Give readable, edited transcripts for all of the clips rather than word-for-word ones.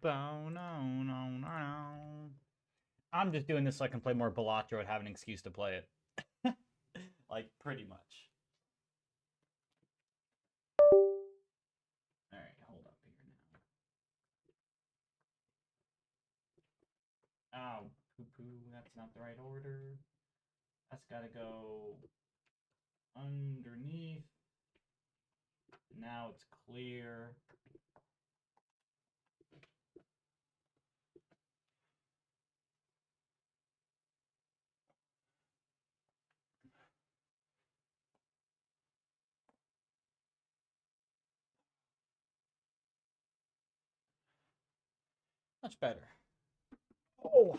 No, no, no, no. I'm just doing this so I can play more Balatro and have an excuse to play it. Like, pretty much. Alright, hold up here now. Oh, poo-poo, that's not the right order. That's gotta go underneath. Now it's clear. Much better. Oh!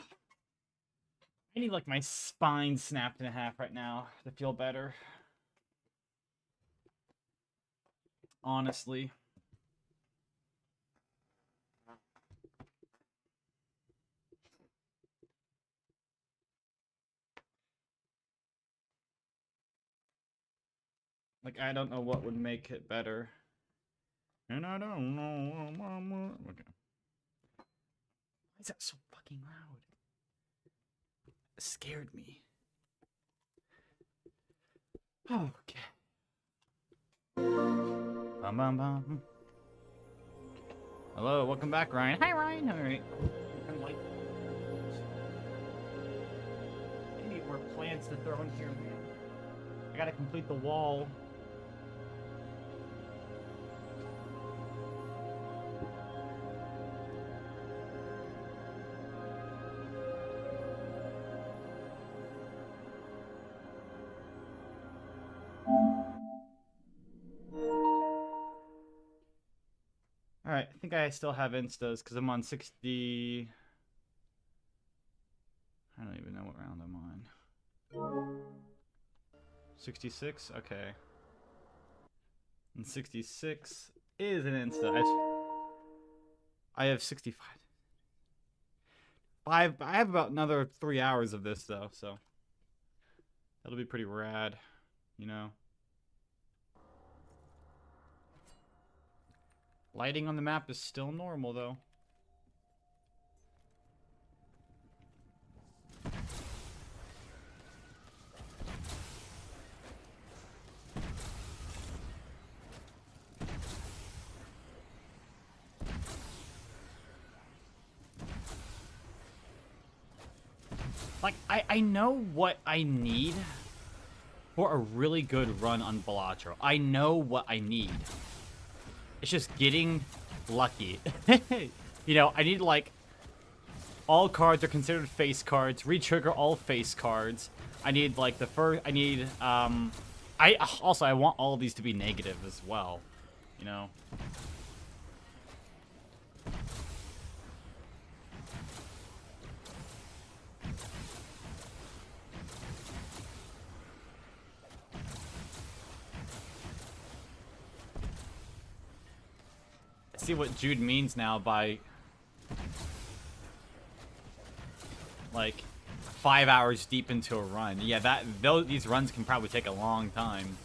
I need, like, my spine snapped in half right now to feel better. Honestly. Like, I don't know what would make it better. And I don't know. Okay. Why is that so fucking loud? It scared me. Okay. Bum bum bum. Hello, welcome back, Ryan. Hi, Ryan. Alright. I need more plants to throw in here, man. I gotta complete the wall. Alright, I think I still have instas because I'm on 60. I don't even know what round I'm on. 66? Okay. And 66 is an insta. I have 65. I have about another 3 hours of this though, so that'll be pretty rad, you know. Lighting on the map is still normal though. Like, I know what I need for a really good run on Balatro. I know what I need. It's just getting lucky. You know, I need, like, all cards are considered face cards. Retrigger all face cards. I need, like, the first... I need, also, I want all of these to be negative as well. You know? See what Jude means now by like 5 hours deep into a run. Yeah, these runs can probably take a long time.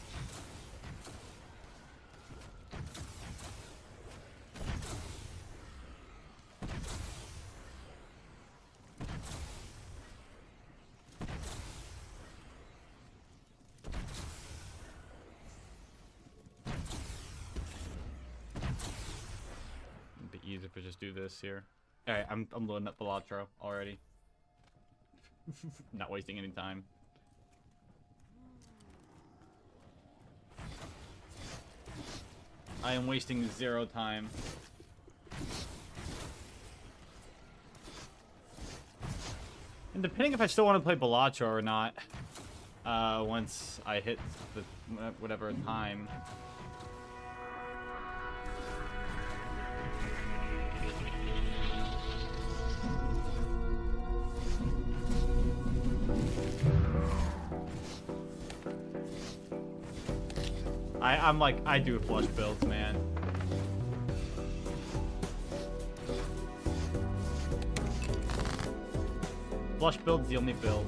Easy if we just do this here. Alright, I'm loading up Balatro already. Not wasting any time. I am wasting 0 time. And depending if I still want to play Balatro or not, once I hit the whatever time. I'm like, I do flush builds, man. Flush build's the only build.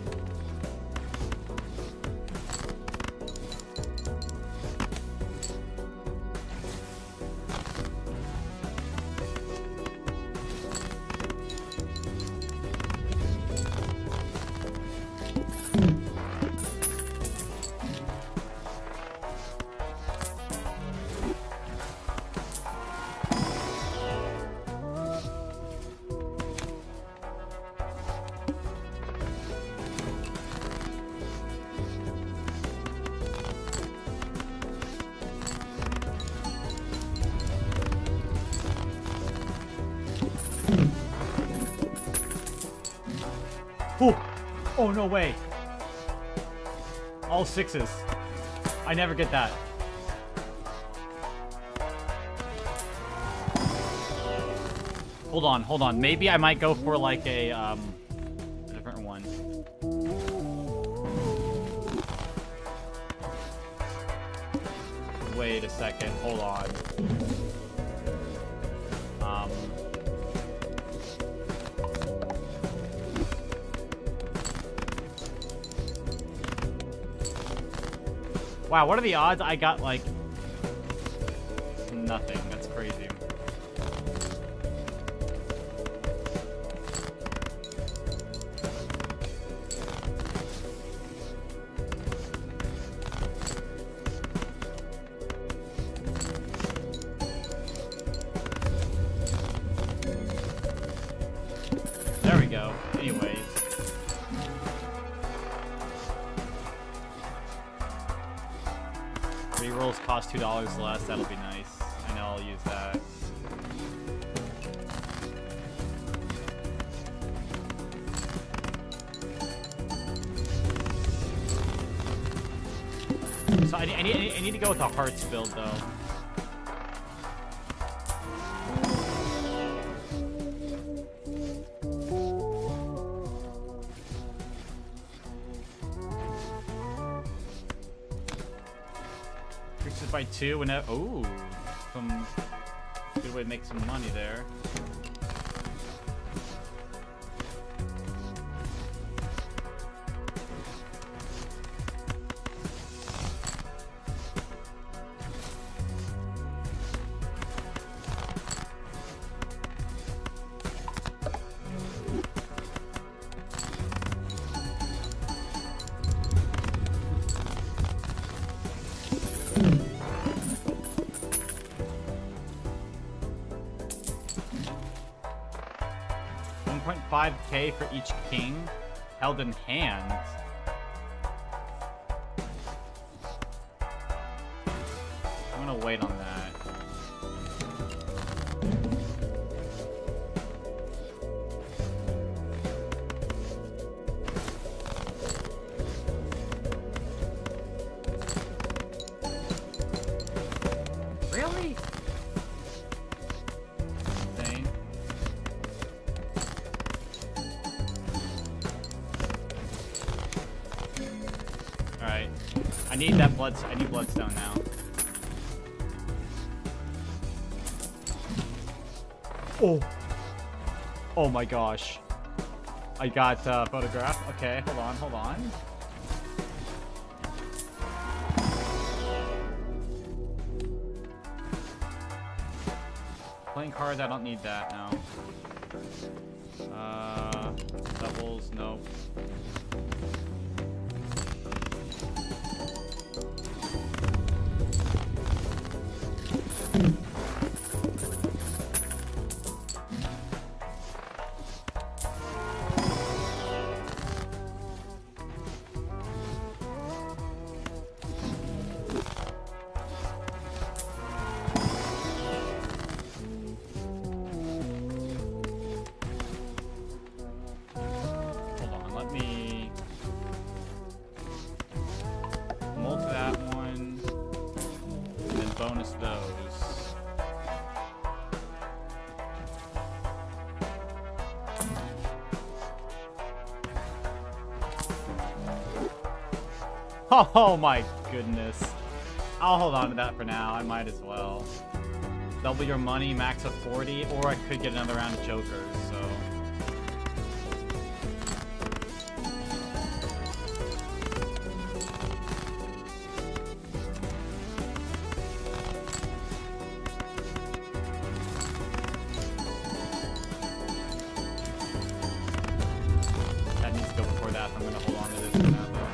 Oh, no way. All sixes. I never get that. Hold on. Maybe I might go for like a different one. Wait a second. Hold on. Wow, what are the odds I got, like, nothing? That's crazy. There we go. Anyways. Rerolls cost $2 less. That'll be nice. I know I'll use that. So I need to go with the hearts build though. By 2 whenever. Ooh, some good way to make some money there. $1.5K for each king held in hand. I'm gonna wait on that. Really? Insane. Alright. I need that I need bloodstone now. Oh. Oh my gosh. I got photograph. Okay, hold on. Playing cards, I don't need that now. Doubles, nope. Bonus those. Oh my goodness. I'll hold on to that for now. I might as well. Double your money, max of 40, or I could get another round of jokers, so. I'm gonna hold on to this for now, though.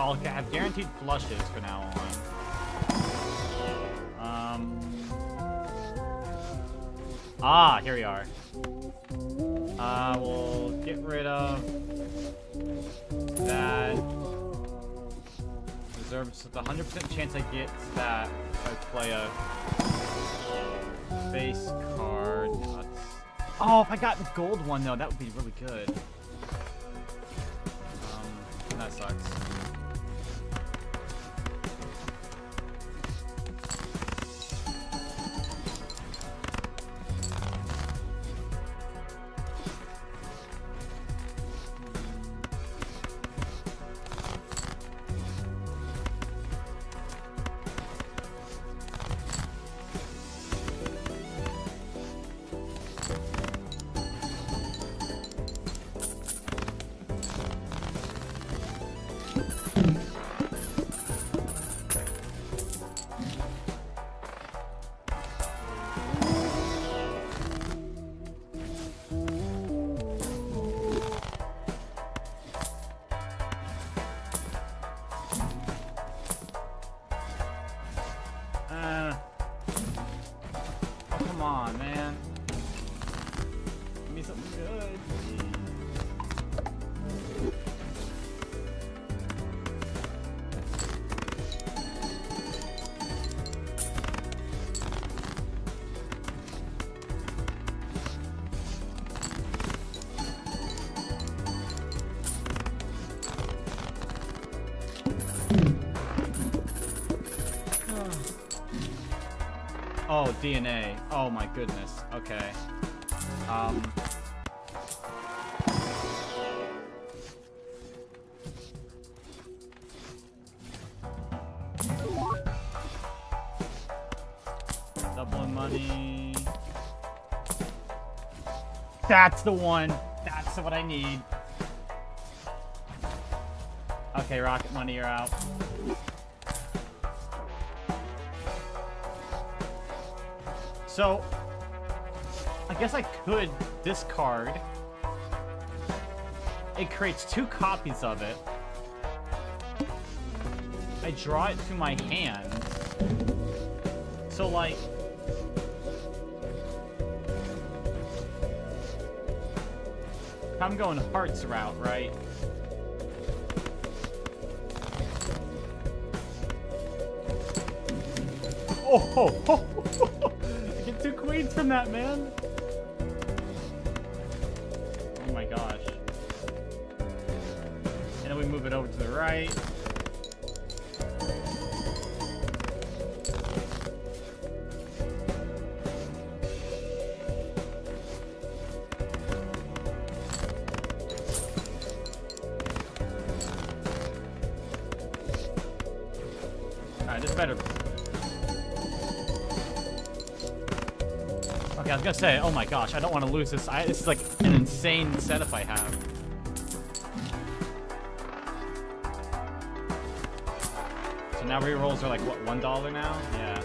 I'll have guaranteed flushes from now on. Here we are. We'll get rid of that. Reserves the 100% chance I get that if I play a face card. Oh, if I got the gold one though, that would be really good. That sucks. Oh, DNA. Oh my goodness. Okay. Doubling money. That's the one. That's what I need. Okay, Rocket Money, you're out. So, I guess I could discard. It creates 2 copies of it. I draw it to my hand. So, like... I'm going Hearts route, right? Oh! I get 2 queens from that, man! Oh my gosh. And then we move it over to the right. Alright, this better... Okay, I was gonna say, oh my gosh, I don't want to lose this. This is like an insane setup I have. So now rerolls are like, what, $1 now? Yeah.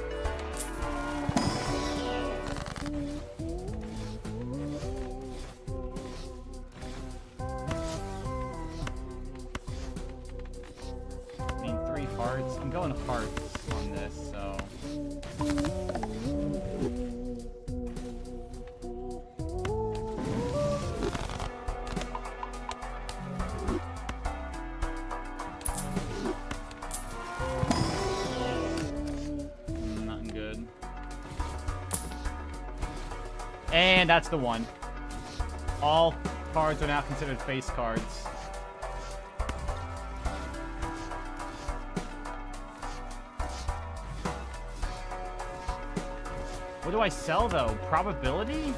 I mean, 3 hearts. I'm going hearts on this, so... And that's the one. All cards are now considered face cards. What do I sell, though? Probability?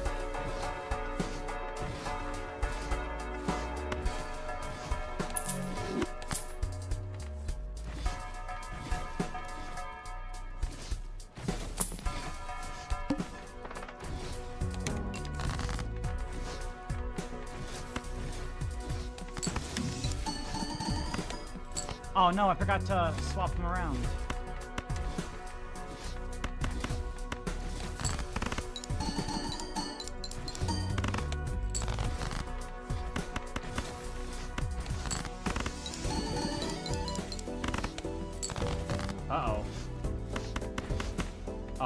Oh no, I forgot to swap them around.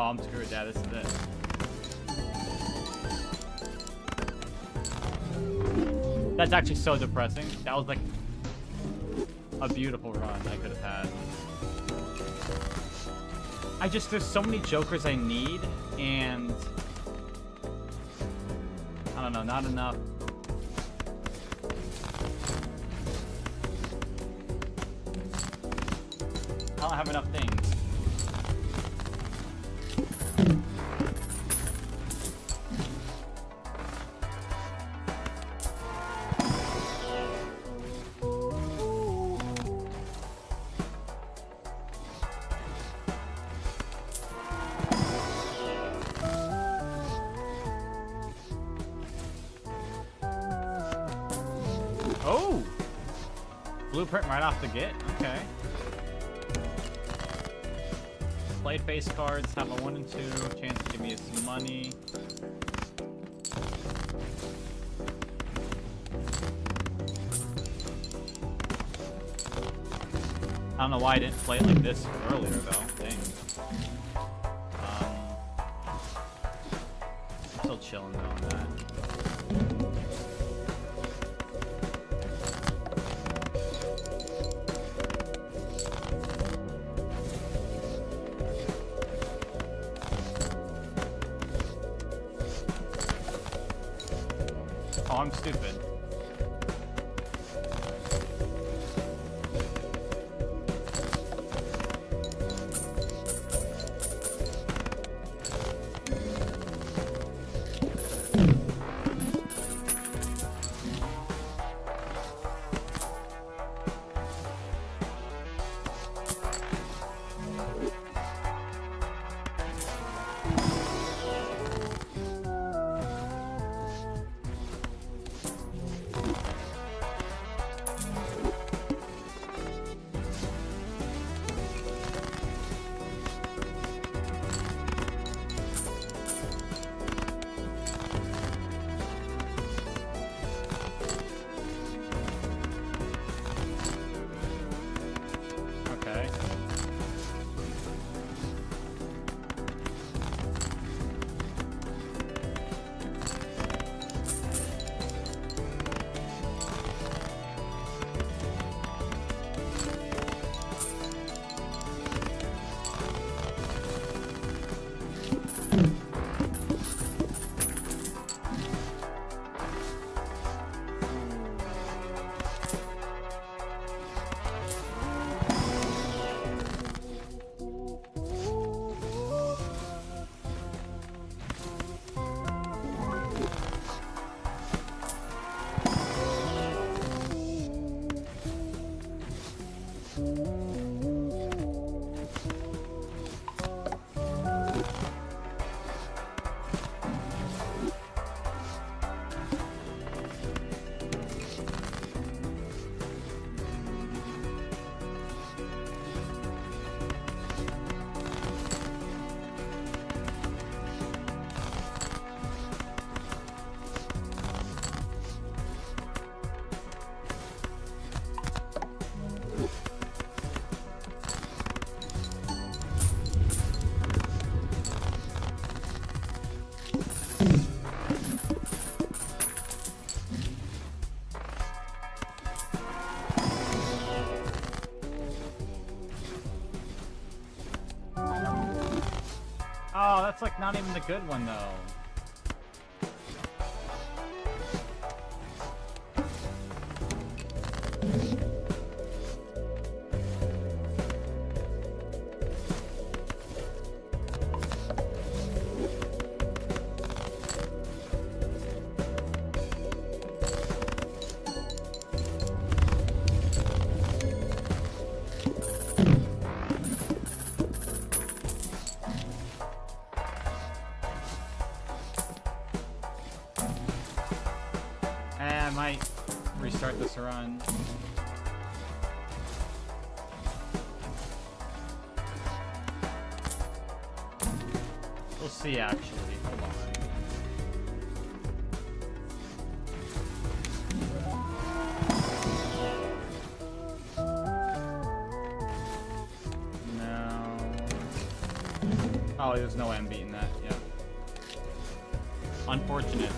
I'm screwed. Yeah, this is it. That's actually so depressing. That was like a beautiful run I could have had. There's so many jokers I need, and I don't know, not enough. I don't have enough things. Oh! Blueprint right off the get? Okay. Played face cards, have a 1 and 2, chance to give me some money. I don't know why I didn't play it like this earlier though. Dang. Still chilling though on that. Oh, I'm stupid. Okay. Oh, that's like not even the good one though. I might restart this run. We'll see actually. Hold on. No. Oh, Oh, there's no way I'm beating that. Yeah. Unfortunate.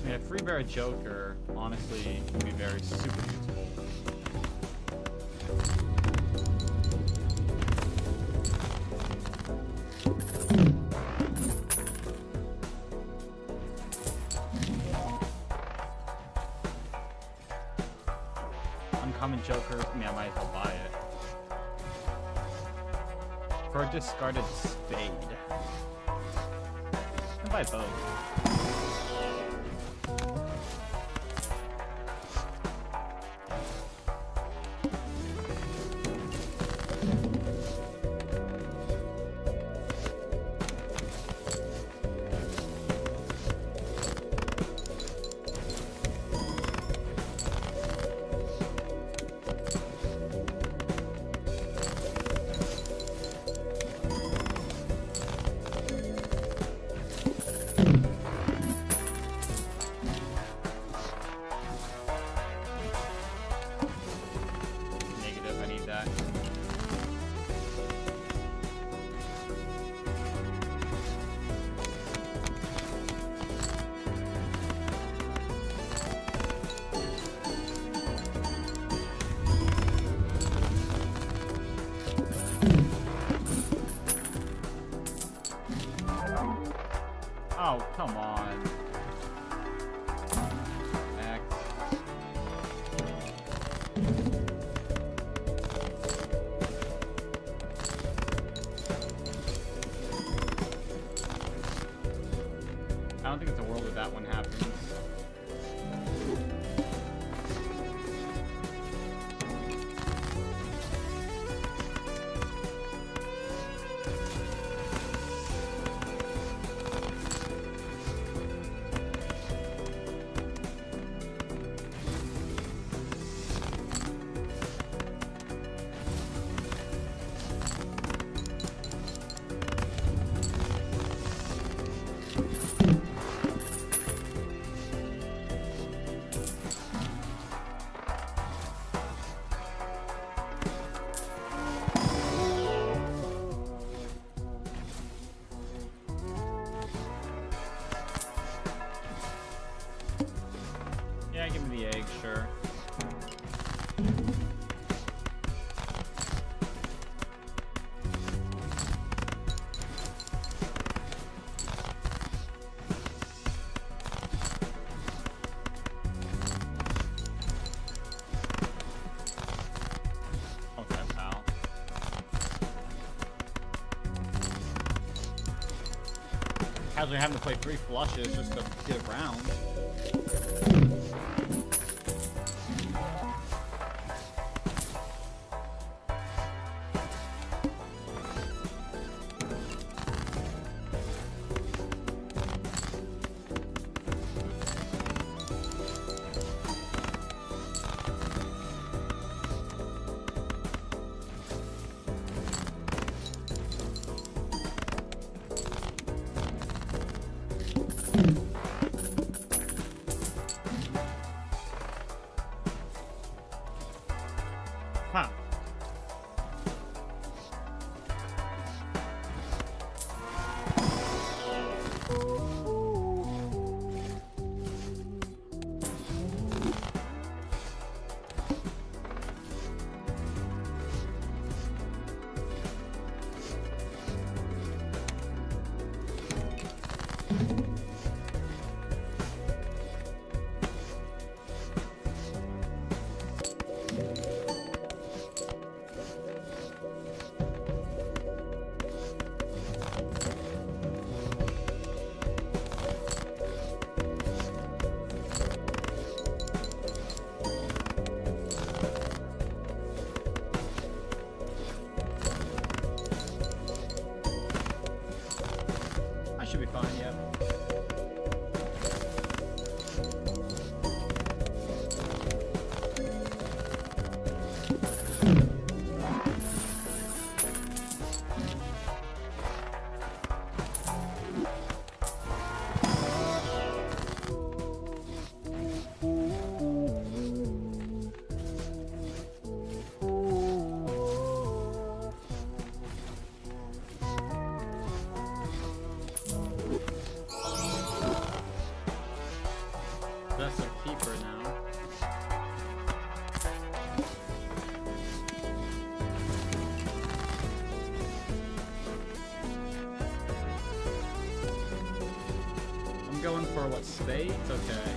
Yeah, Free Bear Joker, honestly, can be very super useful. Uncommon Joker, yeah, I might as well buy it. For a discarded spade. I'll buy both. Negative, I need that. Oh, come on. Next. I don't think it's a world where that one happens. Yeah, give me the egg, sure. Okay, pal. Casually having to play 3 flushes just to get around. Huh. I should be fine, yeah. for what state? Okay.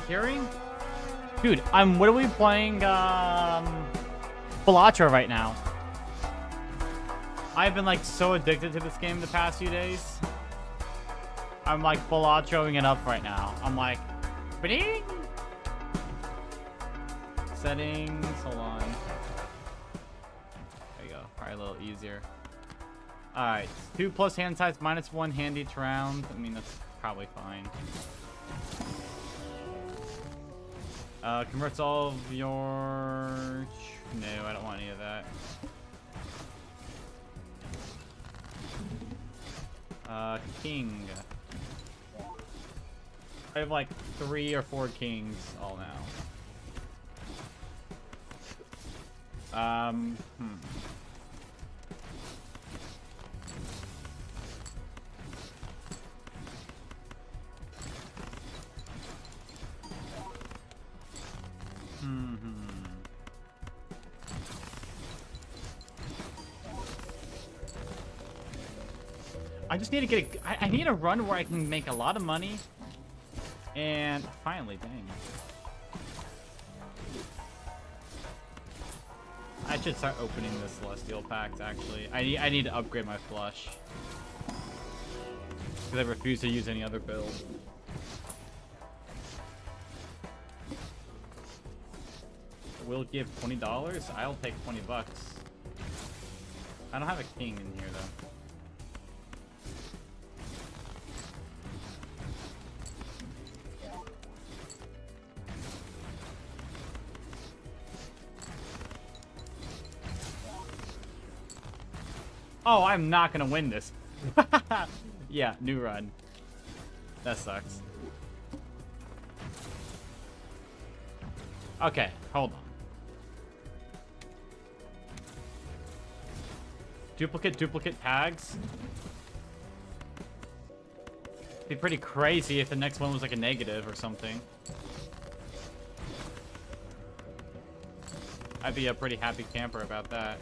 Hearing? Dude, what are we playing? Balatro right now. I've been like so addicted to this game the past few days. I'm like Balatroing it up right now. I'm like, bing! Settings, hold on. There you go, probably a little easier. Alright, 2+ hand size, -1 handy to round. I mean, that's probably fine. Converts all of your... No, I don't want any of that. King. I have like 3 or 4 kings all now. I just need to get I need a run where I can make a lot of money. And finally, dang. I should start opening the Celestial packs, actually. I need to upgrade my flush. Because I refuse to use any other build. Will give $20? I'll take $20. I don't have a king in here, though. Oh, I'm not gonna win this. Yeah, new run. That sucks. Okay, hold on. Duplicate tags. Be pretty crazy if the next one was like a negative or something. I'd be a pretty happy camper about that.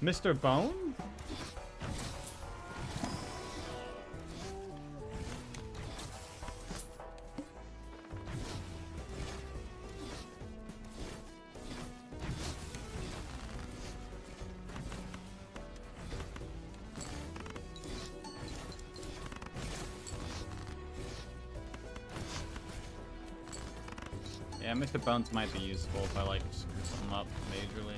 Mr. Bone? Yeah, Mr. Bones might be useful if I like screw something up majorly.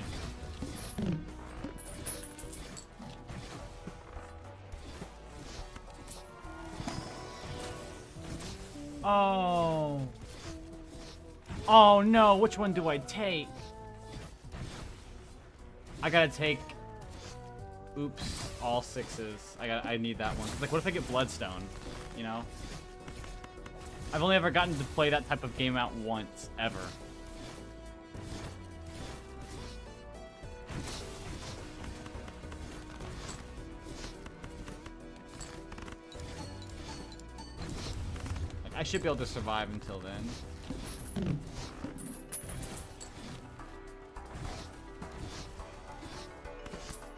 Oh. Oh no, which one do I take? I gotta take... Oops, all 6s. I need that one. Like, what if I get Bloodstone? You know? I've only ever gotten to play that type of game out once, ever. I should be able to survive until then.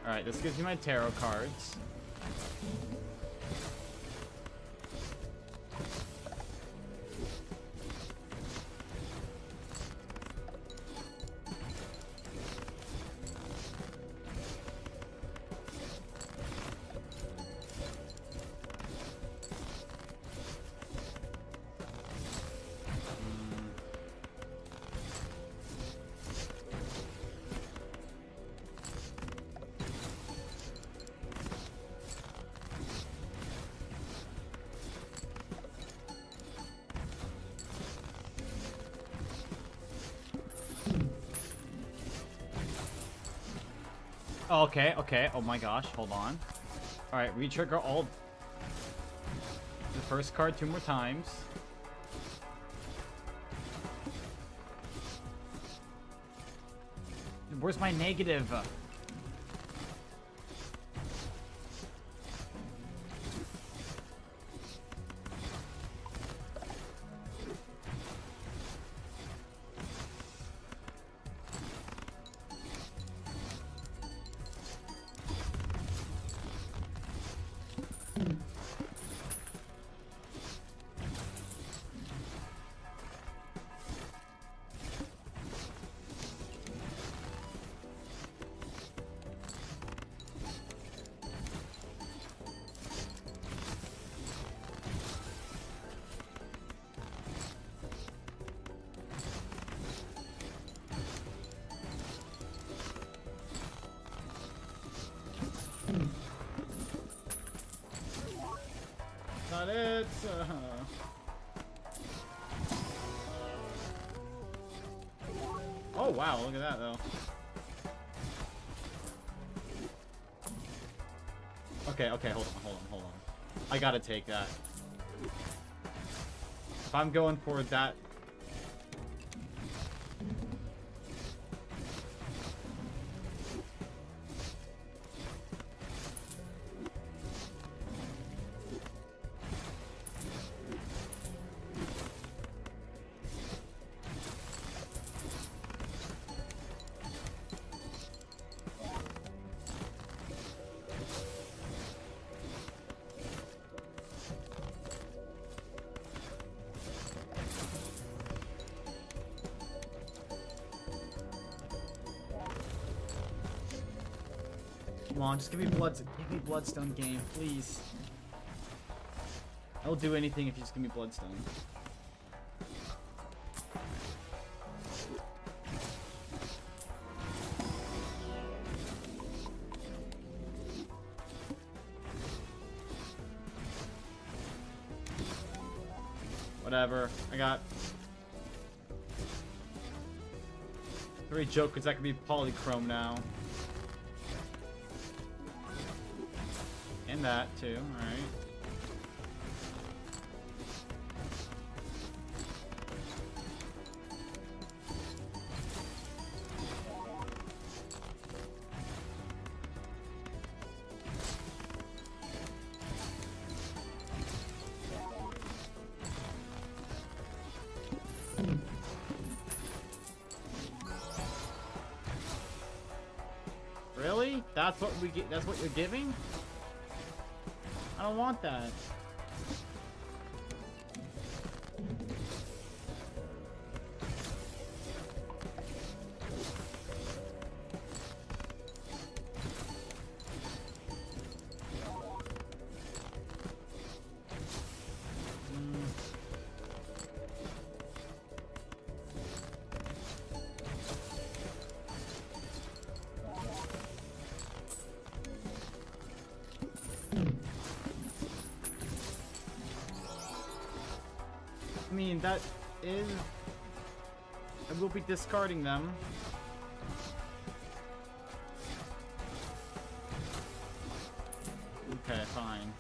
Alright, this gives me my tarot cards. Oh, okay, okay. Oh my gosh, hold on. Alright, re-trigger all the first card 2 more times. Where's my negative? Not it. Oh wow, look at that though. Okay, okay, hold on. I gotta take that. If I'm going for that. Come on, just give me Bloodstone game, please. I'll do anything if you just give me Bloodstone. Whatever. I got 3 Jokers that can be Polychrome now. And that too, alright. Really? That's what we get. That's what you're giving? I don't want that. I mean, that is... I will be discarding them. Okay, fine.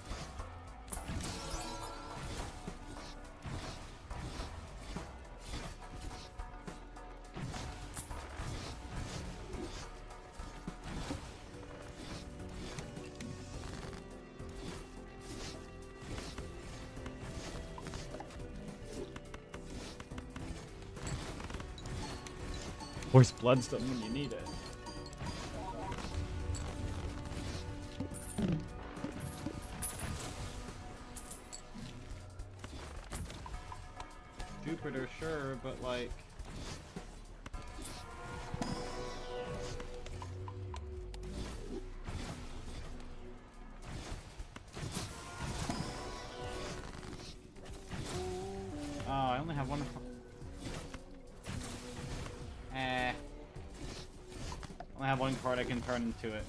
Where's Bloodstone when you need it? Jupiter, sure, but like... Oh, I only have one... I only have one card I can turn into it.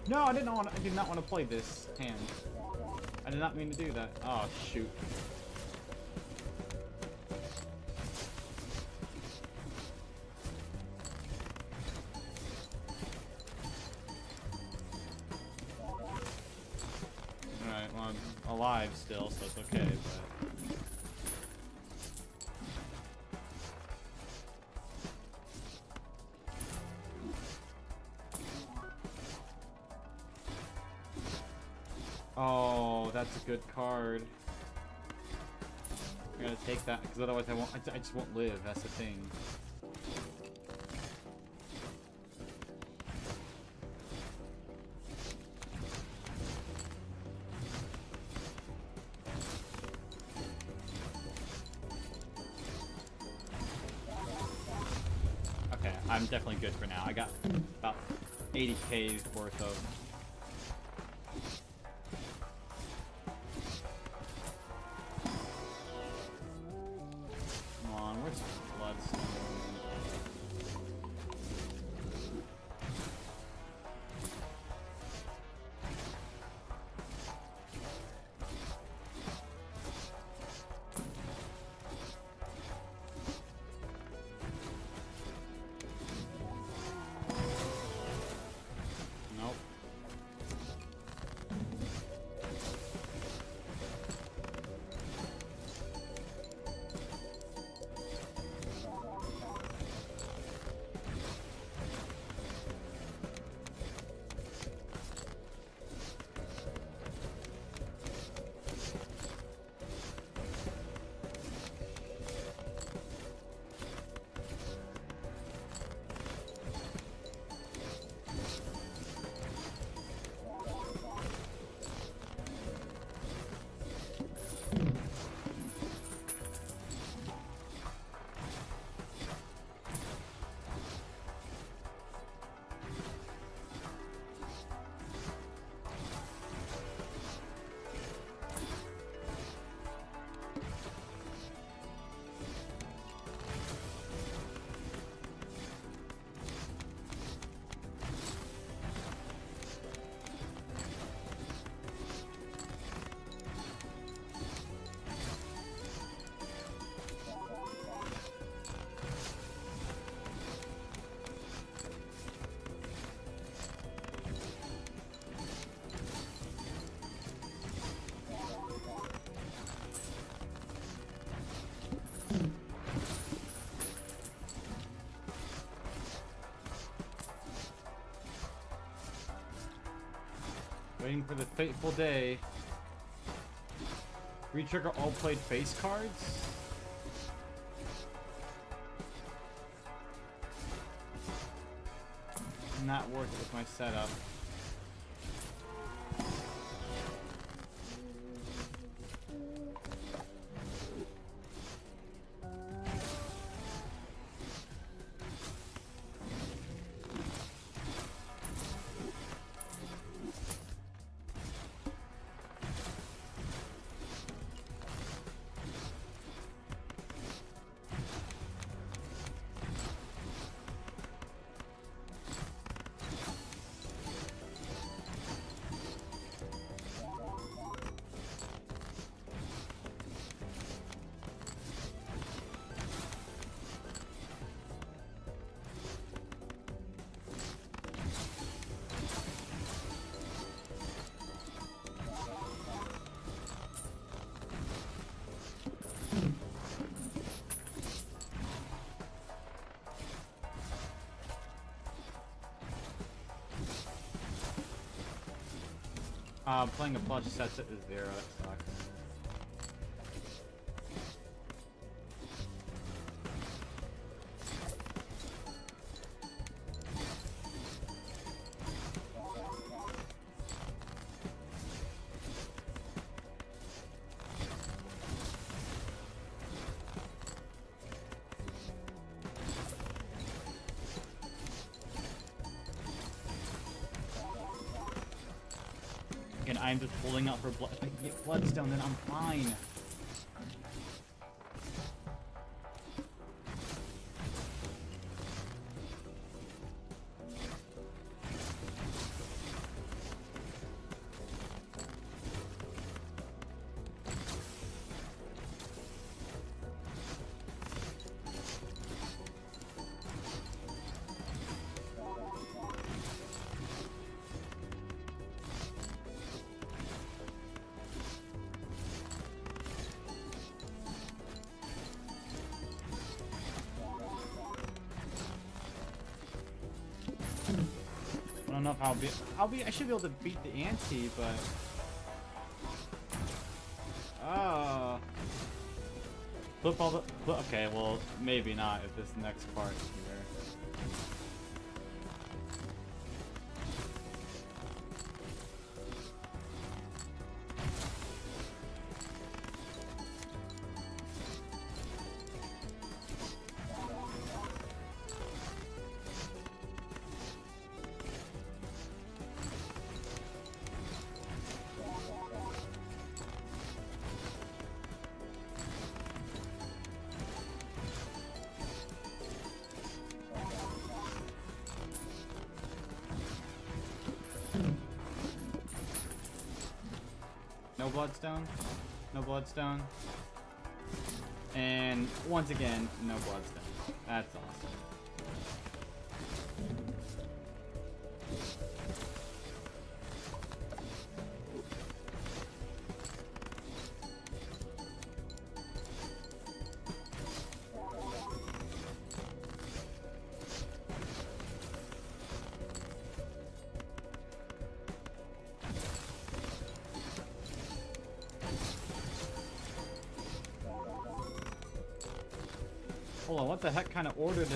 No, I did not want to play this hand. I did not mean to do that. Oh shoot. Alright, well I'm alive still, so it's okay, but oh, that's a good card. I gotta take that, because otherwise I just won't live, that's the thing. Okay, I'm definitely good for now. I got about 80K's worth of... Come on, where's Bloodstone? Nope. Waiting for the fateful day. Retrigger all played face cards? Not worth it with my setup. Playing a plush sets it to 0, that sucks. Again, I'm just pulling out for blood. If I can get Bloodstone, then I'm fine. know if I should be able to beat the ante, but flip all the okay, well maybe not if this next part here. No bloodstone. No bloodstone. And once again, no bloodstone. That's awesome. Hold on, what the heck kind of order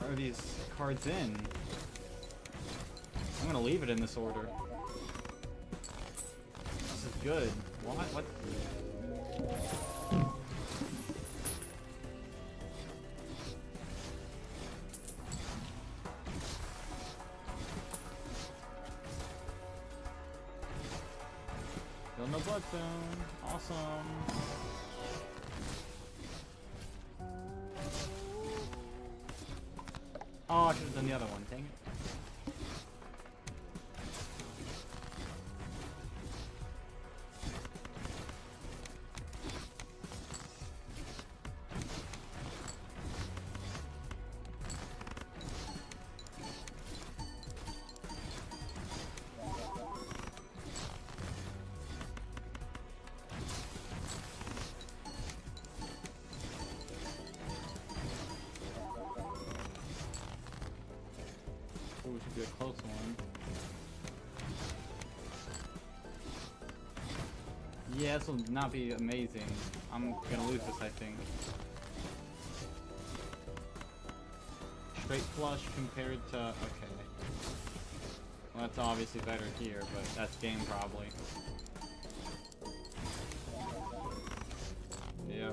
are these cards in? I'm gonna leave it in this order. This is good. What? Still no bloodstone. Awesome. Oh, I should have done the other one, dang it. Oh, should be a close one. Yeah, this will not be amazing. I'm gonna lose this, I think. Straight flush compared to... okay. Well, that's obviously better here, but that's game probably. Yeah.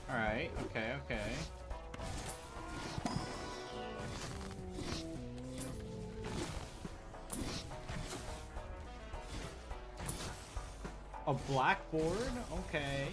Alright, okay, okay. A blackboard? Okay.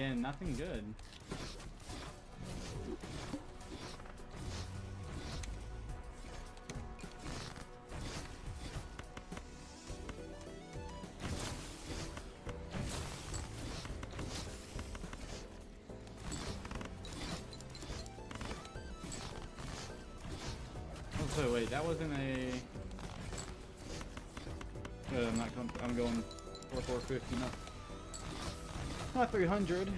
again, nothing good. Oh, so wait, that wasn't a... I'm not going. I'm going for 450, not 300.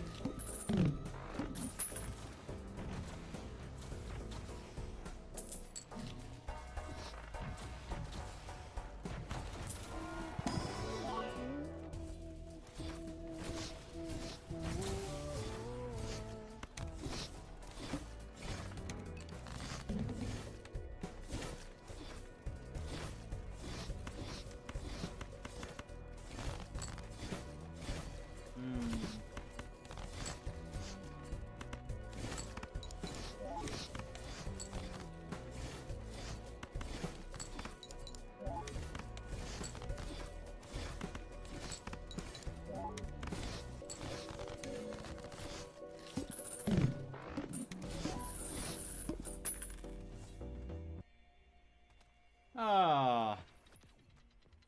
Ah,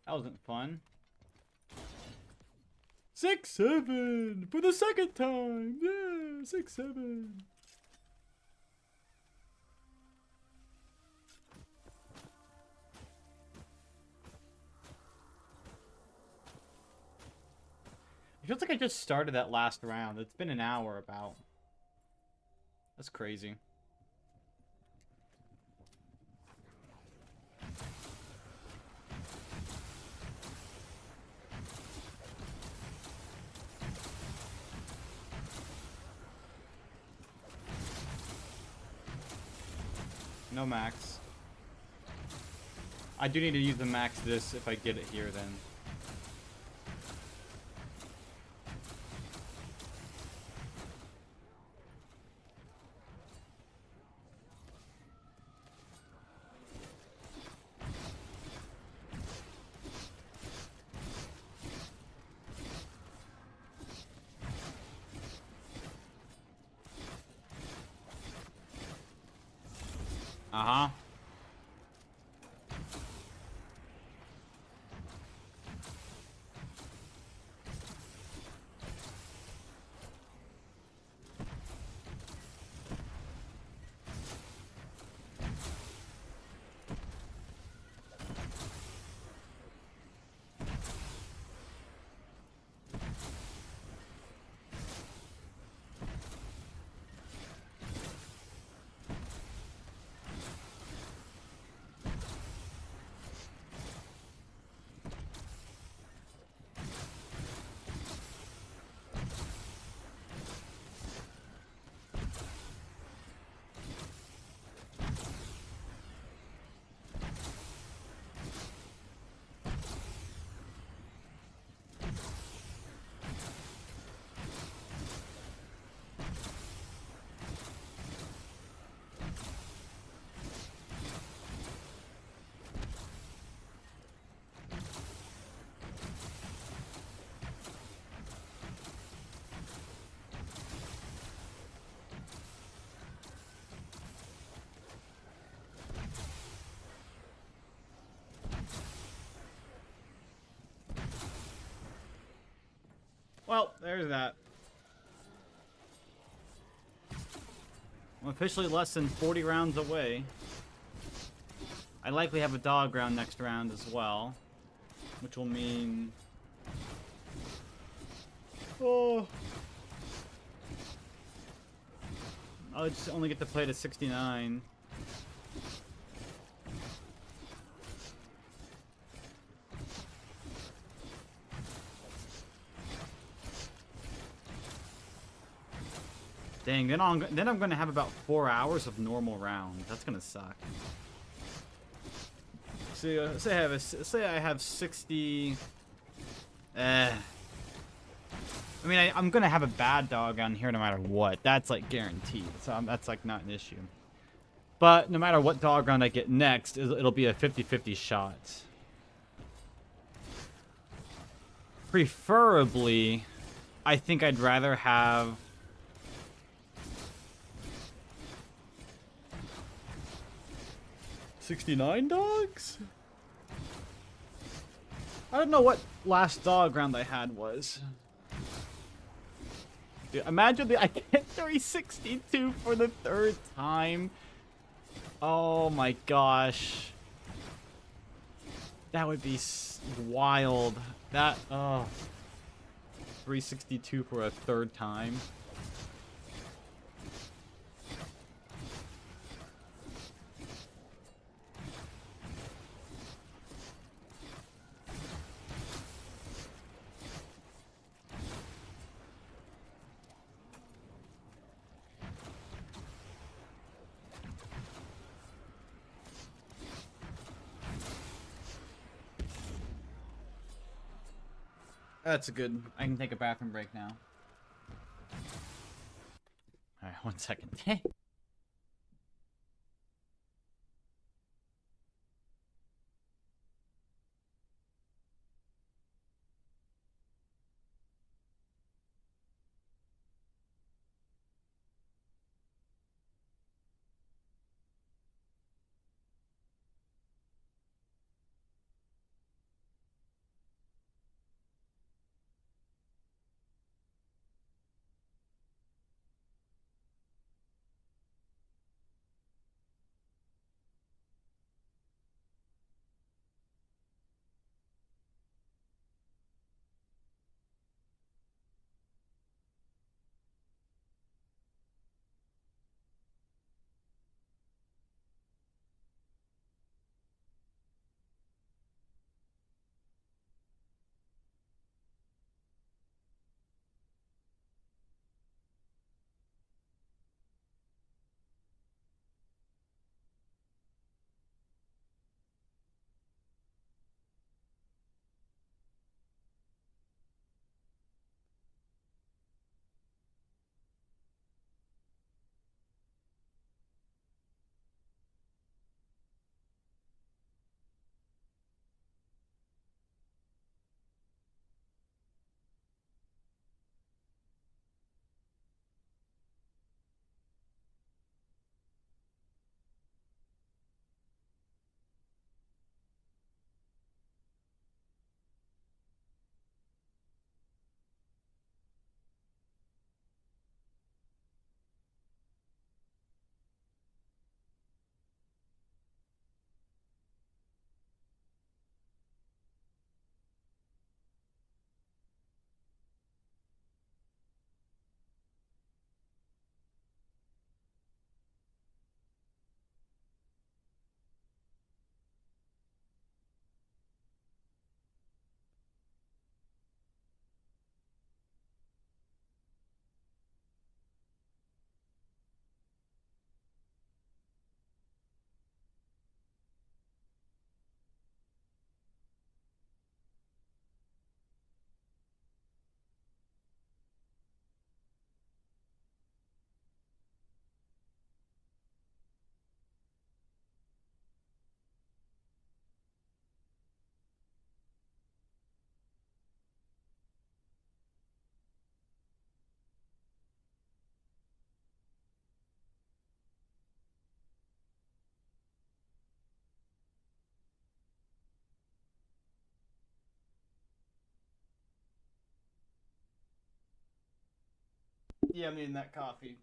that wasn't fun. 6-7 for the second time. Yeah, 6-7. It feels like I just started that last round. It's been an hour about. That's crazy. No max. I do need to use the max this if I get it here then. Uh-huh. Well, there's that. I'm officially less than 40 rounds away. I likely have a dog round next round as well, which will mean... Oh... I'll just only get to play to 69. Dang, then I'm gonna have about 4 hours of normal round. That's gonna suck. So say I have 60. I mean, I'm gonna have a bad dog on here no matter what. That's like guaranteed. So that's like not an issue. But no matter what dog round I get next, it'll be a 50-50 shot. Preferably, I think I'd rather have... $69 dogs? I don't know what last dog round I had was. Dude, imagine I get 362 for the third time. Oh my gosh. That would be wild. That, oh. 362 for a third time. That's good. I can take a bathroom break now. Alright, 1 second. Yeah, I'm needing that coffee.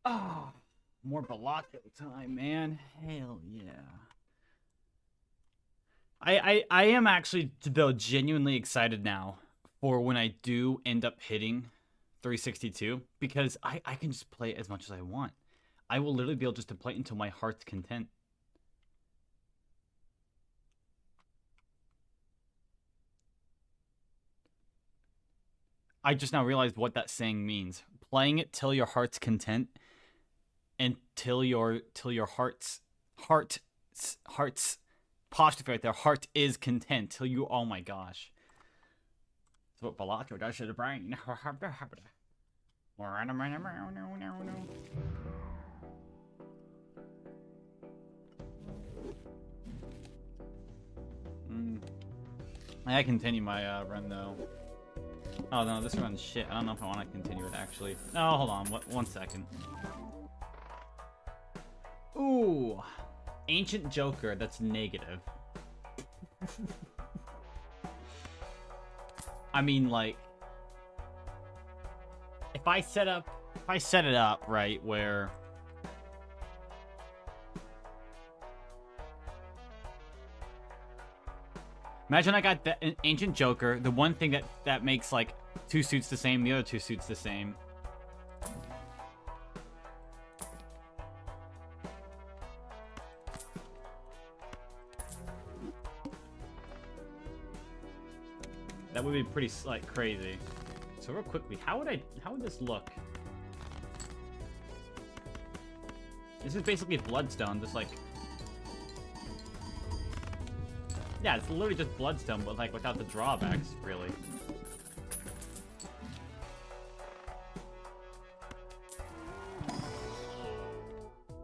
Oh, more Balatro time, man. Hell yeah. I am actually, though, genuinely excited now for when I do end up hitting 362, because I can just play it as much as I want. I will literally be able just to play it until my heart's content. I just now realized what that saying means. Playing it till your heart's content, and till your heart's apostrophe right there, heart is content till you. Oh my gosh. That's what Balatro does to the brain. I continue my run though. Oh no, this run's shit. I don't know if I want to continue it actually. Oh, hold on. One second. Ooh, Ancient Joker. That's negative. I mean, like, if I set it up right where. Imagine I got an Ancient Joker, the one thing that makes, like, two suits the same, the other two suits the same. That would be pretty, like, crazy. So real quickly, how would this look? This is basically Bloodstone, just like... Yeah, it's literally just Bloodstone, but like without the drawbacks, really.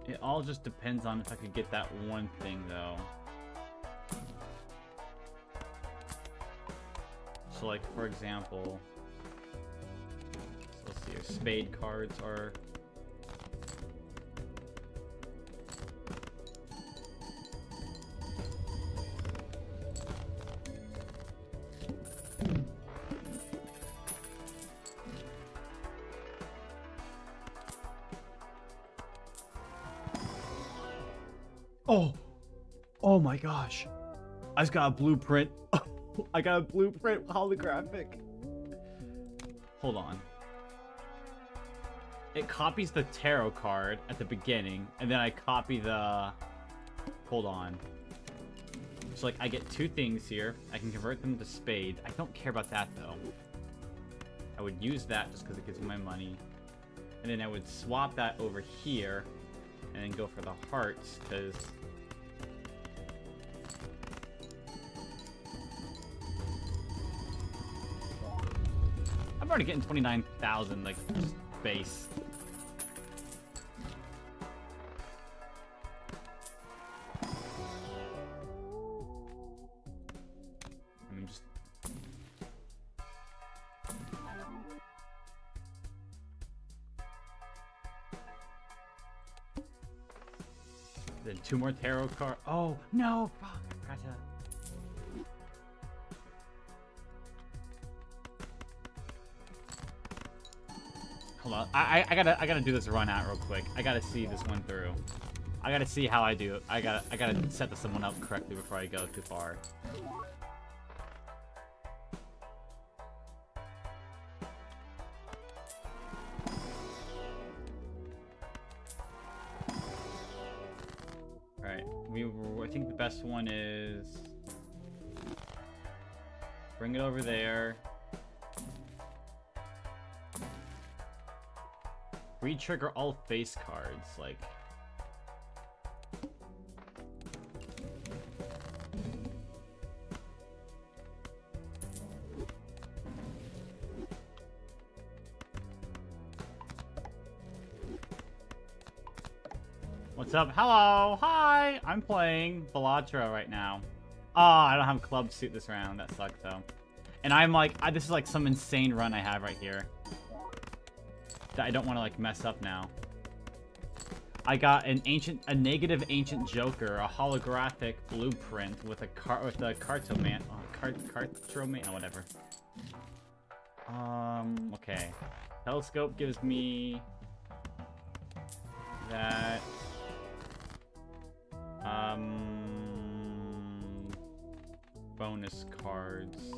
It all just depends on if I could get that one thing, though. So, like, for example... So let's see, your spade cards are... Oh my gosh. I just got a blueprint. I got a blueprint holographic. Hold on. It copies the tarot card at the beginning, and then I copy the... Hold on. So, like, I get two things here. I can convert them to spades. I don't care about that, though. I would use that just because it gives me my money. And then I would swap that over here, and then go for the hearts, because... I'm already getting 29,000, like, just base. I mean, just... Then two more tarot cards. Oh, no! Fuck, I forgot to... Hold on, I gotta do this run out real quick. I gotta see this one through. I gotta see how I do it. I gotta set this one up correctly before I go too far. Alright, I think the best one is... Bring it over there. Re-trigger all face cards, like... What's up? Hello! Hi! I'm playing Balatro right now. Oh, I don't have club suit this round. That sucks, though. And I'm like... this is like some insane run I have right here. That I don't want to, like, mess up now. I got a negative Ancient Joker, a holographic blueprint with a Cartoman, Cartoman, or whatever. Okay. Telescope gives me that. Bonus cards.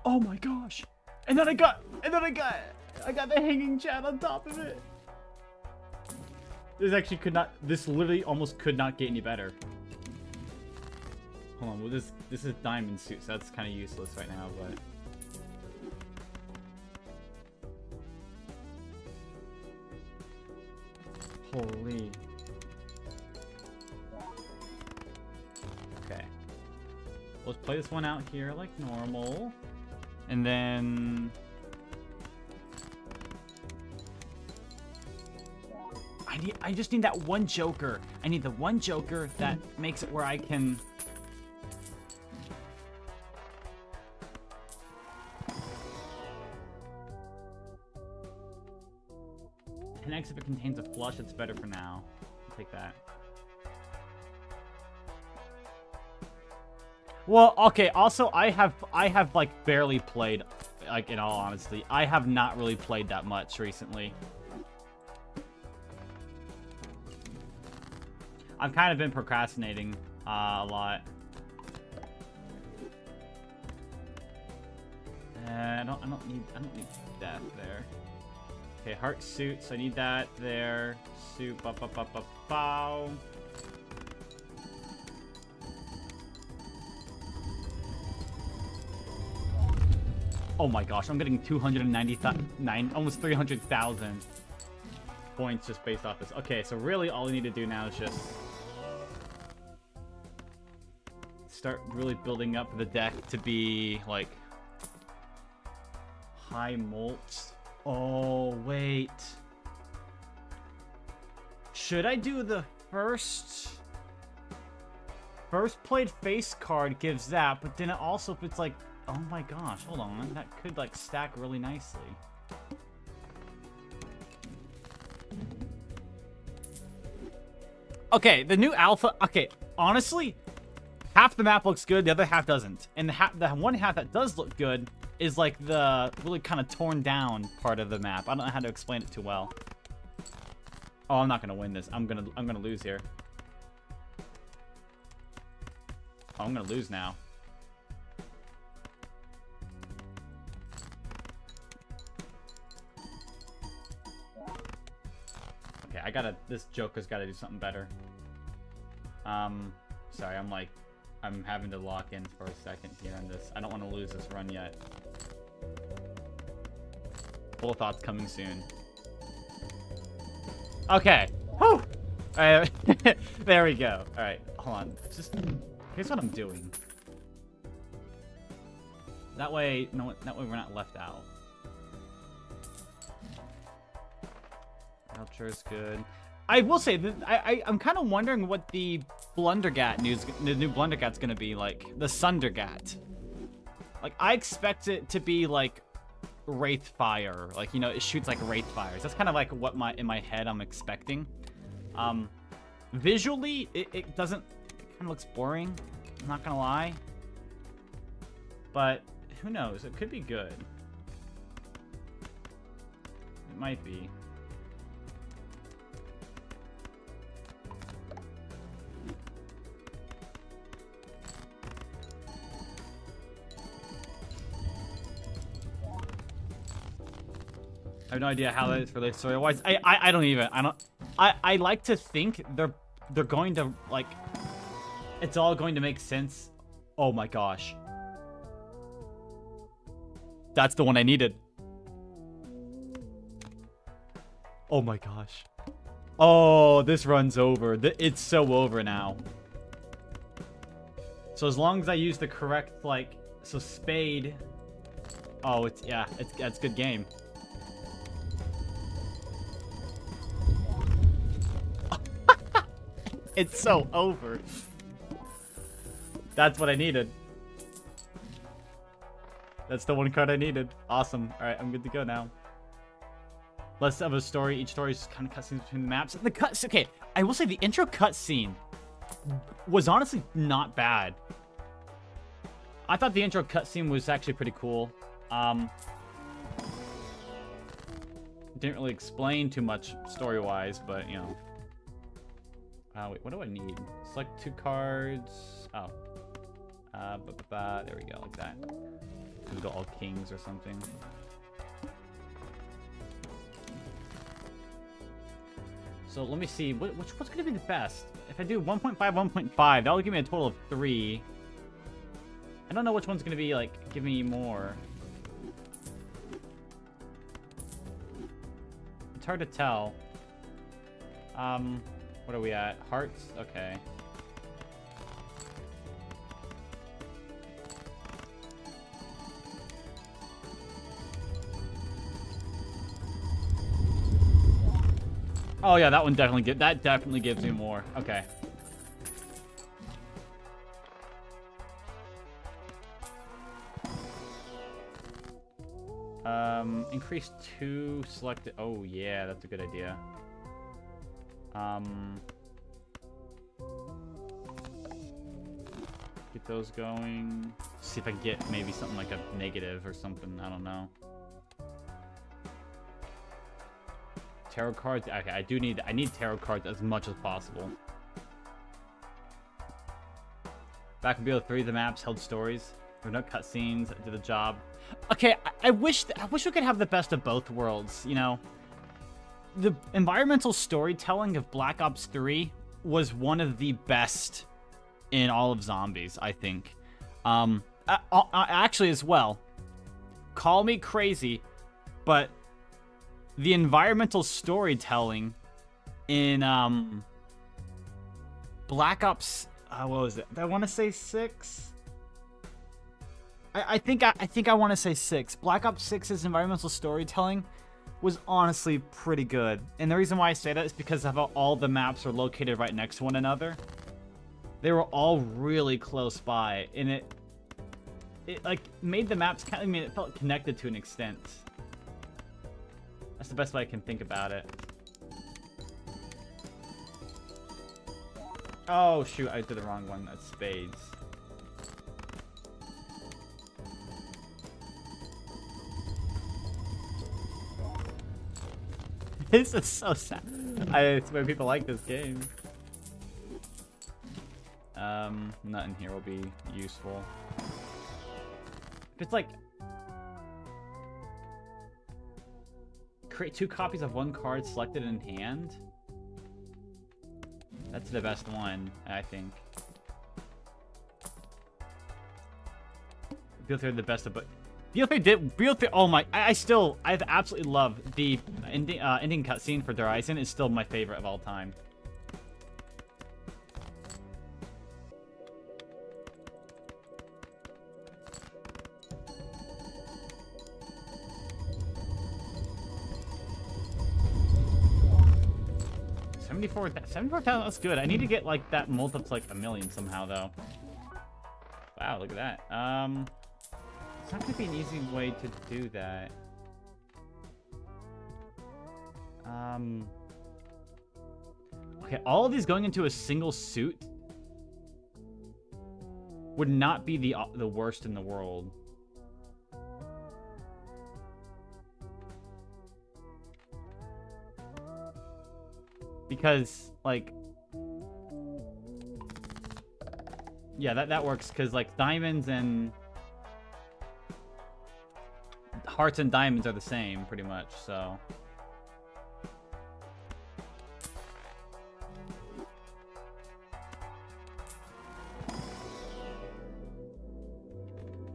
Oh my gosh! And then I got the hanging chat on top of it. This actually could not. This literally almost could not get any better. Hold on. Well, this is diamond suit, so that's kind of useless right now, but. Holy. Okay. Let's play this one out here like normal. And then... I just need that one Joker. I need the one Joker that makes it where I can... Connects if it contains a flush, it's better for now. I'll take that. Well, okay, also I have like barely played, like in all honesty. I have not really played that much recently. I've kind of been procrastinating a lot. I don't need that there. Okay, heart suits. I need that there. Suit. Bow. Oh my gosh, I'm getting 299, almost 300,000 points just based off this. Okay, so really all we need to do now is just start really building up the deck to be like high molt. Oh, wait. Should I do the first played face card gives that, but then it also, if it's like, oh my gosh, hold on, that could like stack really nicely. Okay, the new alpha, okay, honestly, half the map looks good, the other half doesn't. And the one half that does look good is like the really kind of torn down part of the map. I don't know how to explain it too well. Oh, I'm not gonna win this. I'm gonna lose here. Oh, I'm gonna lose now. Okay, this Joker's gotta do something better. Sorry, I'm having to lock in for a second here on this. I don't want to lose this run yet. Full thoughts coming soon. Okay. Whew! Alright, there we go. Alright, hold on. Here's what I'm doing. That way we're not left out. Ultra's good. I will say that I'm kind of wondering what the Blundergat the new Blundergat's gonna be like. The Sundergat. Like, I expect it to be like Wraithfire. Like, you know, it shoots like Wraithfires. That's kind of like what in my head I'm expecting. Visually, it doesn't, it kind of looks boring. I'm not gonna lie. But who knows? It could be good. It might be. I have no idea how that is related story-wise. I don't even. I like to think they're going to, like, it's all going to make sense. Oh my gosh. That's the one I needed. Oh my gosh. Oh, this run's over. It's so over now. So as long as I use the correct, like, so Spade. Oh, it's good game. It's so over. That's what I needed. That's the one card I needed. Awesome. All right, I'm good to go now. Less of a story. Each story is just kind of cutscenes between the maps. The cuts. Okay, I will say the intro cutscene was honestly not bad. I thought the intro cutscene was actually pretty cool. didn't really explain too much story-wise, but, you know. Wait, what do I need? Select 2 cards. Oh. There we go, like that. We go all kings or something. So let me see, what's going to be the best? If I do 1.5, 1.5, that'll give me a total of 3. I don't know which one's going to be, like, give me more. It's hard to tell. What are we at? Hearts? Okay. Oh yeah, that one definitely gives me more. Okay. Increase 2 selected. Oh yeah, that's a good idea. Get those going. See if I can get maybe something like a negative or something. I don't know. Tarot cards. Okay, I need tarot cards as much as possible. Back in BO3, the maps held stories. There were no cutscenes. Did the job. Okay, I wish we could have the best of both worlds. You know, the environmental storytelling of Black Ops 3 was one of the best in all of Zombies, I think. Actually, as well. Call me crazy, but the environmental storytelling in Black Ops, what was it? I want to say 6. I think I want to say 6. Black Ops 6's environmental storytelling was honestly pretty good, and the reason why I say that is because of how all the maps are located right next to one another. They were all really close by, and it like made the maps kind of, I mean, it felt connected to an extent. That's the best way I can think about it. Oh shoot, I did the wrong one. That's spades. This is so sad. I swear people like this game. Nothing here will be useful. If it's like create 2 copies of 1 card selected in hand. That's the best one, I think. BO3 the best of, but BO3, oh my, I absolutely love the ending cutscene for Horizon. Is still my favorite of all time. $74,000, that's good. I need to get like that multiplied like 1,000,000 somehow though. Wow, look at that. It's not gonna be an easy way to do that. Okay, all of these going into a single suit would not be the worst in the world. Because, like, yeah, that works, because, like, diamonds and hearts and diamonds are the same, pretty much, so.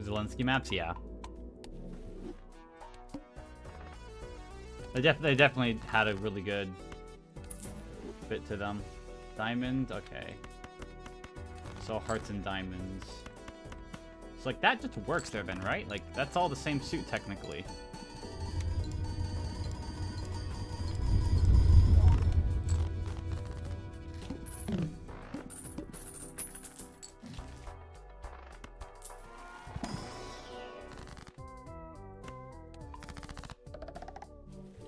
Zelensky maps, yeah. They definitely had a really good bit to them. Diamond, okay. So hearts and diamonds. So like that just works there then, right? Like that's all the same suit technically.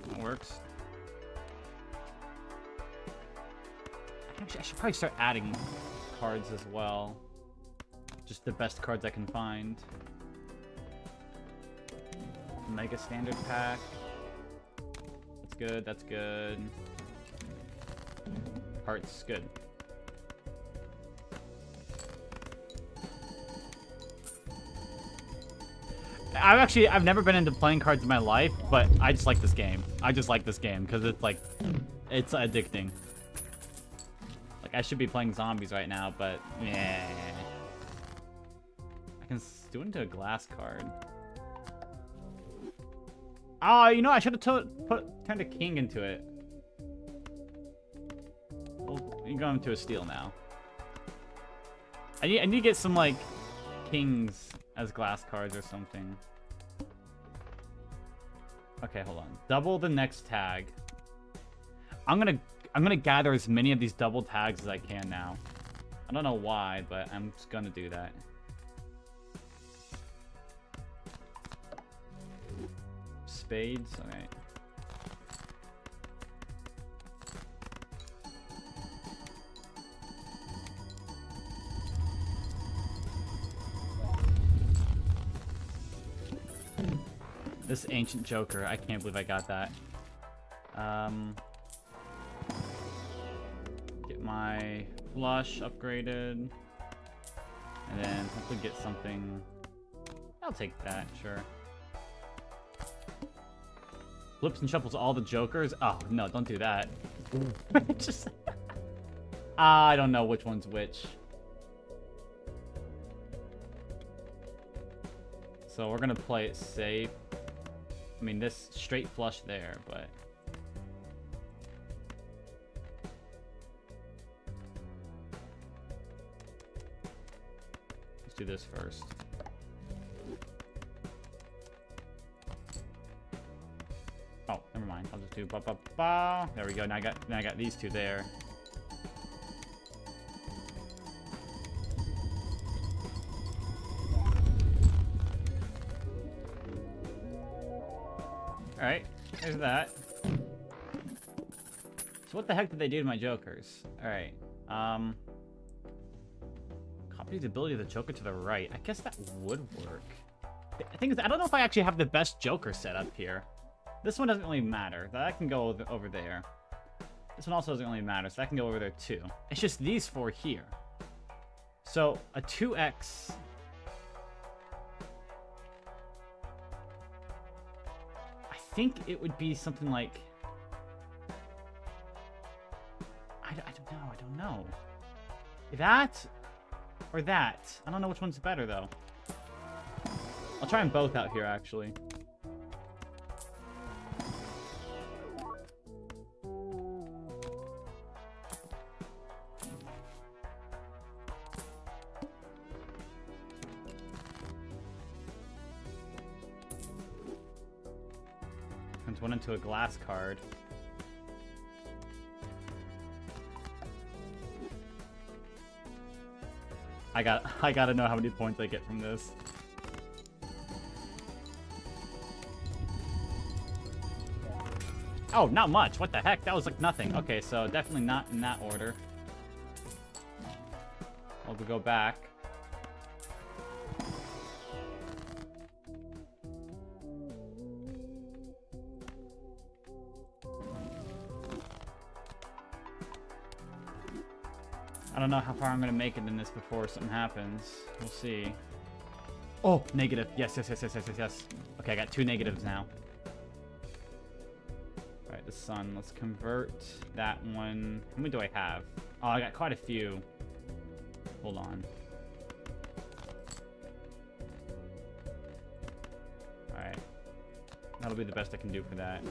That works. Actually, I should probably start adding cards as well. Just the best cards I can find. Mega Standard Pack. That's good, that's good. Hearts, good. I've never been into playing cards in my life, but I just like this game. I just like this game because it's like, it's addicting. Like I should be playing zombies right now, but yeah. I can do it into a glass card. Oh, you know, I should have turned a king into it. Well, you can go into a steal now. I need to get some like kings as glass cards or something. Okay, hold on. Double the next tag. I'm gonna gather as many of these double tags as I can now. I don't know why, but I'm just gonna do that. Spades, alright. This ancient joker, I can't believe I got that. Get my flush upgraded. And then hopefully get something. I'll take that, sure. Flips and shuffles all the jokers. Oh, no, don't do that. Just... I don't know which one's which. So we're gonna play it safe. I mean, this straight flush there, but... let's do this first. Oh, never mind. I'll just do ba ba ba. There we go. Now I got these two there. Alright, there's that. So what the heck did they do to my jokers? Alright, copy the ability of the joker to the right. I guess that would work. The thing is, I don't know if I actually have the best joker set up here. This one doesn't really matter. That can go over there. This one also doesn't really matter, so that can go over there too. It's just these four here. So, a 2x... I think it would be something like... I don't know. That or that. I don't know which one's better though. I'll try them both out here actually. Turns one into a glass card. I gotta know how many points I get from this. Oh, not much. What the heck? That was like nothing. Okay, so definitely not in that order. We'll go back. I don't know how far I'm gonna make it in this before something happens. We'll see. Oh, negative. Yes. Okay, I got 2 negatives now. Alright, the sun. Let's convert that one. How many do I have? Oh, I got quite a few. Hold on. Alright. That'll be the best I can do for that.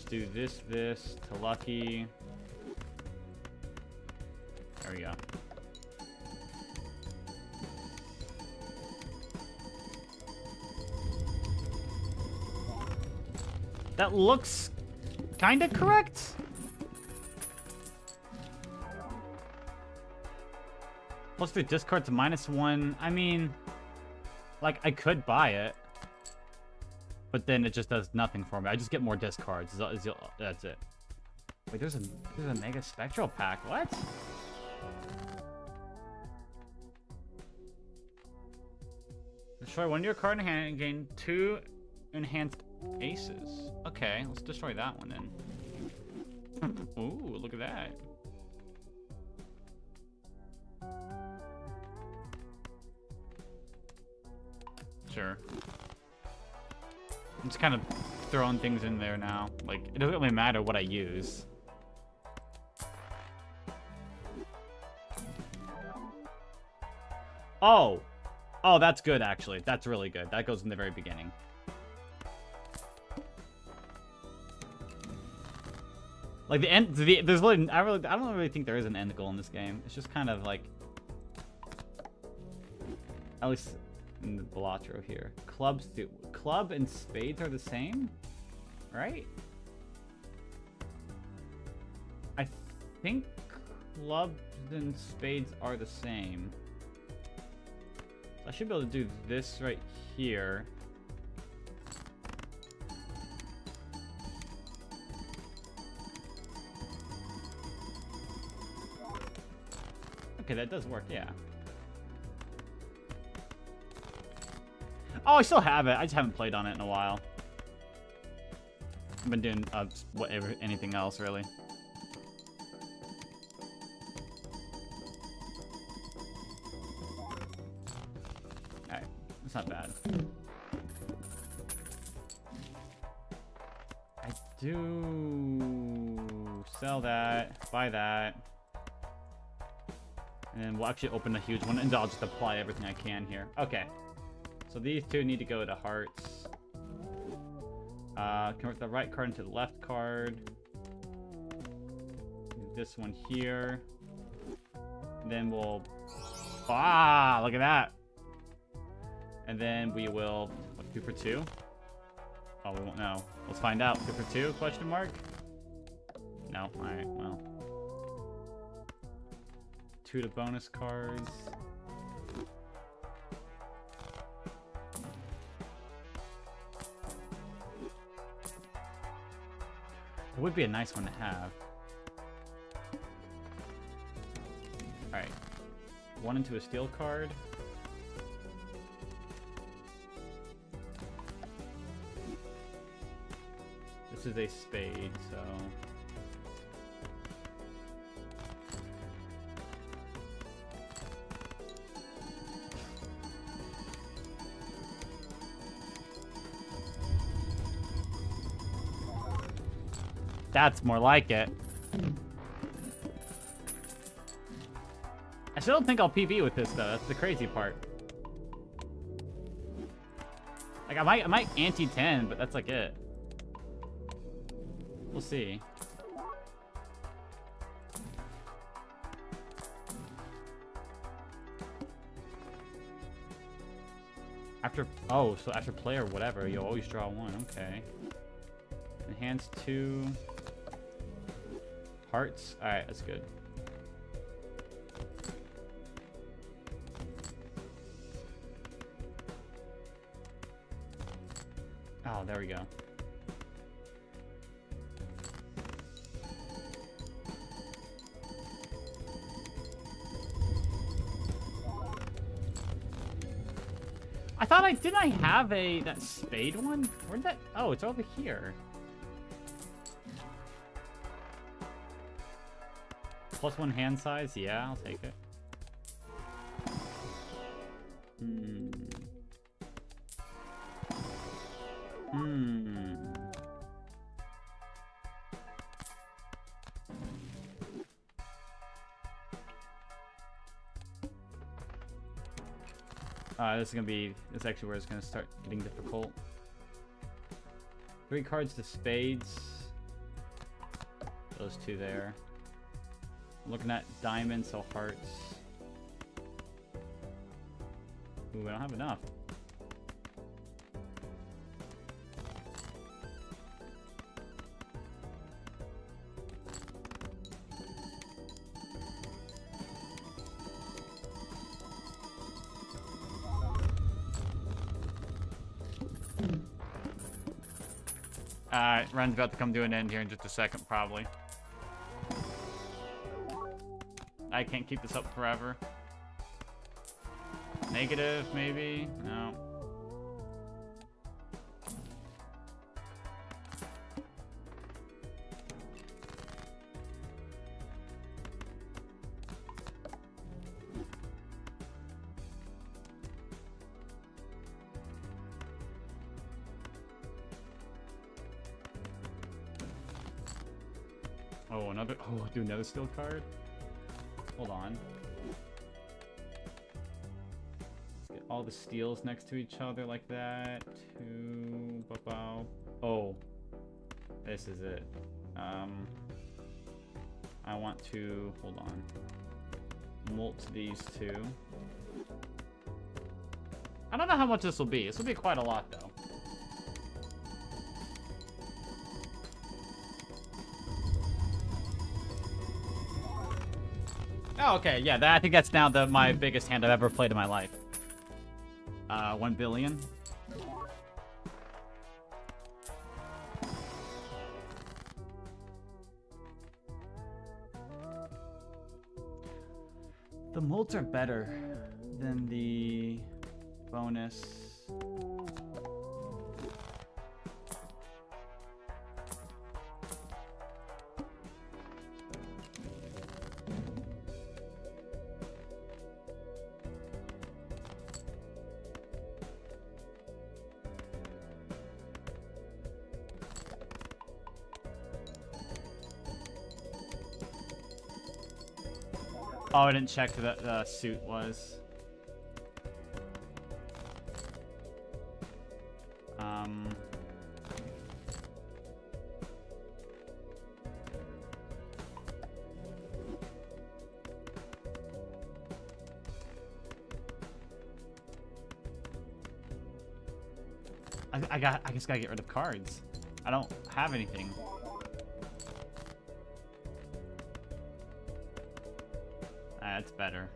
Do this to lucky. There we go. That looks kinda correct. Plus the discard to -1. I mean, like I could buy it. But then it just does nothing for me. I just get more discards. That's it. Wait, there's a Mega Spectral pack. What? Destroy one of your card in hand and gain 2 enhanced aces. Okay, let's destroy that one then. Ooh, look at that. Sure. I'm just kind of throwing things in there now. Like, it doesn't really matter what I use. Oh! Oh, that's good, actually. That's really good. That goes in the very beginning. Like, the end... there's really... I don't really think there is an end goal in this game. It's just kind of, like... At least in the Balatro here. Club and spades are the same? Right? I think clubs and spades are the same. I should be able to do this right here. Okay, that does work, yeah. Oh, I still have it. I just haven't played on it in a while. I've been doing anything else, really. Alright, that's not bad. I do sell that, buy that. And then we'll actually open a huge one, and I'll just apply everything I can here. Okay. So these two need to go to hearts. Convert the right card into the left card. This one here. And then we'll... Ah, look at that. And then we will... What, 2 for 2? Oh, we won't know. Let's find out. 2 for 2? Question mark? No. Alright, well. 2 to bonus cards. It would be a nice one to have. Alright. 1 into a steel card. This is a spade, so... That's more like it. I still don't think I'll PB with this, though. That's the crazy part. Like, I might anti-10, but that's like it. We'll see. Oh, so after play or whatever, you'll always draw 1. Okay. Enhance 2. Hearts? Alright, that's good. Oh, there we go. I thought didn't I have that spade one? Where'd that? Oh, it's over here. +1 hand size? Yeah, I'll take it. This is actually where it's gonna start getting difficult. 3 cards to spades. Those 2 there. I'm looking at diamonds, so hearts. Ooh, I don't have enough. Run's about to come to an end here in just a second, probably. I can't keep this up forever. Negative, maybe? No. Oh, another... Oh, do another steel card? Hold on. Let's get all the steels next to each other like that. Two... Ba-bow. Oh. This is it. I want to... Hold on. Molt these two. I don't know how much this will be. This will be quite a lot, though. Oh, okay, yeah, I think that's now my biggest hand I've ever played in my life. 1 billion. The molds are better than the bonus. Oh, I didn't check who the suit was. I just gotta get rid of cards. I don't have anything. That's better.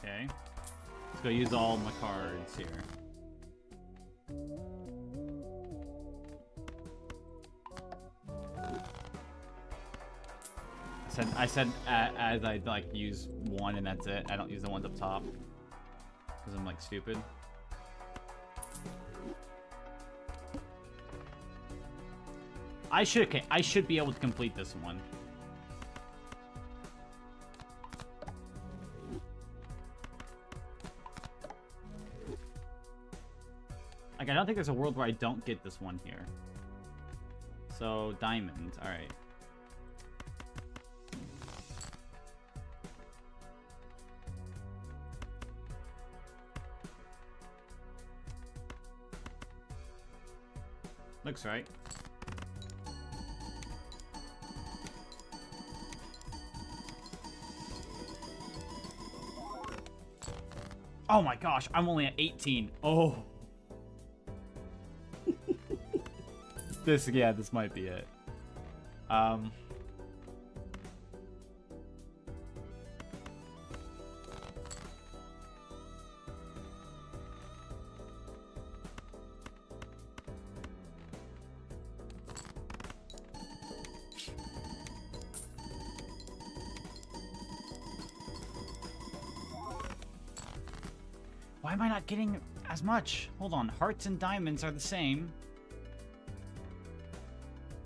Okay. Let's go use all my cards here. I said as I like use one and that's it. I don't use the ones up top because I'm like stupid. I should be able to complete this one. Like I don't think there's a world where I don't get this one here. So diamonds, all right. Looks right. Oh my gosh, I'm only at 18. Oh. This might be it. Why am I not getting as much? Hold on, hearts and diamonds are the same.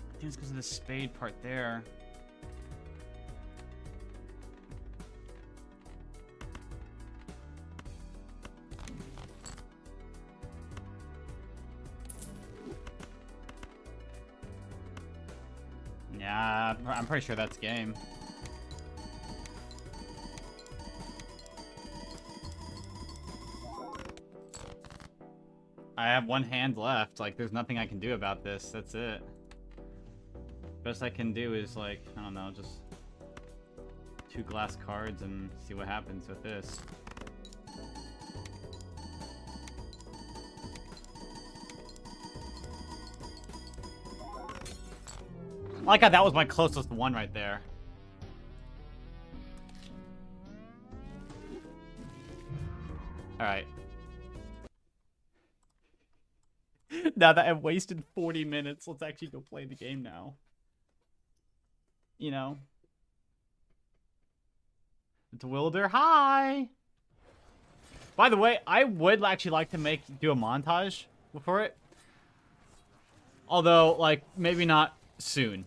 I think it's because of the spade part there. Yeah, I'm pretty sure that's game. I have one hand left. Like, there's nothing I can do about this. That's it. Best I can do is, like, I don't know, just 2 glass cards and see what happens with this. I like how that was my closest one right there. Alright. Now that I've wasted 40 minutes, let's actually go play the game now. You know? It's Wilder, hi! By the way, I would actually like to do a montage for it. Although, like, maybe not soon.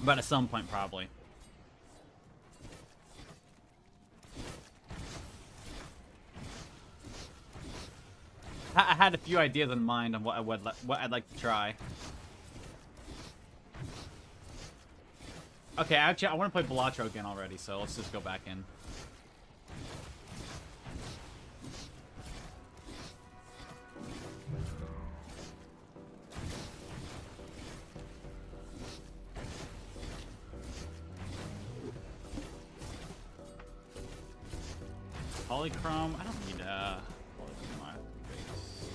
But at some point, probably. I had a few ideas in mind on what I'd like to try. Okay, actually, I want to play Balatro again already, so let's just go back in. Polychrome? I don't need polychrome base.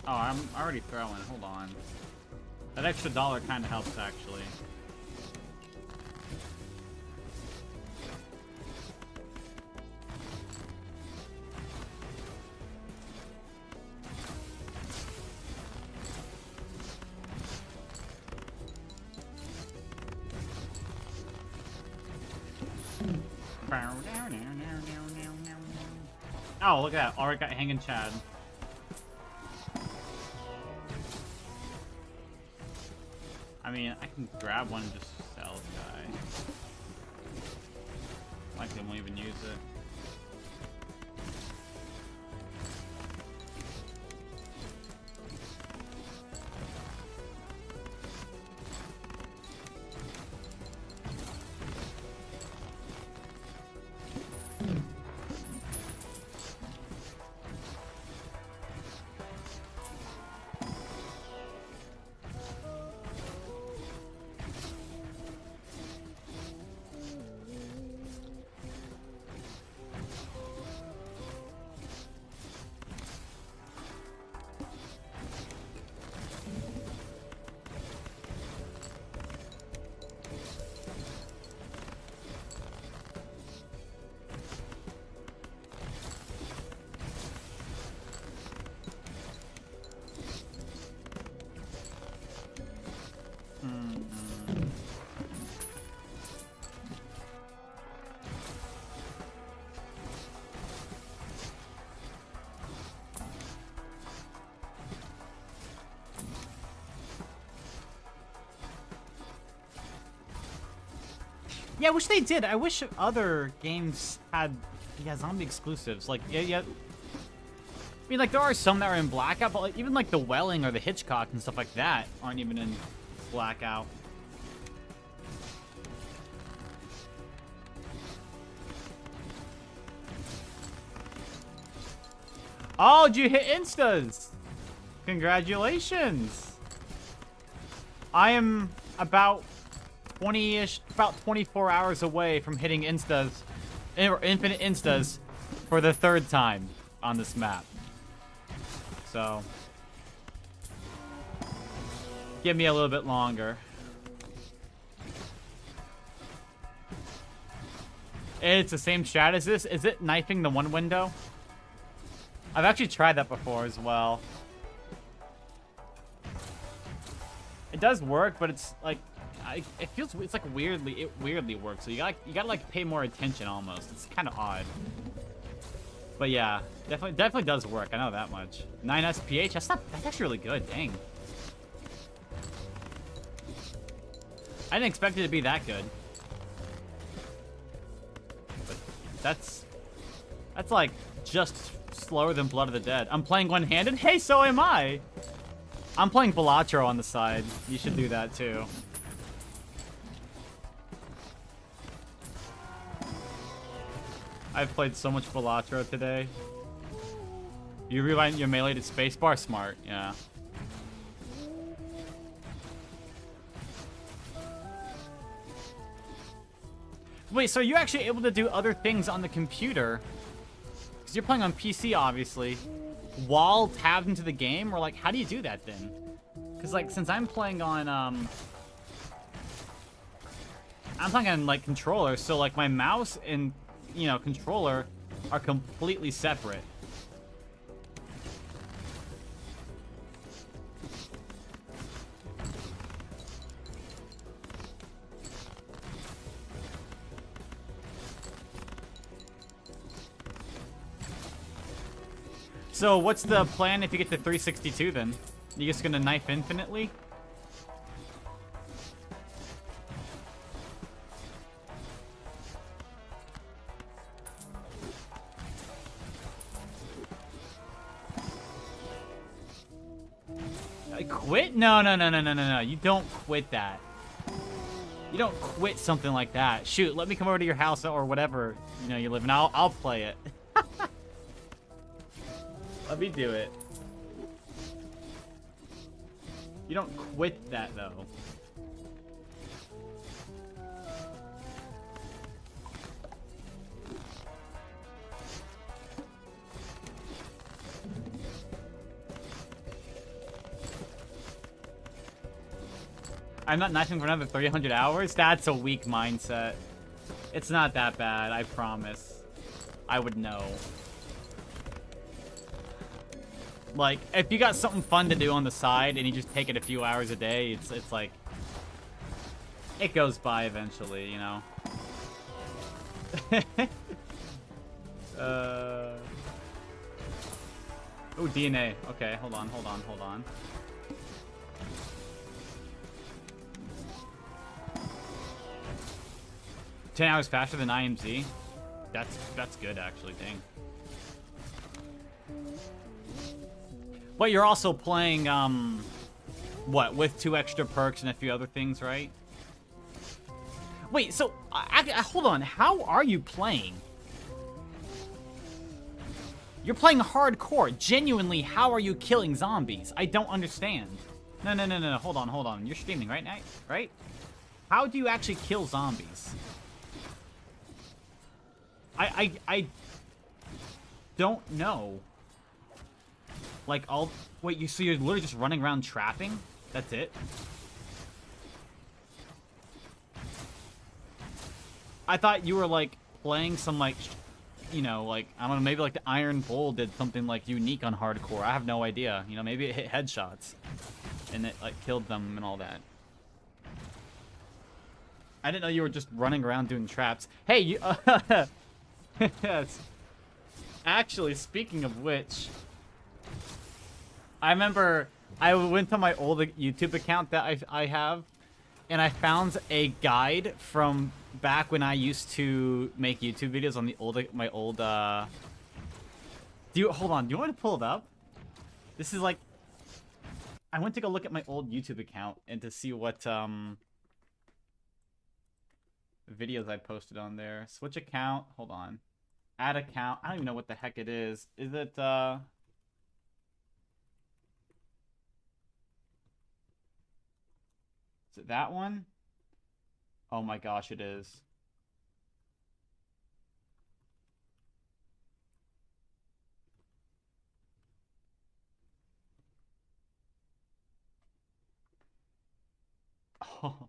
Oh, I'm already throwing. Hold on. That extra dollar kind of helps, actually. Oh, look at that. Already got Hanging Chad. I mean, I can grab one and just sell the guy. Likely won't even use it. Yeah, I wish they did. I wish other games had, zombie exclusives. Like, yeah. I mean, like, there are some that are in Blackout, but like, even like the Welling or the Hitchcock and stuff like that aren't even in Blackout. Oh, did you hit Instas? Congratulations. I am about 20-ish, about 24 hours away from hitting Instas, or Infinite Instas, for the 3rd time on this map. So, give me a little bit longer. It's the same strat as this. Is it knifing the one window? I've actually tried that before as well. It does work, but it's like, it feels, it's like it weirdly works. So you gotta like pay more attention almost. It's kind of odd. But yeah, definitely does work. I know that much. 9 SPH. That's actually really good. Dang. I didn't expect it to be that good. But that's like just slower than Blood of the Dead. I'm playing one-handed. Hey, so am I. I'm playing Balatro on the side. You should do that too. I've played so much Balatro today. You rewind your melee to spacebar? Smart, yeah. Wait, so you're actually able to do other things on the computer? Because you're playing on PC, obviously, while tabbed into the game? Or, like, how do you do that, then? Because, like, since I'm playing on, like, controller, so, like, my mouse and, you know, controller are completely separate. So what's the plan if you get to 362 then? You just gonna knife infinitely? Quit? No. You don't quit that. You don't quit something like that. Shoot, let me come over to your house or whatever, you know, you live in. I'll play it. Let me do it. You don't quit that, though. I'm not knifing for another 300 hours? That's a weak mindset. It's not that bad, I promise. I would know. Like, if you got something fun to do on the side and you just take it a few hours a day, it's like... It goes by eventually, you know? Oh, DNA. Okay, hold on. 10 hours faster than IMZ? That's good, actually, dang. But you're also playing, what, with 2 extra perks and a few other things, right? Wait, so, hold on, how are you playing? You're playing hardcore. Genuinely, how are you killing zombies? I don't understand. No, hold on. You're streaming right now, right? How do you actually kill zombies? I don't know. Like, wait, so you're literally just running around trapping? That's it? I thought you were, like, playing some, like, you know, like, I don't know, maybe, like, the Iron Bull did something, like, unique on hardcore. I have no idea. You know, maybe it hit headshots. And it, like, killed them and all that. I didn't know you were just running around doing traps. Hey, you... Yes. Actually, speaking of which... I remember I went to my old YouTube account that I have, and I found a guide from back when I used to make YouTube videos on the my old hold on, do you want me to pull it up? This is like, I went to go look at my old YouTube account and to see what videos I posted on there. Switch account, hold on. Add account, I don't even know what the heck it is. Is it is it that one? Oh my gosh, it is. Oh.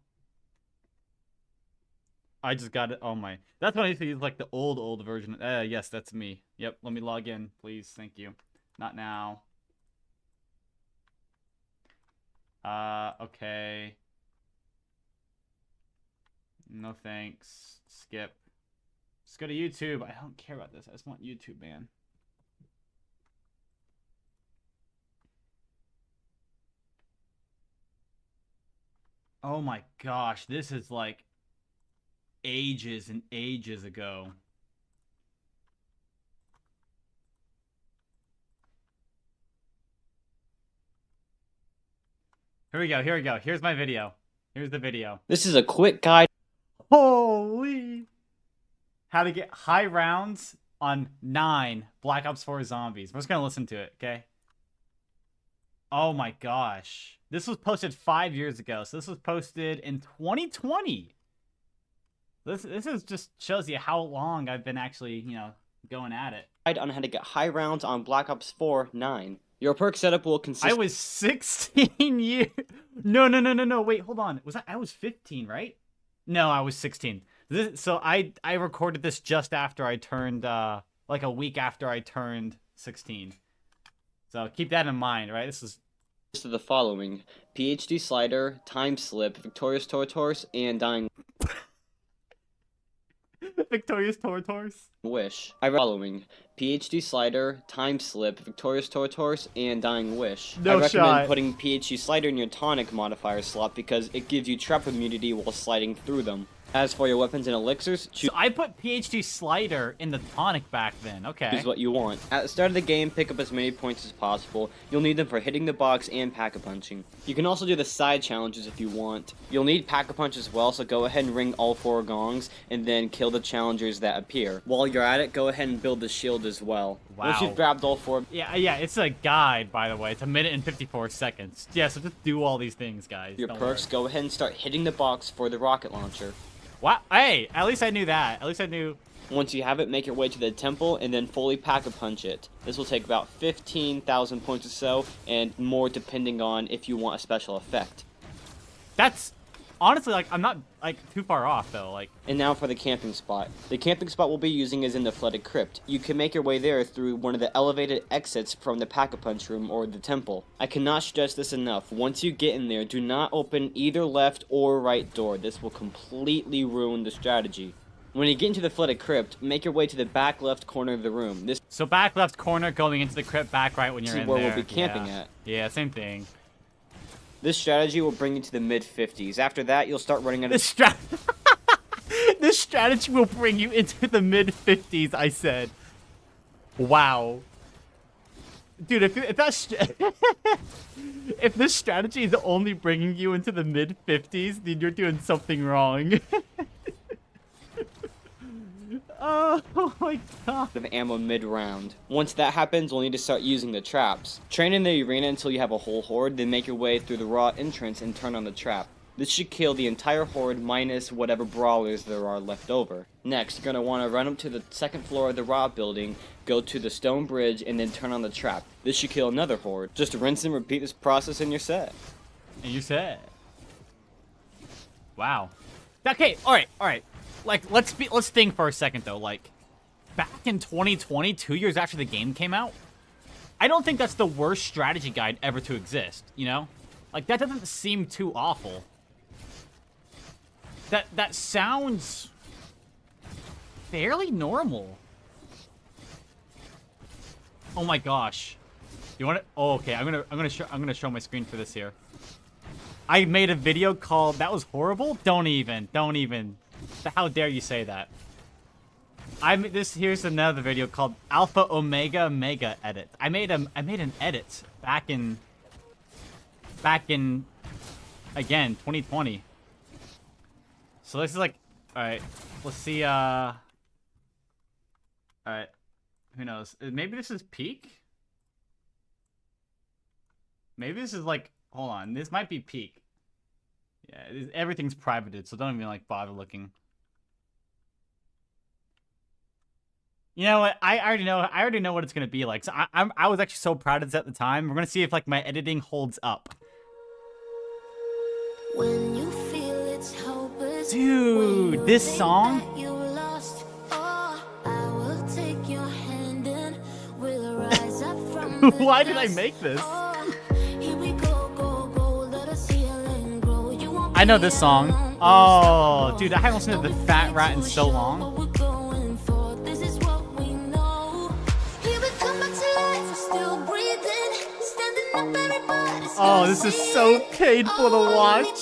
I just got it. Oh my. That's what I used to use, like the old version. Yes, that's me. Yep, let me log in, please. Thank you. Not now. Okay. No thanks. Skip. Just go to YouTube. I don't care about this. I just want YouTube, man. Oh my gosh, this is like ages and ages ago. Here we go. Here's my video. Here's the video. This is a quick guide. Holy! How to get high rounds on 9 Black Ops 4 zombies. We're just gonna listen to it, okay? Oh my gosh. This was posted 5 years ago. So this was posted in 2020. This is just shows you how long I've been actually, you know, going at it. Guide on how to get high rounds on Black Ops 4 9. Your perk setup will consist. I was 16 years. No. Wait, hold on. I was 15, right? No, I was 16. So I recorded this just after I turned, like a week after I turned 16. So keep that in mind, right? This is to the following: PhD Slider, Time Slip, Victorious Tortoise, and Dying. Victorious Tortoise. Wish. I following PhD Slider, Time Slip, Victorious Tortoise, and Dying Wish. No I recommend shot. putting PhD Slider in your tonic modifier slot because it gives you trap immunity while sliding through them. As for your weapons and elixirs, choose So I put PhD Slider in the tonic back then. Okay. what you want. At the start of the game, pick up as many points as possible. You'll need them for hitting the box and pack-a-punching. You can also do the side challenges if you want. You'll need pack-a-punch as well, so go ahead and ring all 4 gongs, and then kill the challengers that appear. While you're at it, go ahead and build the shield as well. Once Wow. you've grabbed all 4... Yeah, it's a guide, by the way. It's 1 minute and 54 seconds. Yeah, so just do all these things, guys. your Don't perks, worry. go ahead and start hitting the box for the rocket launcher. Wow. Hey, at least I knew that. At least I knew. Once you have it, make your way to the temple and then fully pack-a-punch it. This will take about 15,000 points or so, and more depending on if you want a special effect. That's honestly like I'm not like too far off though. Like And now for the camping spot. The camping spot we'll be using is in the Flooded Crypt. You can make your way there through one of the elevated exits from the Pack-a-Punch room or the temple. I cannot stress this enough. Once you get in there, do not open either left or right door. This will completely ruin the strategy. When you get into the Flooded Crypt, make your way to the back left corner of the room. This so back left corner going into the crypt, back right when you're is in where there. we'll be camping Yeah. at. Yeah, same thing. This strategy will bring you to the mid-50s. After that, you'll start running out of... This strategy will bring you into the mid-50s. I said, wow, dude. If that's if this strategy is only bringing you into the mid-50s, then you're doing something wrong. Oh my god. of ammo mid-round. Once that happens, we'll need to start using the traps. Train in the arena until you have a whole horde, then make your way through the raw entrance and turn on the trap. This should kill the entire horde minus whatever brawlers there are left over. Next, you're going to want to run up to the second floor of the raw building, go to the stone bridge, and then turn on the trap. This should kill another horde. Just rinse and repeat this process and you're set. And you said, wow. Okay, all right. Like, let's think for a second though. Like, back in 2020, 2 years after the game came out, I don't think that's the worst strategy guide ever to exist. You know, like that doesn't seem too awful. That sounds fairly normal. Oh my gosh, you want to? Oh, okay. I'm gonna show my screen for this here. I made a video called "That Was Horrible." Don't even. How dare you say that? Here's another video called Alpha Omega Mega Edit. I made an edit back in again 2020. So this is like, all right. Let's see. All right. Who knows? Maybe this is peak. Maybe this is like. Hold on. This might be peak. Yeah, everything's privated, so don't even like bother looking. You know what? I already know what it's gonna be like. So I was actually so proud of this at the time. We're gonna see if like my editing holds up. When you feel it's hopeless, Dude, when you this think song? that you lost, oh, I will take your hand and we'll rise up from the Why did I dust. make this? Oh, here we go, go, go, let us heal and grow. You won't I know be this song. alone. Oh, dude, I haven't listened to the Fat Rat in so What long. we're going for, this is what we know. Here we come back to life, we're still breathing, standing up, everybody's Oh, this is so painful to watch.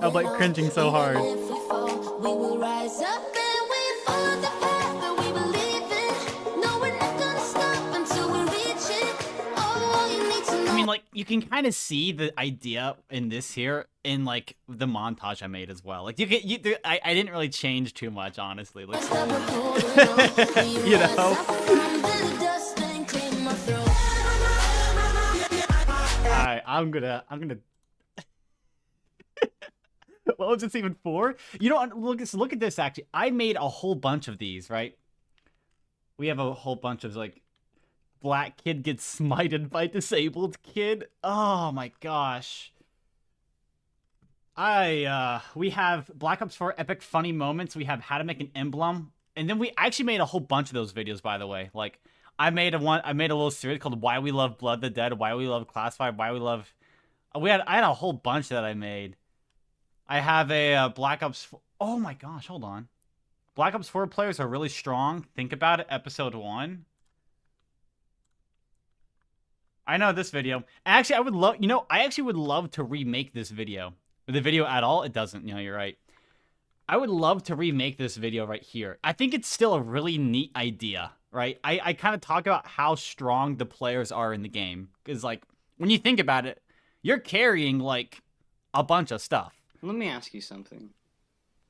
I'm I'm, like, cringing so hard. We will rise up and we follow the path that we believe in. No, we're not gonna stop until we reach it. All you need to know. I mean, like, you can kind of see the idea in this here in like the montage I made as well. Like, I didn't really change too much, honestly. Like, that we're holding on. We You rise know? up from the dust and claim our throne. all right, I'm gonna. What was this even for? You know, look at this. Actually, I made a whole bunch of these. Right? We have a whole bunch of like, black kid gets smited by disabled kid. Oh my gosh. We have Black Ops 4 epic funny moments. We have how to make an emblem, and then we actually made a whole bunch of those videos. By the way, like I made a little series called "Why We Love Blood the Dead," "Why We Love Classified," "Why We Love." I had a whole bunch that I made. I have a Black Ops. Oh my gosh, hold on. Black Ops 4 players are really strong. Think about it, episode 1. I know this video. Actually, I would love, I actually would love to remake this video. The video at all, it doesn't, you're right. I would love to remake this video right here. I think it's still a really neat idea, right? I kind of talk about how strong the players are in the game. Because, like, when you think about it, you're carrying, like, a bunch of stuff. Let me ask you something.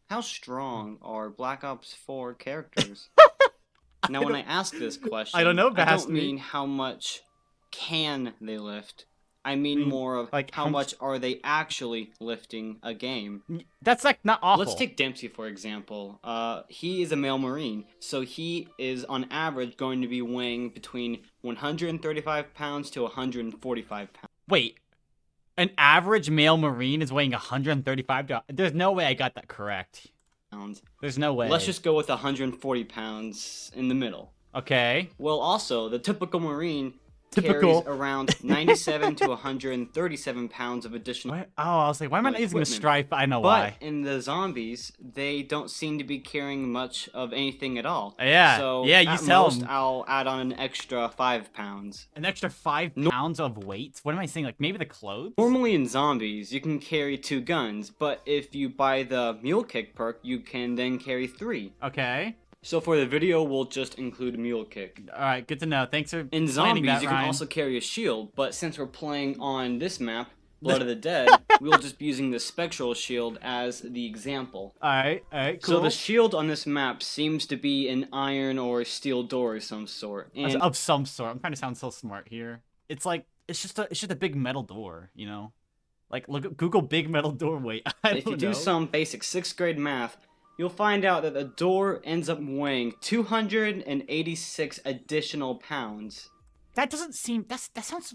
How strong are Black Ops 4 characters? Now, when I ask this question, I don't know, I Basti. don't mean how much can they lift. I mean more of like, how much are they actually lifting a game. That's, like, not awful. Let's take Dempsey, for example. He is a male Marine, so he is, on average, going to be weighing between 135 pounds to 145 pounds. Wait. An average male Marine is weighing 135 to... There's no way I got that correct. There's no way. Let's just go with 140 pounds in the middle. Okay. Well, also, the typical Marine Typical. carries around 97 to 137 pounds of additional What? Oh, I was like, why am I not using a equipment. stripe? I know But why. in the zombies, they don't seem to be carrying much of anything at all. Yeah, So yeah, you at sell most, 'em. I'll add on an extra 5 pounds. An extra 5 pounds of weight? What am I saying? Like, maybe the clothes? Normally in zombies, you can carry 2 guns, but if you buy the Mule Kick perk, you can then carry 3. Okay. So for the video, we'll just include Mule Kick. Alright, good to know. Thanks for In explaining zombies, that, you can Ryan. also carry a shield, but since we're playing on this map, Blood of the Dead, we'll just be using the Spectral Shield as the example. Alright, cool. So the shield on this map seems to be an iron or steel door of some sort. And Of some sort. I'm trying to sound so smart here. It's like, it's just a big metal door, Like, look, Google big metal doorway. I if you don't do know. some basic 6th grade math, you'll find out that the door ends up weighing 286 additional pounds. That doesn't seem, that sounds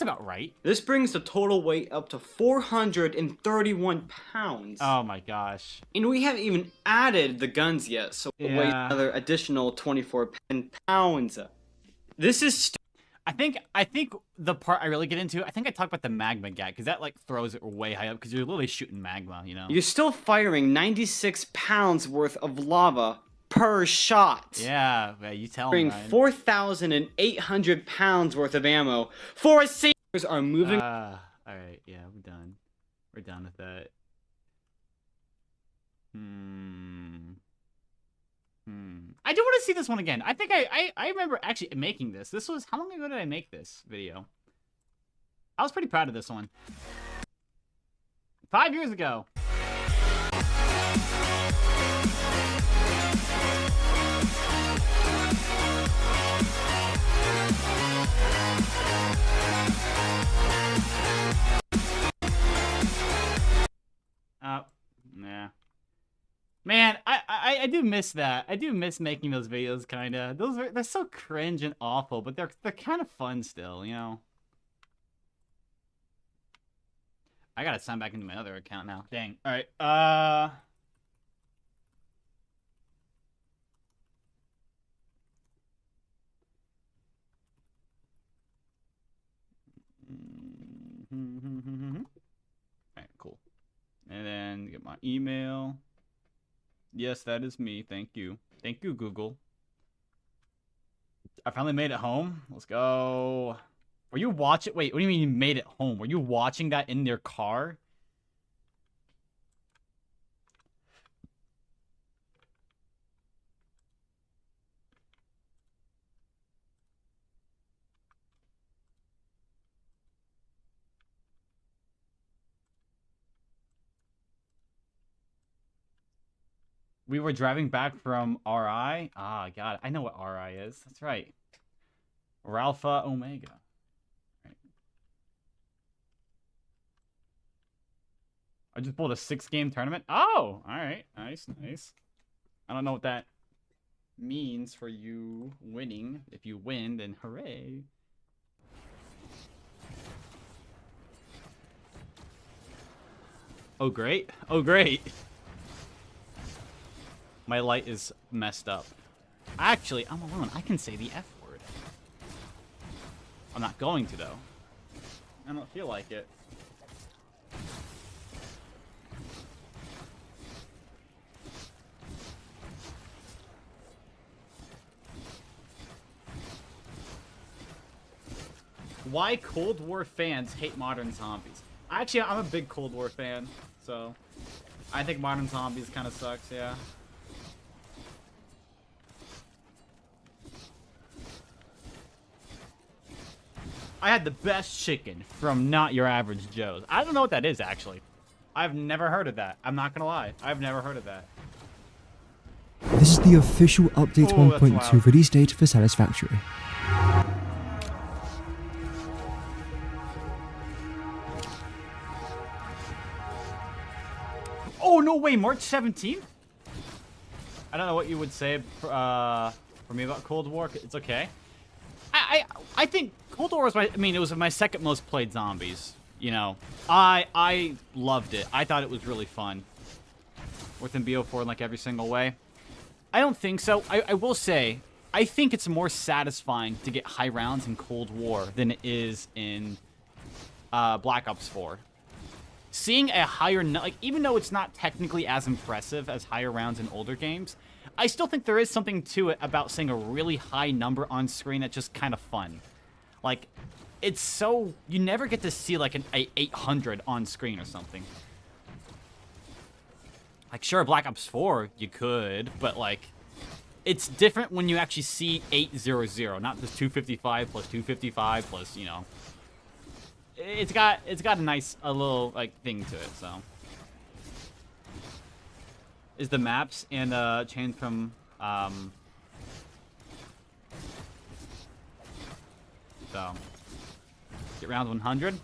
about right. This brings the total weight up to 431 pounds. Oh my gosh. And we haven't even added the guns yet, so it weighs Yeah. another additional 24 pounds. This is I think the part I really get into, I think I talked about the magma gat, because that, like, throws it way high up, because you're literally shooting magma, You're still firing 96 pounds worth of lava per shot. Yeah, you tell Bring me, Ryan. 4,800 pounds worth of ammo for a single. Are moving. Alright, yeah, we're done. We're done with that. I do want to see this one again. I think I remember actually making this. This was, how long ago did I make this video? I was pretty proud of this one. 5 years ago. Nah. Man, I do miss that. I do miss making those videos, kinda. They're so cringe and awful, but they're kind of fun still, I gotta sign back into my other account now. Dang. All right. Alright, cool. And then get my email. Yes, that is me. Thank you. Thank you, Google. I finally made it home. Let's go. Were you watching? Wait, what do you mean you made it home? Were you watching that in your car? We were driving back from RI. Ah, God, I know what RI is. That's right. Ralpha Omega. Right. I just pulled a 6-game tournament. Oh, all right. Nice, nice. I don't know what that means for you winning. If you win, then hooray. Oh, great. Oh, great. My light is messed up. Actually, I'm alone. I can say the F word. I'm not going to, though. I don't feel like it. Why Cold War fans hate modern zombies? Actually, I'm a big Cold War fan, so I think modern zombies kind of sucks, yeah. I had the best chicken from Not Your Average Joe's. I don't know what that is, actually. I've never heard of that. I'm not gonna lie. I've never heard of that. This is the official update Oh, that's 1.2 loud. release date for Satisfactory. Oh, no way, March 17th? I don't know what you would say for me about Cold War. It's okay. I think Cold War was it was my second most played zombies. You know, I loved it. I thought it was really fun. Worth in BO4 in like every single way. I don't think so. I will say, I think it's more satisfying to get high rounds in Cold War than it is in Black Ops 4. Seeing a higher, like, even though it's not technically as impressive as higher rounds in older games, I still think there is something to it about seeing a really high number on screen that's just kind of fun. Like, it's so, you never get to see like an 800 on screen or something. Like, sure, Black Ops 4, you could, but like, it's different when you actually see 800, not just 255 plus 255 plus, you know. It's got a nice, little, like, thing to it, so. Is the maps and, changed from, so. Get round 100.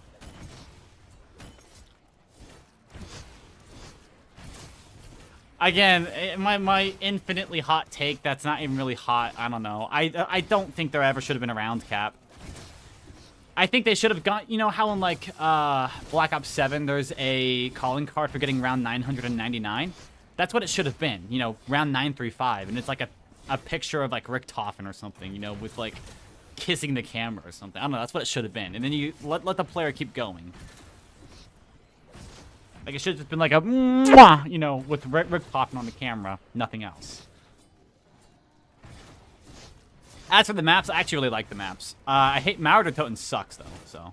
Again, my infinitely hot take, that's not even really hot, I don't know. I don't think there ever should have been a round cap. I think they should have gone, you know how in like Black Ops 7 there's a calling card for getting round 999? That's what it should have been, you know, round 935. And it's like a picture of like Richtofen or something, you know, with like kissing the camera or something. I don't know, that's what it should have been. And then you let the player keep going. Like it should have just been like a mwah, you know, with Richtofen on the camera, nothing else. As for the maps, I actually really like the maps. I hate Mauer Toten sucks, though, so.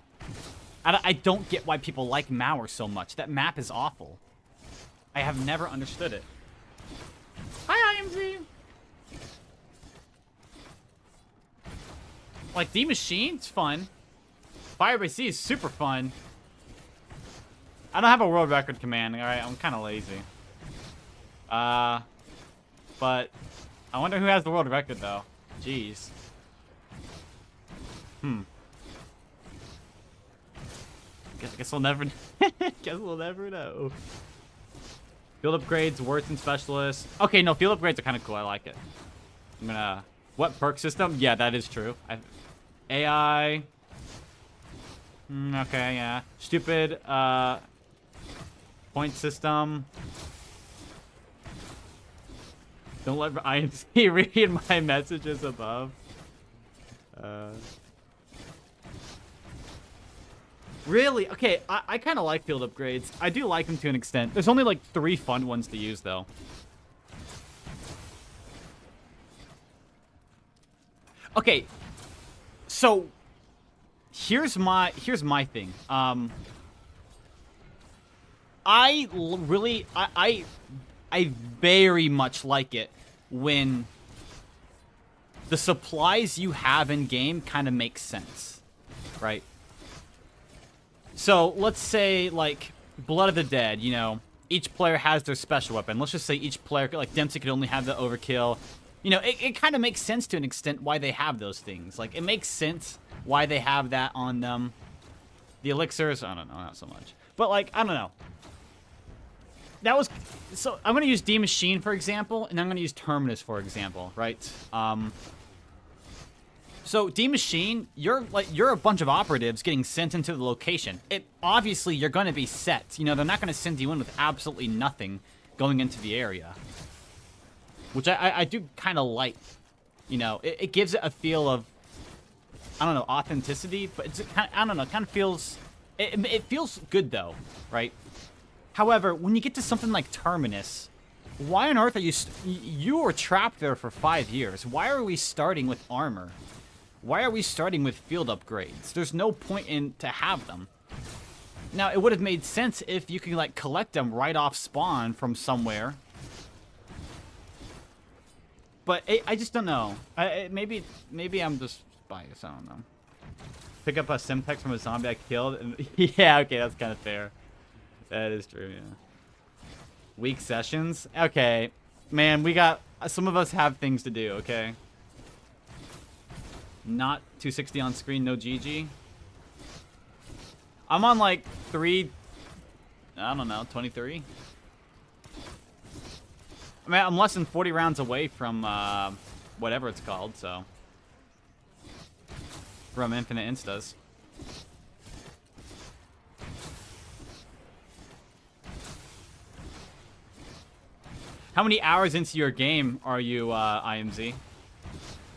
I don't get why people like Mauer so much. That map is awful. I have never understood it. Hi, IMZ! Like, D-Machine's fun. Fire by Sea is super fun. I don't have a world record command, alright? I'm kind of lazy. But I wonder who has the world record, though. Jeez. Guess we'll never. Guess we'll never know. Field upgrades, worth and specialists. Okay, no, field upgrades are kind of cool. I like it. I'm gonna. What perk system? Yeah, that is true. AI. Okay, yeah. Stupid. Point system. Don't let IMC read my messages above. Really? Okay, I kind of like field upgrades. I do like them to an extent. There's only like 3 fun ones to use, though. Okay, so here's my thing. I very much like it when the supplies you have in game kind of make sense, right? So let's say like Blood of the Dead, you know, each player has their special weapon. Let's just say each player, like Dempsey could only have the overkill. You know, it kind of makes sense to an extent why they have those things. Like, it makes sense why they have that on them. The elixirs, I don't know, not so much. But like, I don't know. That was, so I'm going to use D-Machine, for example, and I'm going to use Terminus, for example, right? So D-Machine, you're a bunch of operatives getting sent into the location. Obviously, you're going to be set. You know, they're not going to send you in with absolutely nothing going into the area. Which I do kind of like. You know, it gives it a feel of, I don't know, authenticity, but it's kind of, I don't know, it kind of feels, it feels good though, right? However, when you get to something like Terminus, why on earth are you were trapped there for 5 years. Why are we starting with armor? Why are we starting with field upgrades? There's no point in to have them. Now, it would have made sense if you could, like, collect them right off spawn from somewhere. But I just don't know. Maybe I'm just biased. I don't know. Pick up a Simtex from a zombie I killed. And yeah, okay, that's kind of fair. That is true, yeah. Weak sessions? Okay. Man, we got... Some of us have things to do, okay? Not 260 on screen, no GG. I'm on like 3... I don't know, 23? I mean, I'm less than 40 rounds away from whatever it's called, so... From Infinite Instas. How many hours into your game are you, IMZ?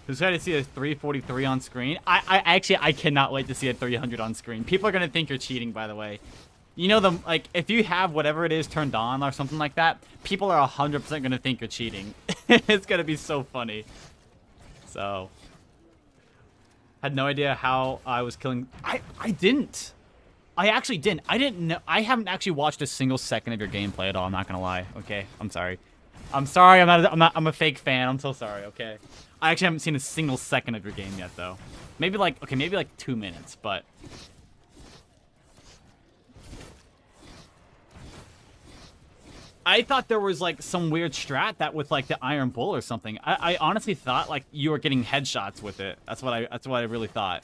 Who's excited to see a 343 on screen? I cannot wait to see a 300 on screen. People are gonna think you're cheating, by the way. You know, like, if you have whatever it is turned on or something like that, people are 100% gonna think you're cheating. It's gonna be so funny. So... Had no idea how I was killing... I didn't. I actually didn't. I didn't know... I haven't actually watched a single second of your gameplay at all, I'm not gonna lie, okay? I'm sorry. I'm sorry, I'm a fake fan, I'm so sorry, okay? I actually haven't seen a single second of your game yet, though. Maybe like... Okay, maybe like 2 minutes, but... I thought there was, like, some weird strat that with, like, the Iron Bull or something. I honestly thought, like, you were getting headshots with it. That's what I really thought.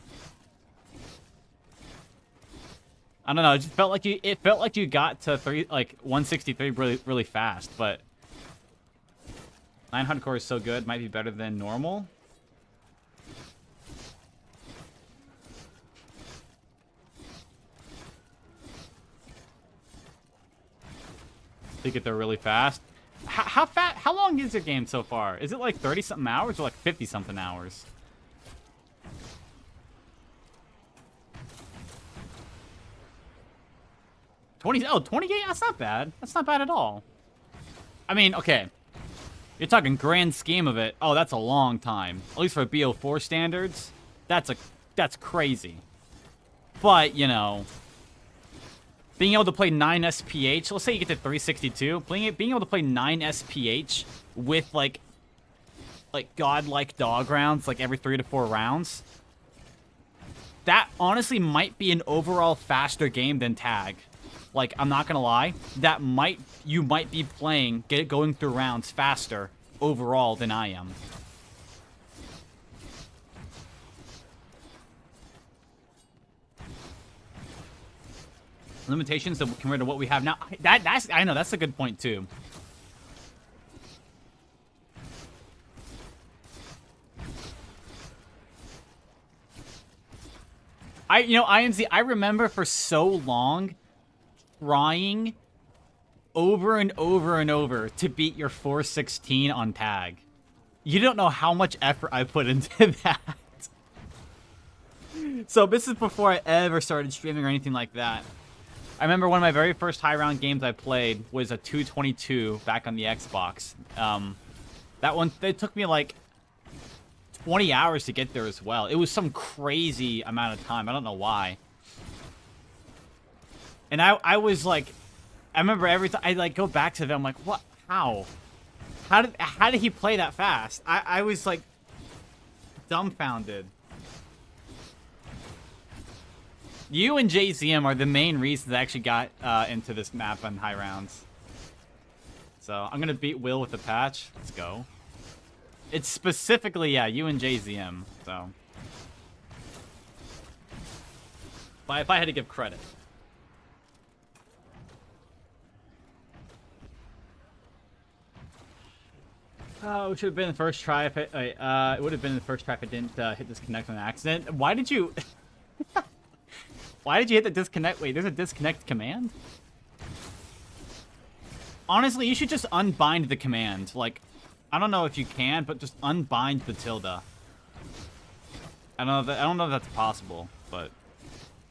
I don't know. It just felt like you got to 163 really fast, but 900 core is so good. Might be better than normal. To get there really fast. How long is your game so far? Is it like 30-something hours or like 50-something hours? Oh, 28? That's not bad. That's not bad at all. I mean, okay. You're talking grand scheme of it. Oh, that's a long time. At least for BO4 standards. That's crazy. But, you know... Being able to play 9 SPH, let's say you get to 362, being able to play 9 SPH with, like godlike dog rounds, like every 3 to 4 rounds, that honestly might be an overall faster game than Tag. Like, I'm not gonna lie, you might be playing, going through rounds faster overall than I am. Limitations compared to what we have now. I know that's a good point too. IMZ, I remember for so long trying over and over and over to beat your 416 on Tag. You don't know how much effort I put into that. So this is before I ever started streaming or anything like that. I remember one of my very first high round games I played was a 222 back on the Xbox. That one, it took me like 20 hours to get there as well. It was some crazy amount of time. I don't know why. And I was like, I remember every time I like go back to them, I'm like, what? How did he play that fast? I was like dumbfounded. You and JZM are the main reasons I actually got into this map on high rounds. So I'm gonna beat Will with the patch. Let's go. It's specifically, yeah, you and JZM. So, if I had to give credit. Oh, it should have been the first try if it would have been the first try if it didn't hit disconnect on accident. Why did you? Why did you hit the disconnect? Wait, there's a disconnect command? Honestly, you should just unbind the command. Like, I don't know if you can, but just unbind the tilde. I don't know if that's possible, but...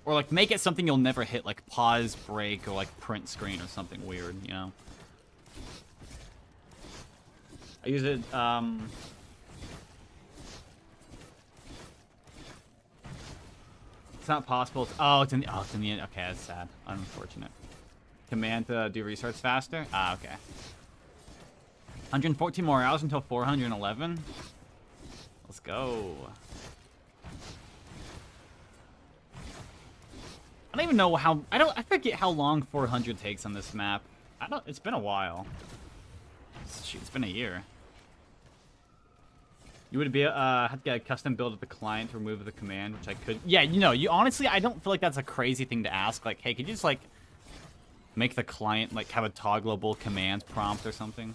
Or, like, make it something you'll never hit, like pause, break, or, like, print screen or something weird, you know? I use it, It's not possible. Oh, it's in the. Oh, it's in the. Okay, that's sad. Unfortunate. Command to do restarts faster. Ah, okay. 114 more hours until 411. Let's go. I don't even know how. I forget how long 400 takes on this map. It's been a while. Shoot, it's been a year. You would be have to get a custom build of the client to remove the command, which I could. Yeah, you honestly, I don't feel like that's a crazy thing to ask. Like, hey, could you just like make the client like have a toggleable commands prompt or something?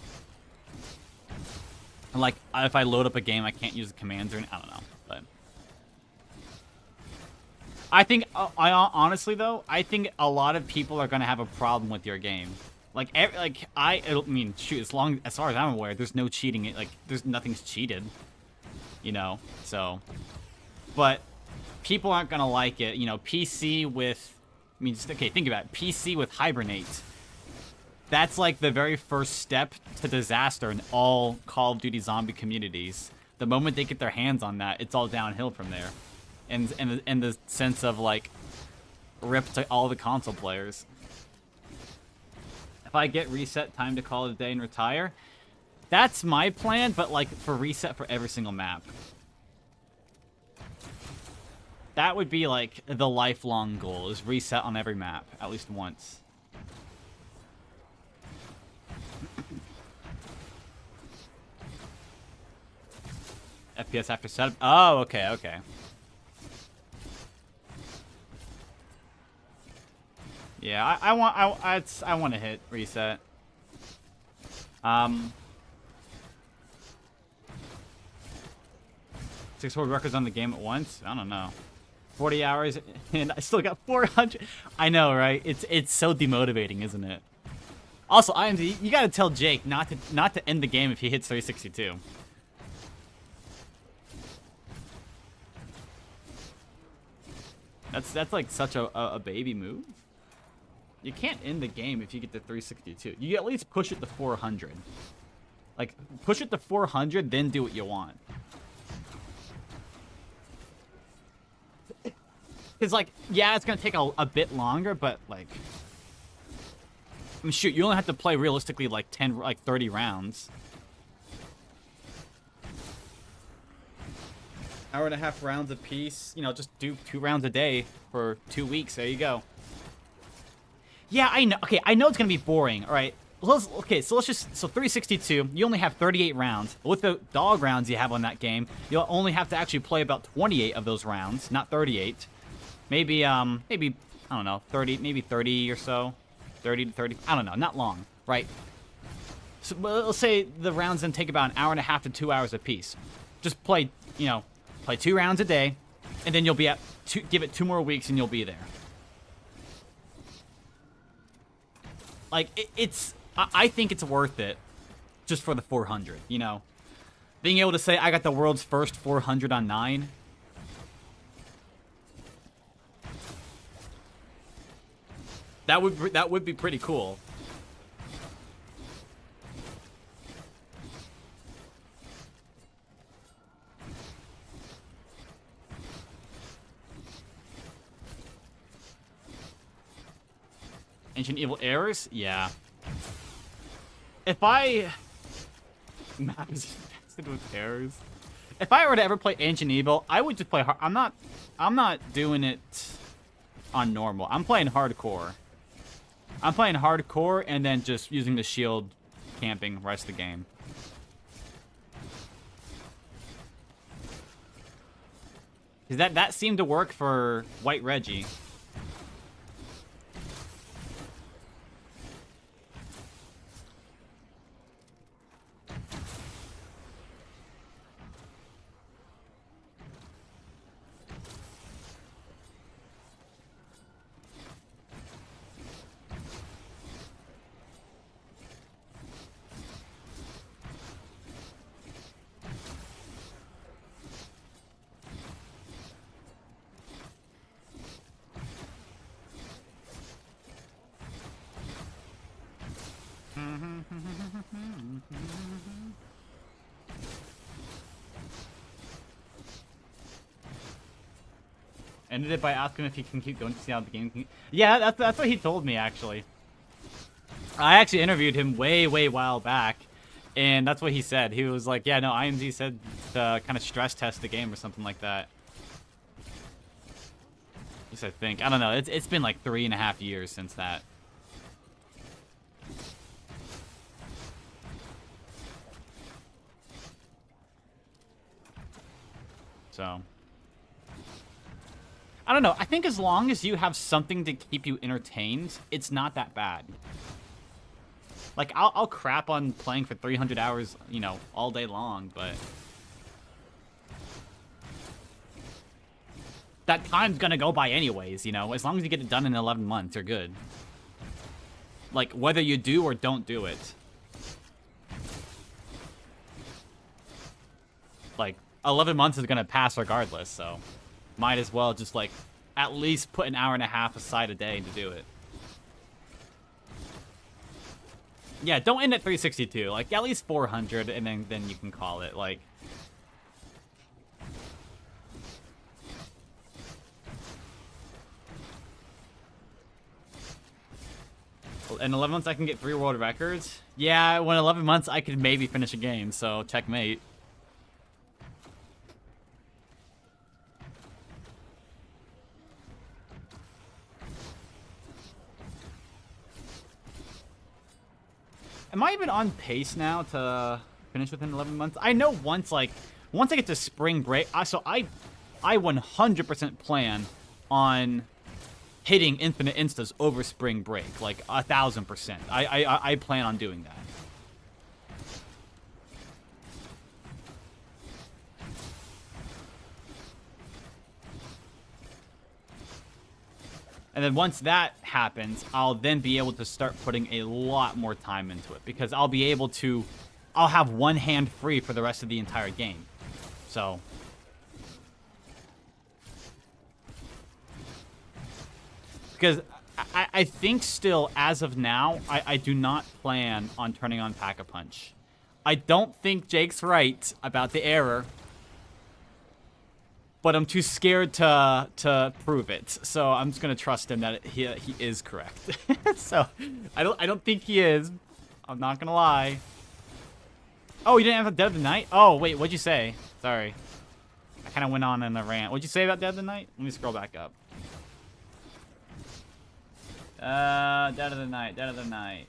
And like, if I load up a game, I can't use the commands or I don't know, but I think I honestly though, I think a lot of people are gonna have a problem with your game. Like, I mean, shoot, as far as I'm aware, there's no cheating. Like, nothing's cheated. You know, so, but people aren't gonna like it. You know, PC with, I mean, okay, think about it. PC with Hibernate. That's like the very first step to disaster in all Call of Duty zombie communities. The moment they get their hands on that, it's all downhill from there. And the sense of like, rip to all the console players. If I get reset time to call it a day and retire, that's my plan, but like for reset for every single map. That would be like the lifelong goal, is reset on every map, at least once. FPS after setup? Oh, okay, okay. Yeah, I want to hit reset. 6 world records on the game at once? I don't know. 40 hours and I still got 400. I know, right? It's so demotivating, isn't it? Also, IMZ, you gotta tell Jake not to end the game if he hits 362. That's like such a baby move. You can't end the game if you get to 362. You at least push it to 400. Like, push it to 400, then do what you want. Because, like, yeah, it's going to take a bit longer, but, like... I mean, shoot, you only have to play realistically, like, 30 rounds. Hour and a half rounds apiece. You know, just do 2 rounds a day for 2 weeks. There you go. Yeah, I know. Okay, I know it's going to be boring. All right. Okay, so let's just... So 362, you only have 38 rounds. With the dog rounds you have on that game, you'll only have to actually play about 28 of those rounds, not 38. Maybe, I don't know, 30, maybe 30 or so. 30 to 30, I don't know, not long, right? So let's say the rounds then take about an hour and a half to 2 hours apiece. Just play, you know, play 2 rounds a day, and then you'll be at, give it 2 more weeks and you'll be there. Like, I think it's worth it just for the 400, you know? Being able to say, I got the world's first 400 on 9. That would be pretty cool. Ancient Evil errors? Yeah. If I... Map is infested with errors. If I were to ever play Ancient Evil, I would just play hard. I'm not doing it on normal. I'm playing hardcore. I'm playing hardcore and then just using the shield camping the rest of the game. Because that seemed to work for White Reggie. Ended it by asking if he can keep going to see how the game can... Yeah, that's what he told me, actually. I actually interviewed him way while back, and that's what he said. He was like, yeah, no, IMZ said to kind of stress test the game or something like that. At least I think. I don't know. It's been like 3.5 years since that. So... I don't know. I think as long as you have something to keep you entertained, it's not that bad. Like, I'll crap on playing for 300 hours, you know, all day long, but... that time's gonna go by anyways, you know? As long as you get it done in 11 months, you're good. Like, whether you do or don't do it. Like, 11 months is gonna pass regardless, so... might as well just, like, at least put an hour and a half aside a day to do it. Yeah, don't end at 362. Like, at least 400, and then you can call it. Like... in 11 months, I can get 3 world records? Yeah, when 11 months, I could maybe finish a game, so checkmate. Am I even on pace now to finish within 11 months? I know once I get to spring break, I 100% plan on hitting infinite instas over spring break, like 1000%. I plan on doing that. And then once that happens, I'll then be able to start putting a lot more time into it. Because I'll have one hand free for the rest of the entire game. So. Because I think still, as of now, I do not plan on turning on Pack-a-Punch. I don't think Jake's right about the error. But I'm too scared to prove it, so I'm just gonna trust him that he is correct. So I don't think he is. I'm not gonna lie. Oh, you didn't have a Dead of the Night? Oh wait, what'd you say? Sorry, I kind of went on in a rant. What'd you say about Dead of the Night? Let me scroll back up. Dead of the Night, Dead of the Night.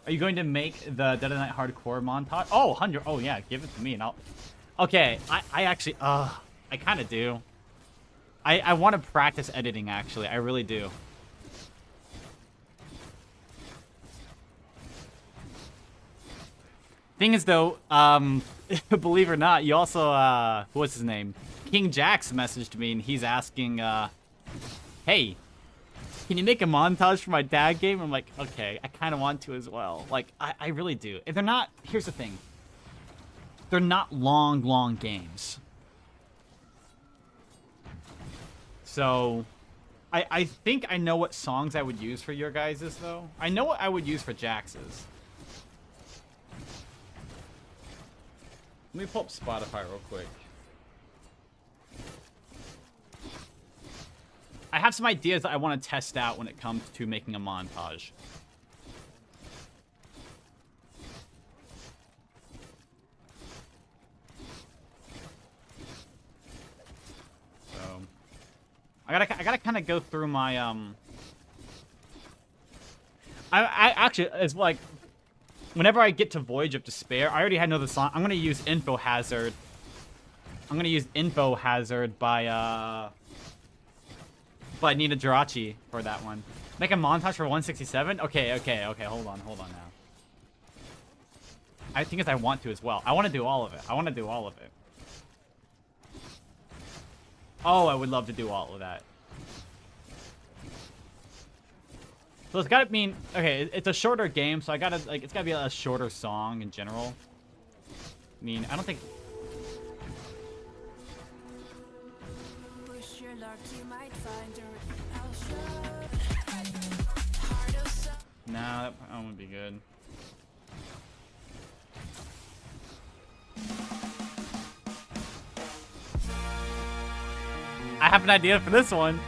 Are you going to make the Dead of the Night hardcore montage? Oh, 100. Oh, yeah. Give it to me and I'll... Okay. I actually... I kind of do. I want to practice editing, actually. I really do. Thing is, though, believe it or not, you also... what's his name? King Jax messaged me and he's asking, hey... can you make a montage for my dad game? I'm like, okay, I kind of want to as well. Like, I really do. If they're not, here's the thing. They're not long games. So, I think I know what songs I would use for your guys's, though. I know what I would use for Jax's. Let me pull up Spotify real quick. I have some ideas that I want to test out when it comes to making a montage. So, I gotta kind of go through my I actually, it's like whenever I get to Voyage of Despair, I already had another song. I'm gonna use Info Hazard. I'm gonna use Info Hazard by Nina Jirachi for that one. Make a montage for 167? Okay, hold on now. I think I want to as well. I want to do all of it. Oh, I would love to do all of that. So it's gotta mean, okay, it's a shorter game, so I gotta, like, it's gotta be a shorter song in general. I mean, I don't think... Nah, that would be good. I have an idea for this one.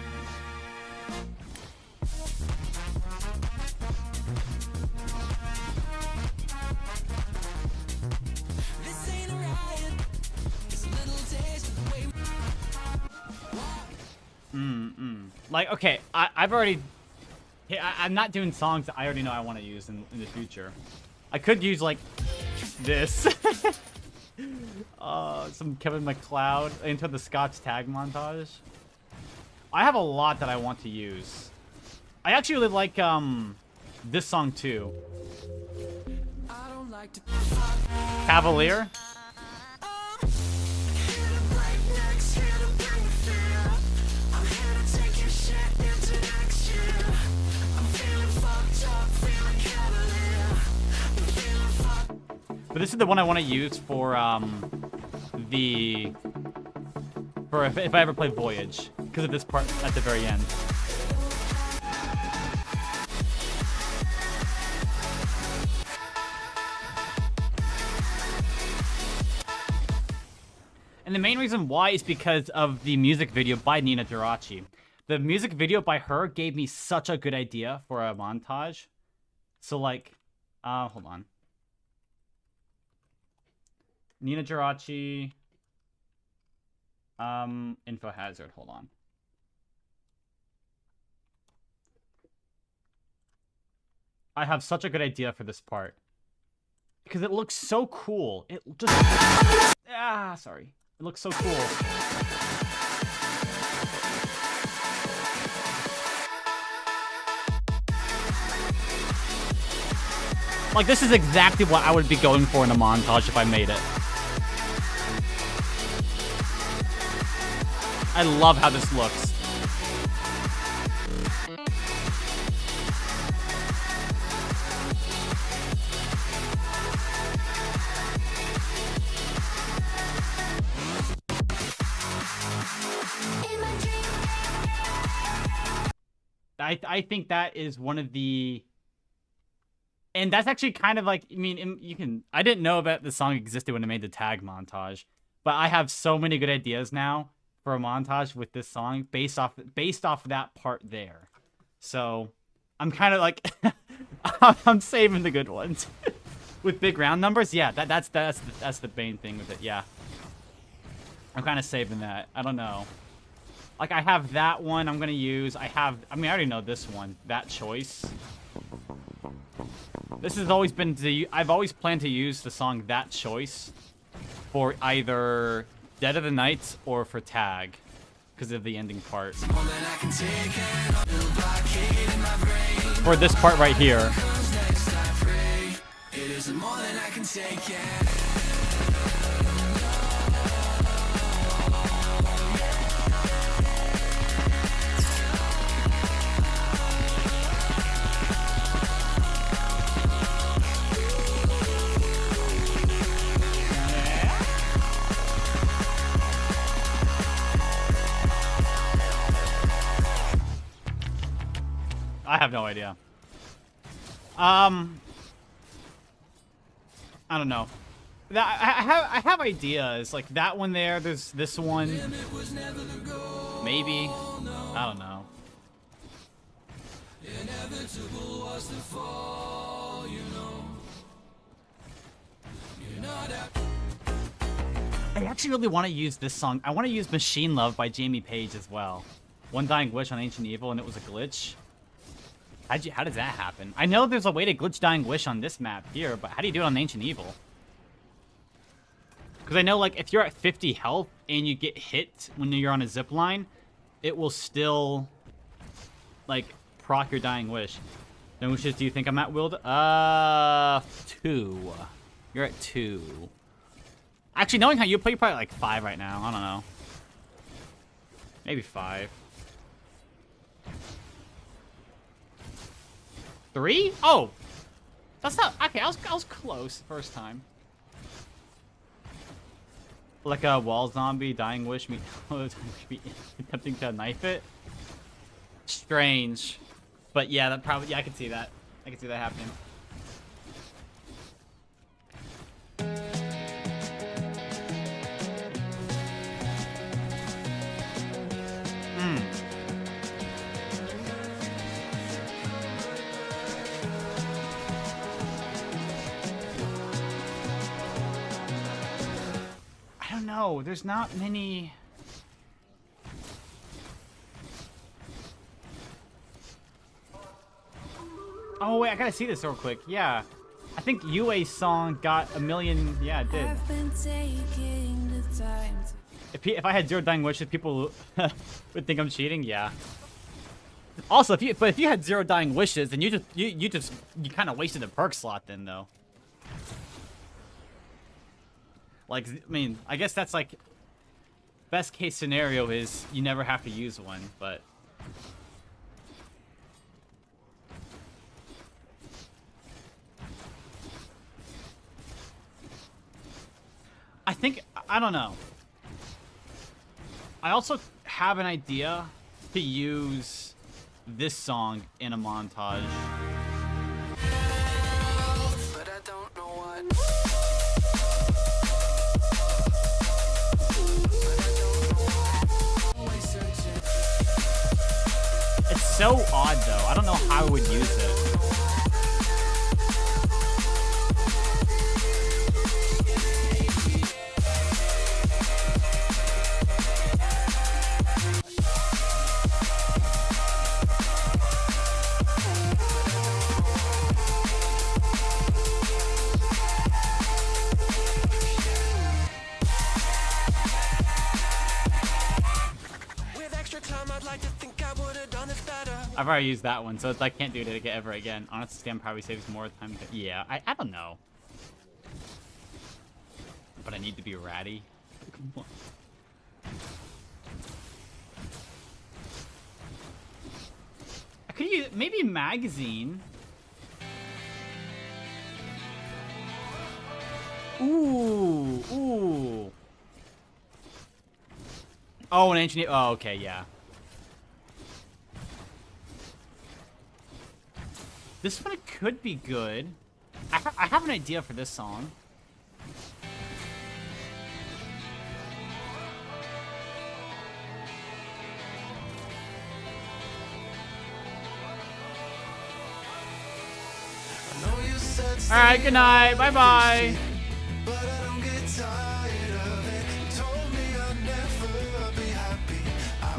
Like, okay, I've already... I'm not doing songs that I already know I want to use in the future. I could use, like, this. Some Kevin MacLeod into the Scotch tag montage. I have a lot that I want to use. I actually really like, this song, too. Cavalier? But this is the one I want to use for if I ever play Voyage, because of this part at the very end. And the main reason why is because of the music video by Nina Geraci. The music video by her gave me such a good idea for a montage. So like, hold on. Nina Geraci, Info Hazard, hold on. I have such a good idea for this part. Because it looks so cool. It just, sorry. It looks so cool. Like, this is exactly what I would be going for in a montage if I made it. I love how this looks. I think that is one of the... And that's actually kind of like, I mean, you can... I didn't know that the song existed when I made the tag montage. But I have so many good ideas now for a montage with this song based off that part there. So I'm kind of like... I'm saving the good ones. With big round numbers, yeah, that's the main thing with it, yeah. I'm kind of saving that. I don't know. Like, I have that one I'm going to use. I already know this one. That Choice. This has always been... I've always planned to use the song That Choice for either Dead of the Night or for Tag. Because of the ending part. For this part right here. I have no idea. I don't know. I have ideas. Like that one there. There's this one. Maybe. I don't know. I actually really want to use this song. I want to use Machine Love by Jamie Page as well. One Dying Wish on Ancient Evil, and it was a glitch. How does that happen? I know there's a way to glitch Dying Wish on this map here, but how do you do it on Ancient Evil? Because I know, like, if you're at 50 health and you get hit when you're on a zip line, it will still, like, proc your Dying Wish. Then wishes do you think I'm at, Wild? 2. You're at 2. Actually, knowing how you play, you're probably like 5 right now. I don't know. Maybe 5. 3? Oh! That's not... Okay, I was close first time. Like a wall zombie, Dying Wish, me attempting to knife it. Strange. But yeah, that probably... Yeah, I can see that. I can see that happening. know. There's not many. Oh wait, I gotta see this real quick. Yeah, I think Yue's song got a million. Yeah, it did. I've been taking the time to If I had Zero Dying Wishes, people would think I'm cheating. Yeah. Also, if you had Zero Dying Wishes, then you kind of wasted a perk slot then though. Like, I mean, I guess that's like best case scenario is you never have to use one, but. I think, I don't know. I also have an idea to use this song in a montage. but I don't know what. Always searching. It's so odd though. I don't know how I would use it. With extra time, I'd like to think I would have done this better. I've already used that one, so I can't do it ever again. Honestly, Scam probably saves more time. Yeah, I don't know. But I need to be ratty. Come on. I could use maybe magazine. Ooh. Oh, an ancient. Oh, okay, yeah. This one could be good. I have an idea for this song. All right, good night. Bye bye.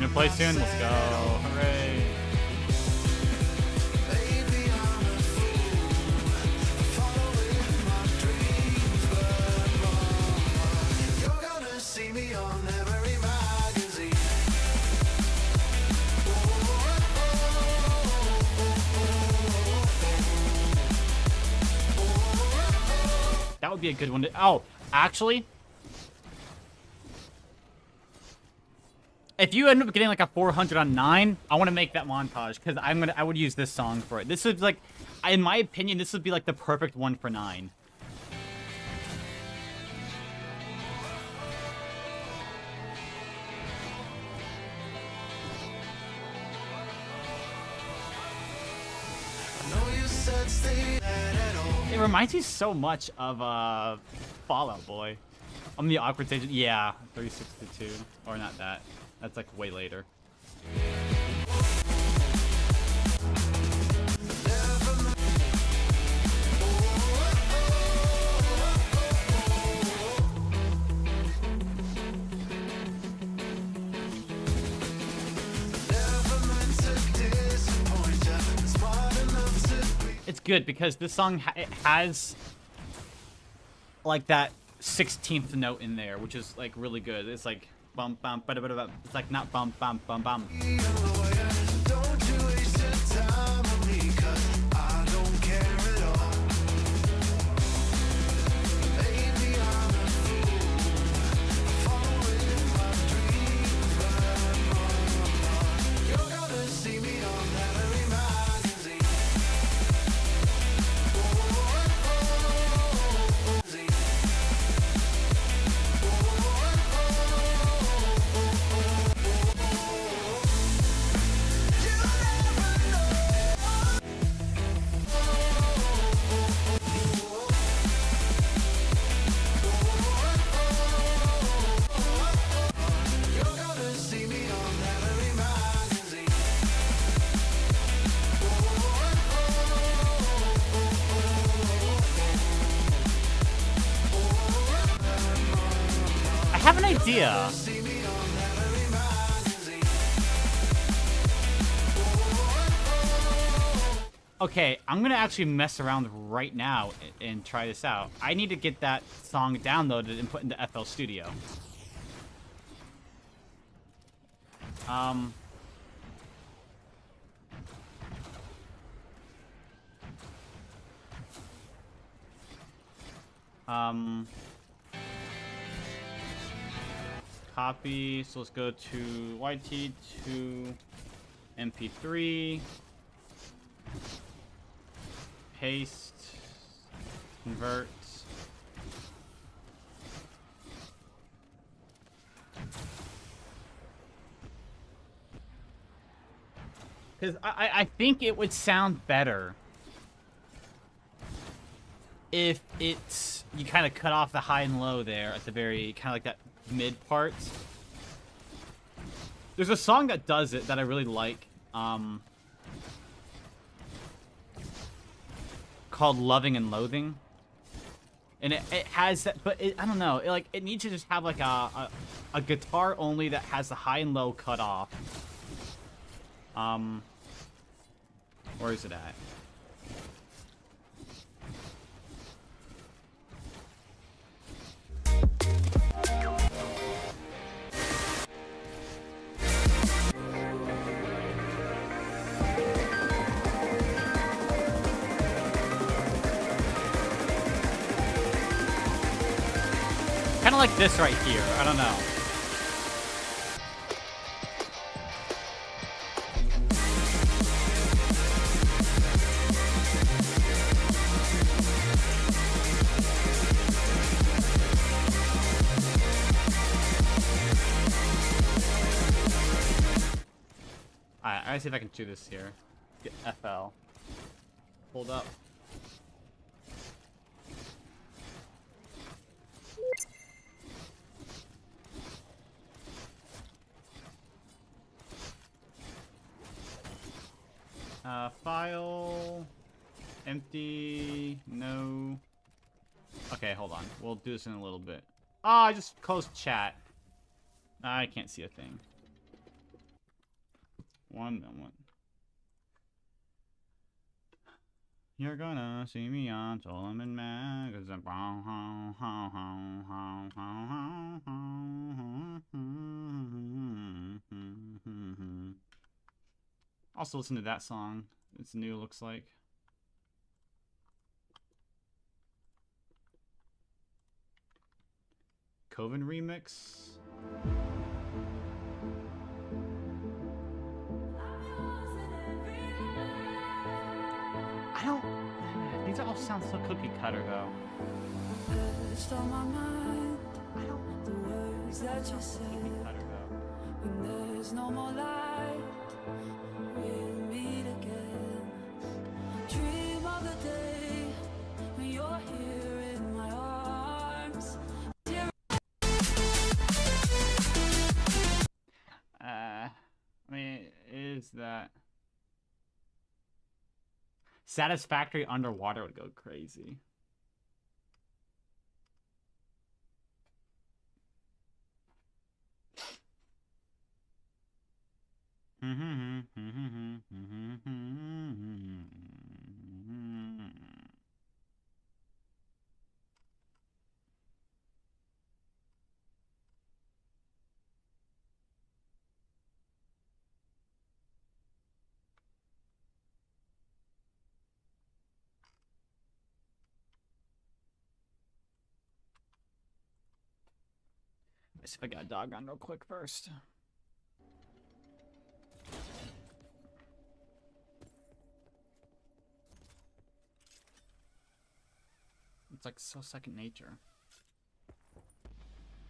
You gonna play soon? Let's go. Hooray. That would be a good one to. Oh, actually, if you end up getting like a 400 on 9, I want to make that montage because I would use this song for it. This would like, in my opinion, this would be like the perfect one for 9. It reminds me so much of Fallout Boy. I'm the awkward stage. Yeah, 362. Or not that. That's like way later. It's good because this song it has like that 16th note in there, which is like really good. It's like bum bum ba da ba da ba. It's like not bum bum bum bum. idea. Okay, I'm gonna actually mess around right now and try this out. I need to get that song downloaded and put into FL Studio. Um... Copy. So let's go to YT to MP3. Paste. Convert. Because I think it would sound better if it's, you kind of cut off the high and low there at the very, kind of like that mid part. There's a song that does it that I really like, called Loving and Loathing. And it has that, but I don't know, it needs to just have like a guitar only that has the high and low cut off. Where is it at? Kind of like this right here. I don't know. Alright, I gotta see if I can do this here. Get FL. Hold up. File. Empty. No. Okay, hold on. We'll do this in a little bit. Oh, I just closed chat. I can't see a thing. 1 moment. You're gonna see me on Solomon Magazine. Also listen to that song. It's new, looks like. Coven remix. I don't. These all sound so cookie cutter though. Etched on my mind, I don't. the words that you say. Cookie cutter though. When there's no more light, we'll meet again. Dream of the day when you're here in my arms. I mean, is that Satisfactory underwater would go crazy. Let's see if I got a dog on real quick first. It's like so second nature.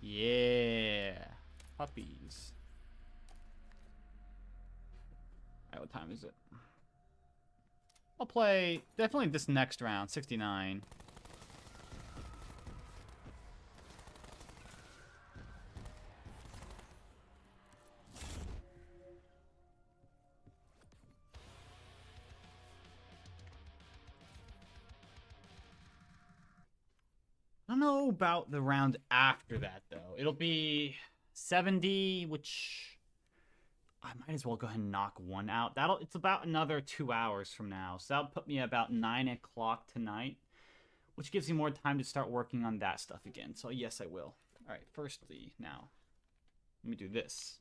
Yeah. Puppies. Alright, what time is it? I'll play definitely this next round, 69. don't know about the round after that, though. It'll be 70, which I might as well go ahead and knock one out. It's about another 2 hours from now. So that'll put me at about 9 o'clock tonight, which gives me more time to start working on that stuff again. So yes, I will. All right, firstly, now, let me do this.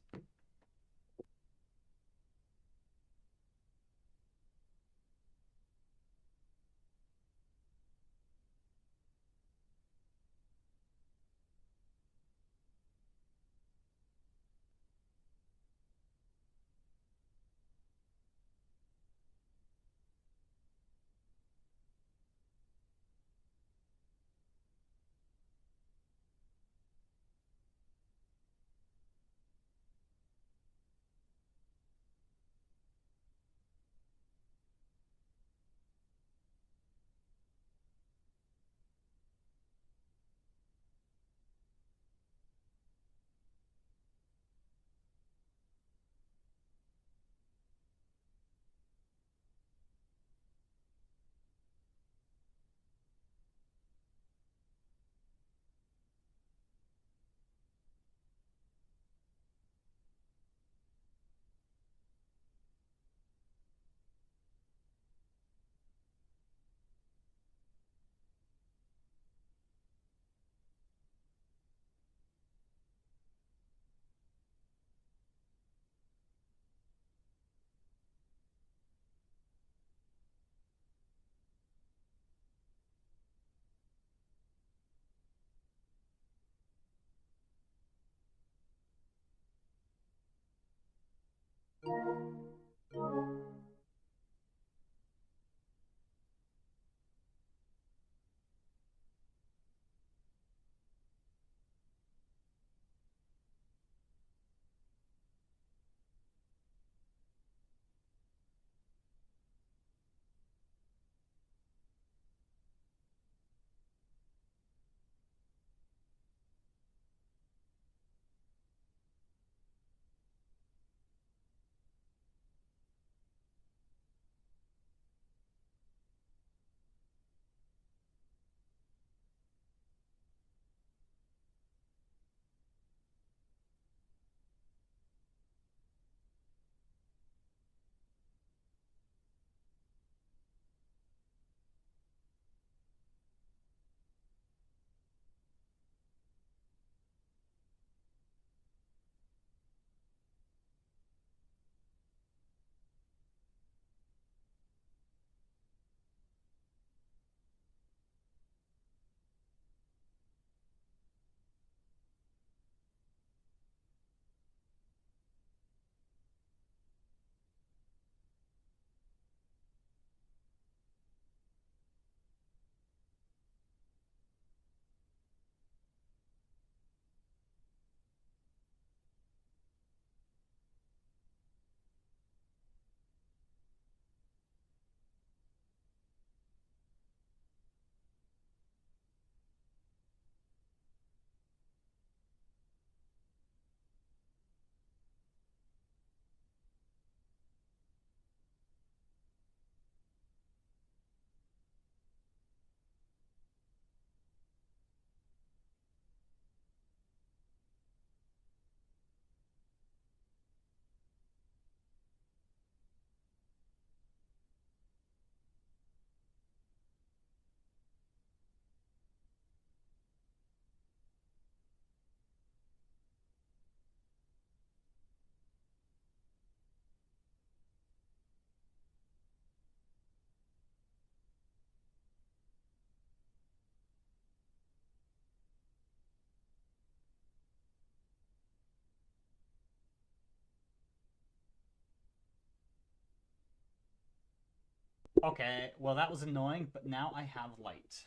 Okay, well that was annoying, but now I have light.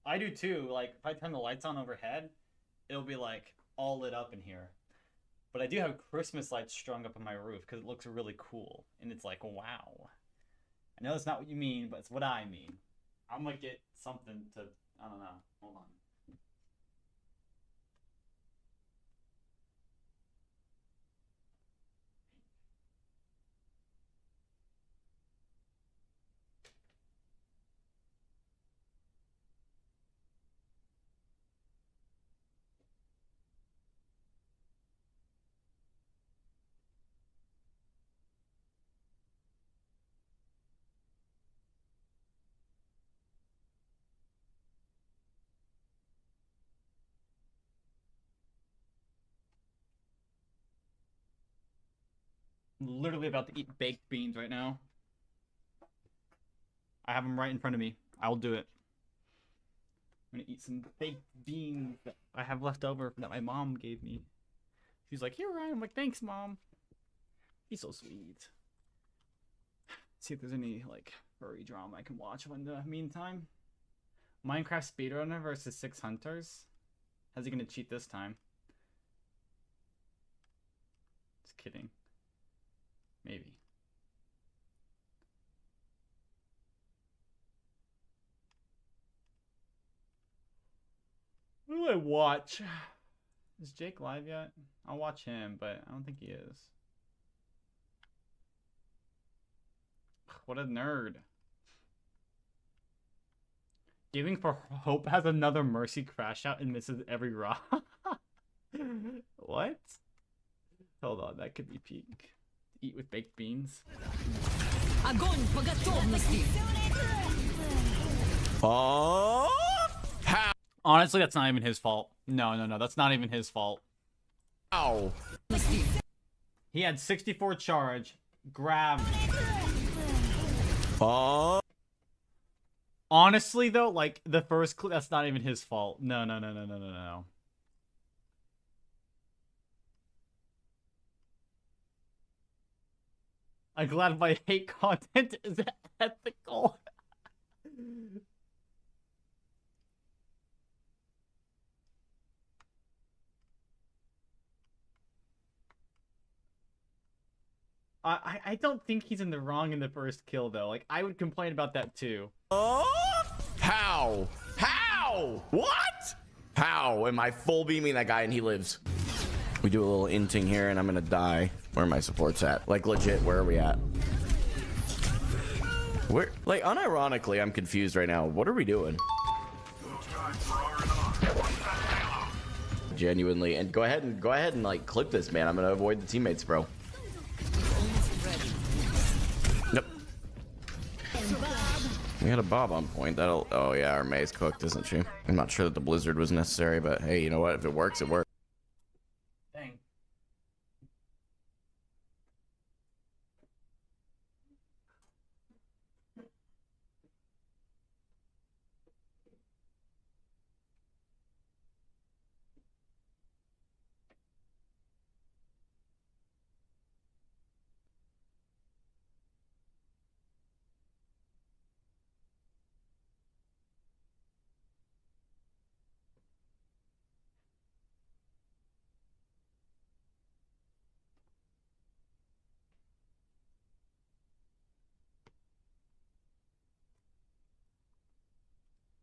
I do too. Like if I turn the lights on overhead, it'll be like all lit up in here. But I do have Christmas lights strung up on my roof because it looks really cool. And it's like, wow. I know that's not what you mean, but it's what I mean. I'm gonna get something to, I don't know. Hold on. literally about to eat baked beans right now. I have them right in front of me. I'll do it. I'm gonna eat some baked beans that I have left over that my mom gave me. She's like, "Here, Ryan." I'm like, "Thanks, Mom." He's so sweet. See if there's any like furry drama I can watch in the meantime. Minecraft speedrunner versus 6 hunters. How's he gonna cheat this time? Just kidding. Maybe. What do I watch? Is Jake live yet? I'll watch him, but I don't think he is. What a nerd. Giving for Hope has another Mercy crash out and misses every rock. What? Hold on, that could be peak. Eat with baked beans. Огонь по готовности. Oh, Honestly, that's not even his fault. No, that's not even his fault. how? He had 64 charge, grabbed. Oh, Honestly, though, like, the first that's not even his fault. No. I'm glad my hate content is ethical. I don't think he's in the wrong in the first kill, though. Like, I would complain about that, too. how? How? What? How am I full beaming that guy and he lives? We do a little inting here and I'm gonna die. Where are my supports at? Like, legit, where are we at? Where, like, unironically, I'm confused right now. What are we doing? Genuinely, and go ahead and like clip this, man. I'm gonna avoid the teammates, bro. Nope. We had a Bob on point. That'll. Oh yeah, our May's cooked, isn't she? I'm not sure that the blizzard was necessary, but hey, you know what? If it works, it works. Dang.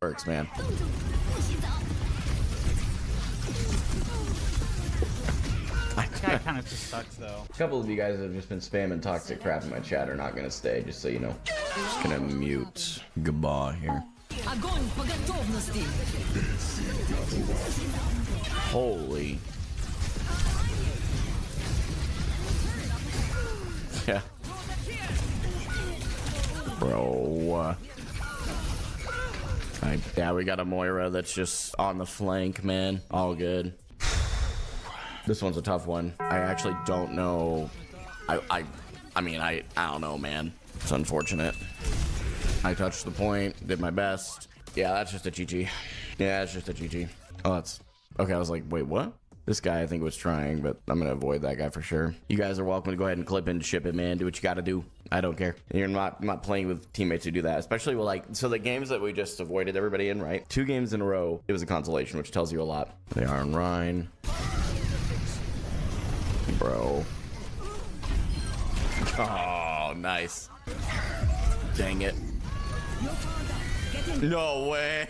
Works, man. This guy kind of just sucks, though. A couple of you guys that have just been spamming toxic crap in my chat are not gonna stay, just so you know. Just gonna mute Gaba here. Огонь по готовности. Holy. Yeah. Bro. Yeah, we got a Moira that's just on the flank, man. All good. This one's a tough one. I actually don't know. I mean, I don't know, man. It's unfortunate. I touched the point, did my best. Yeah, that's just a GG. Yeah, that's just a GG. Oh, that's... Okay, I was like, wait, what? This guy, I think, was trying, but I'm gonna avoid that guy for sure. You guys are welcome to go ahead and clip and ship it, man. Do what you gotta do. I don't care. You're not playing with teammates who do that, especially with, like, so the games that we just avoided everybody in, right? 2 games in a row, it was a consolation, which tells you a lot. They are on Rhine. Bro. Oh, nice. Dang it. No way.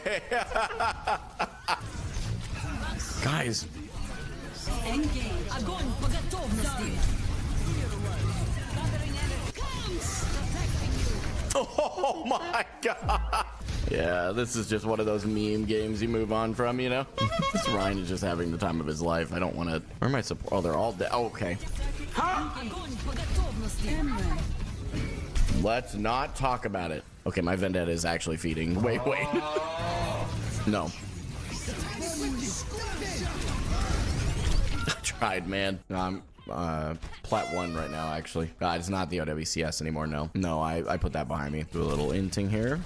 Guys. Огонь по готовности. Oh my god. Yeah, this is just one of those meme games you move on from, you know? This Ryan is just having the time of his life. I don't want to... Where am I support? Oh, they're all dead. Oh, okay. Огонь по готовности. Let's not talk about it. Okay, my Vendetta is actually feeding. Wait. No. I tried, man. Plat 1 right now, actually. It's not the OWCS anymore, no. No, I put that behind me. Do a little inting here.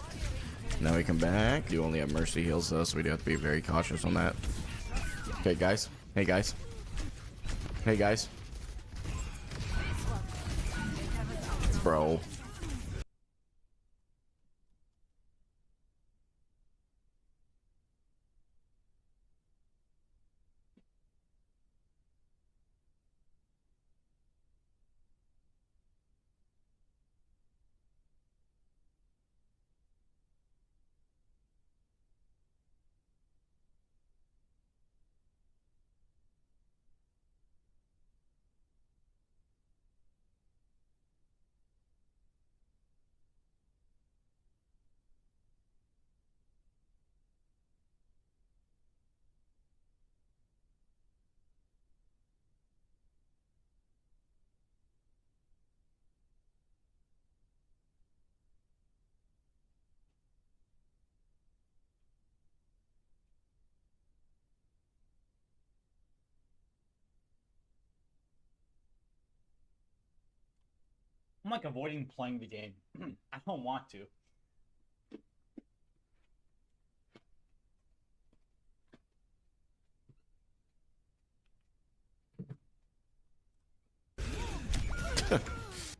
Now we come back. You only have mercy heals, though, so we do have to be very cautious on that. Okay, guys. Hey, guys. Hey, guys. Bro. I'm like avoiding playing the game. I don't want to.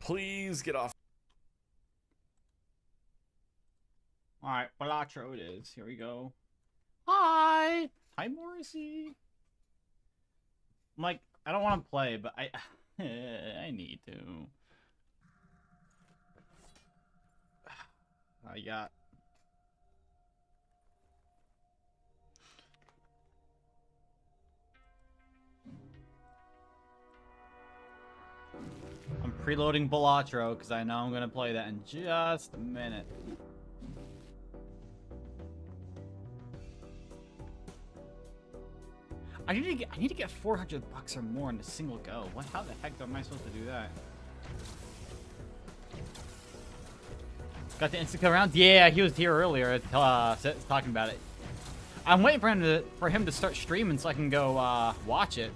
Please get off. Alright, Balatro it is. Here we go. Hi! Hi, Morrissey. I'm like, I don't want to play, but I I need to. I got... I'm preloading Balatro because I know I'm going to play that in just a minute. I need to get 400 bucks or more in a single go. What? How the heck am I supposed to do that? Got the instant kill round? Yeah, he was here earlier, talking about it. I'm waiting for him to start streaming so I can go watch it.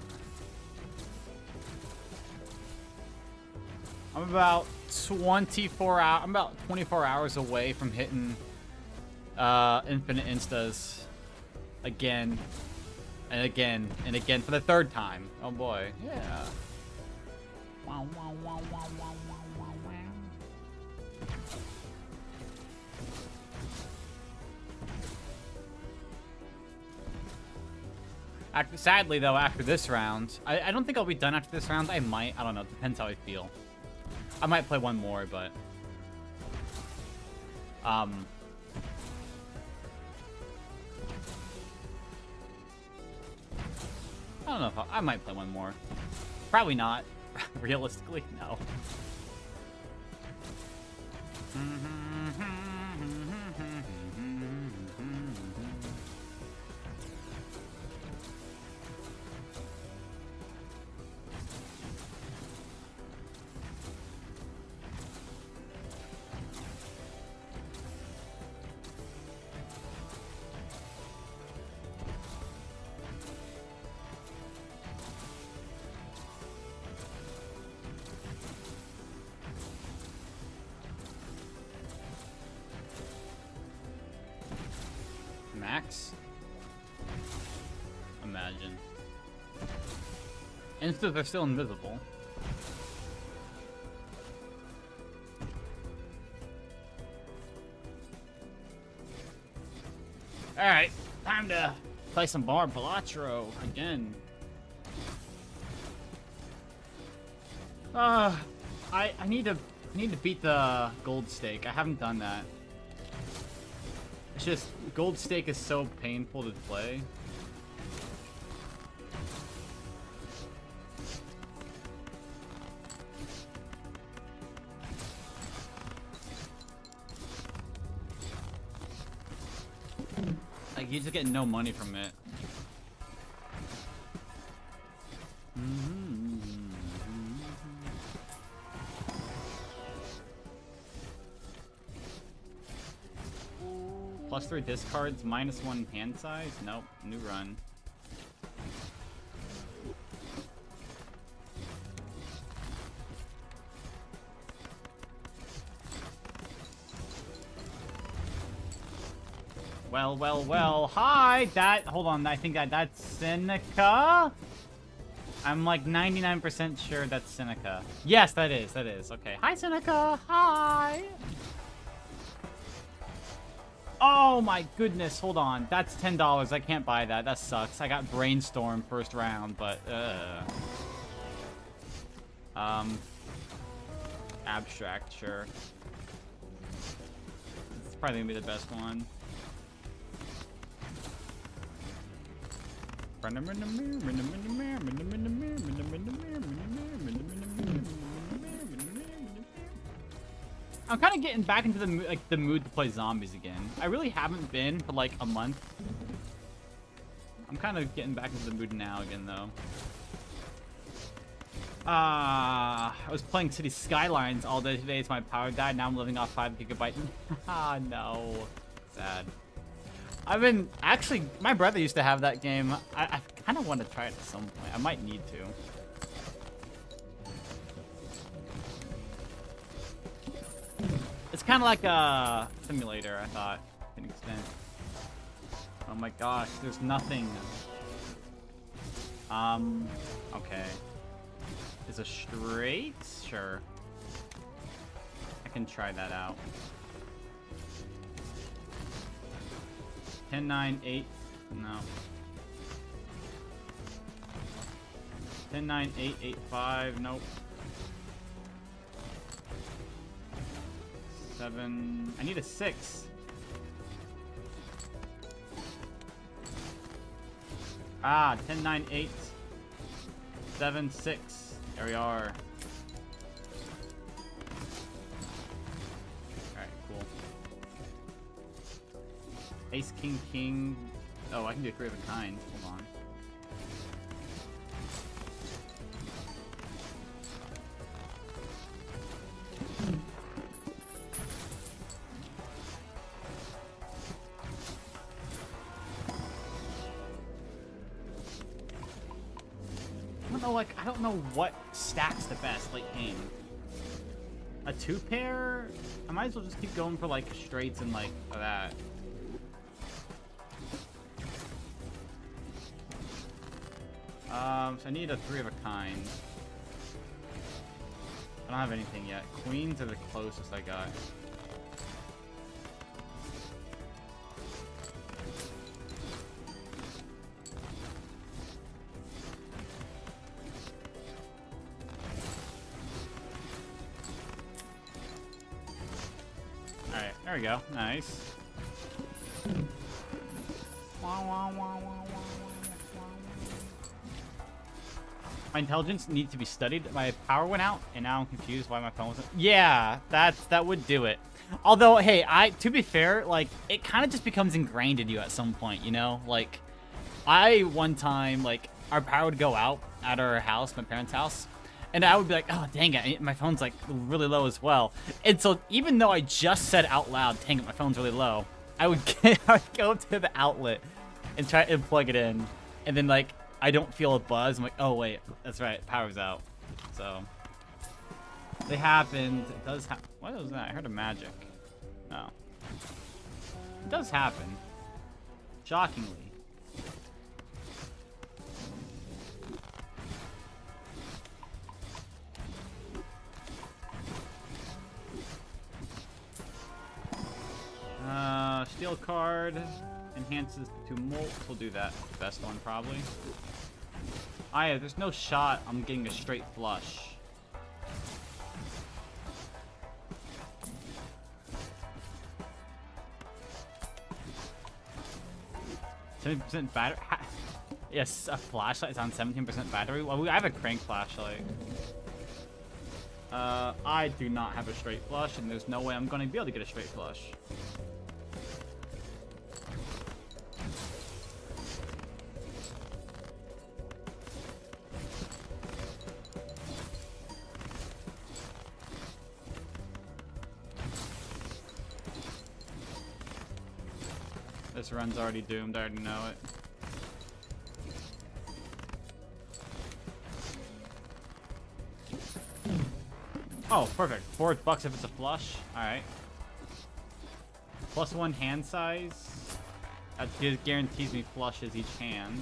I'm about 24 hours away from hitting infinite instas again and again and again for the third time. Oh boy, yeah. Wow, wow, wow, wow, wow, wow, wow, wow. Sadly, though, after this round, I don't think I'll be done after this round. I might. I don't know. Depends how I feel. I might play one more, but... I don't know if I might play one more. Probably not. Realistically, no. Max? Imagine. Instas are still invisible. Alright, time to play some Bar Balatro again. I need to beat the gold stake. I haven't done that. It's just gold stake is so painful to play. Like you just get no money from it. +3 discards, -1 hand size? Nope, new run. Well, well, well. Hi, hold on. I think that's Seneca. I'm like 99% sure that's Seneca. Yes, that is. Okay. Hi, Seneca. Hi. Oh my goodness. Hold on. That's $10. I can't buy that. That sucks. I got Brainstorm first round, but Abstract, sure. It's probably gonna be the best one. I'm kind of getting back into the mood to play zombies again. I really haven't been for like a month. I'm kind of getting back into the mood now again, though. I was playing City Skylines all day today. It's my power died. Now I'm living off 5 GB. Ah, no. Sad. I've been... Actually, my brother used to have that game. I kind of want to try it at some point. I might need to. It's kind of like a simulator, I thought, to an extent. Oh my gosh, there's nothing. Okay. Is a straight? Sure. I can try that out. 10, 9, 8. No. 10, 9, 8, 8, 5. Nope. 7. I need a 6. Ah, 10, 9, 8. 7, 6. There we are. Alright, cool. Ace, King, King. Oh, I can do 3 of a kind. Hold on. I don't know what stacks the best late game. A 2-pair? I might as well just keep going for like straights and like that. So I need a 3 of a kind. I don't have anything yet. Queens are the closest I got. There we go. Nice. My intelligence needs to be studied. My power went out, and now I'm confused why my phone wasn't. Yeah, that would do it. Although, hey, to be fair, like it kind of just becomes ingrained in you at some point, you know. Like, one time, like our power would go out at our house, my parents' house. And I would be like, oh, dang it, my phone's like really low as well. And so even though I just said out loud, dang it, my phone's really low, I would go to the outlet and try and plug it in. And then like, I don't feel a buzz. I'm like, oh wait, that's right, power's out. So, it happened. It does happen. What was that? I heard a magic. No. It does happen. Shockingly. Steel card enhances to molt. We'll do that. Best one probably. Ah, yeah, there's no shot I'm getting a straight flush. %% battery. Yes, a flashlight is on 17% battery. Well, I have a crank flashlight. I do not have a straight flush, and there's no way I'm going to be able to get a straight flush. This run's already doomed, I already know it. Oh, perfect. $4 if it's a flush. Alright. +1 hand size. That guarantees me flushes each hand.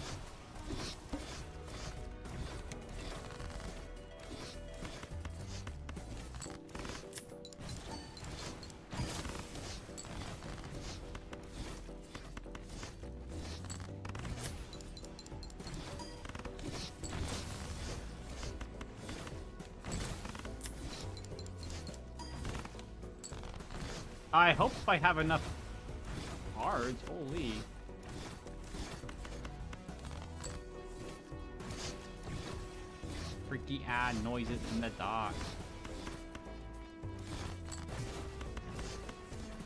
I hope I have enough cards. Holy. Freaky ad noises in the dark.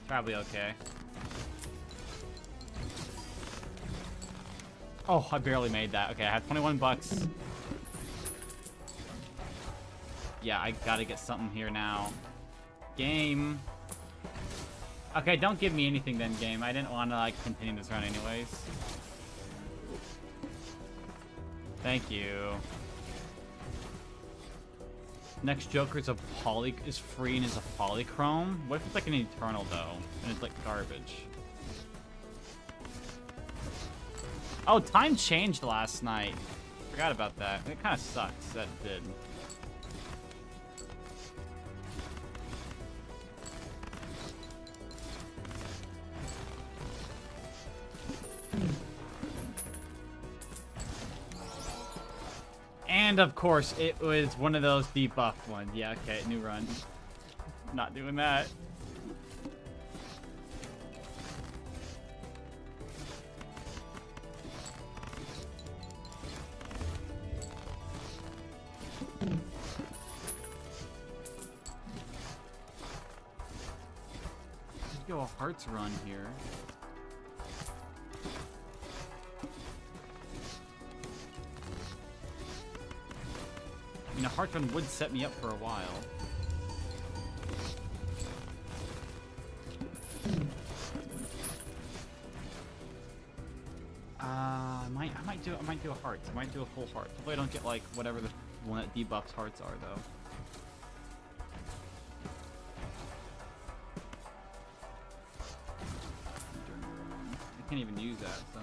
Probably okay. Oh, I barely made that. Okay, I have 21 bucks. Yeah, I gotta get something here now. Game. Okay, don't give me anything then, game. I didn't want to, like, continue this run anyways. Thank you. Next Joker is is free and is a polychrome. What if it's like an eternal though, and it's like garbage? Oh, time changed last night. Forgot about that. It kind of sucks that it did. And of course, it was one of those debuffed ones. Yeah, okay, new run. Not doing that. Let's go a hearts run here. I mean, a heart run would set me up for a while. I might do a heart. I might do a full heart. Hopefully I don't get like whatever the one that debuffs hearts are though. I can't even use that, so.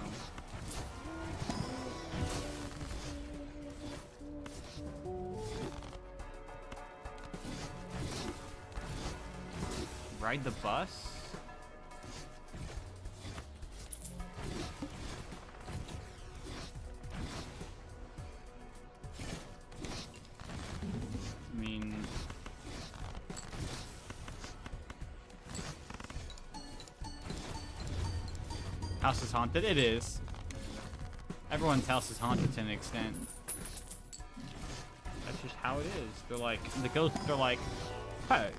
Ride the bus? I mean... House is haunted? It is. Everyone's house is haunted to an extent. That's just how it is. They're like, the ghosts are like, hey.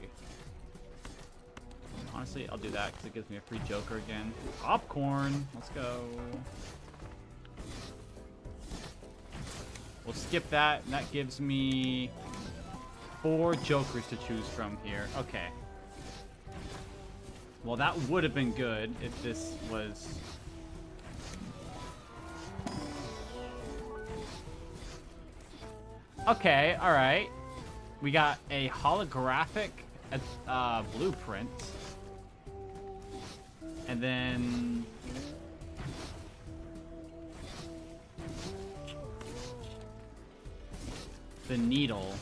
Honestly, I'll do that because it gives me a free Joker again. Popcorn! Let's go. We'll skip that, and that gives me 4 Jokers to choose from here. Okay. Well, that would have been good if this was... Okay, alright. We got a holographic blueprint. And then... the needle.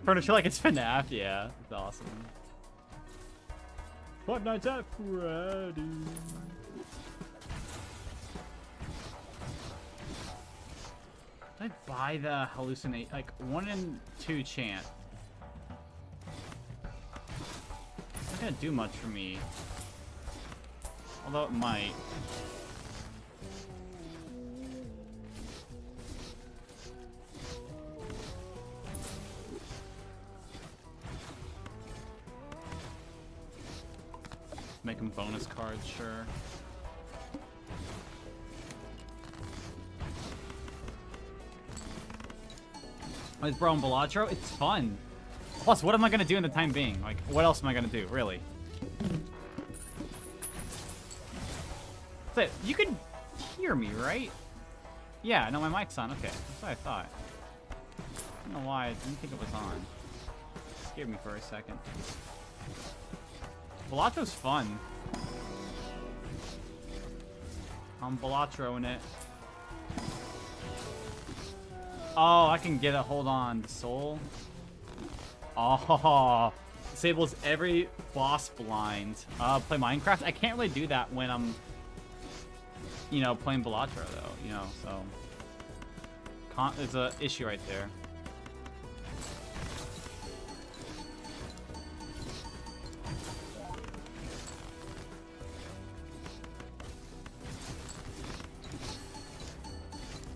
Furniture like it's FNAF, yeah. It's awesome. Five Nights at Freddy's. Did I buy the hallucinate? Like 1 and 2 chant. It's not gonna do much for me. Although it might. Make them bonus cards, sure. With Bro and Balatro, it's fun. Plus, what am I gonna do in the time being? Like, what else am I gonna do, really? So, you can hear me, right? Yeah, no, my mic's on. Okay, that's what I thought. I don't know why. I didn't think it was on. Scared me for a second. Balattro's fun. I'm Balattroing it. Oh, I can get it. Hold on. The soul. Oh, disables every boss blind. Play Minecraft. I can't really do that when I'm, you know, playing Balatro though. You know, so there's a issue right there.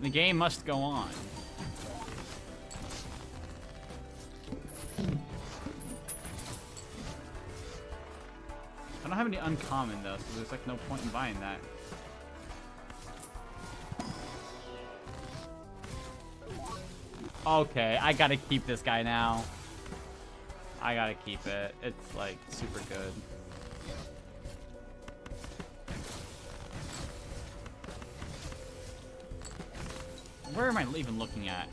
The game must go on. I don't have any uncommon though, so there's like no point in buying that. Okay, I gotta keep this guy now. I gotta keep it. It's like super good. Where am I even looking at?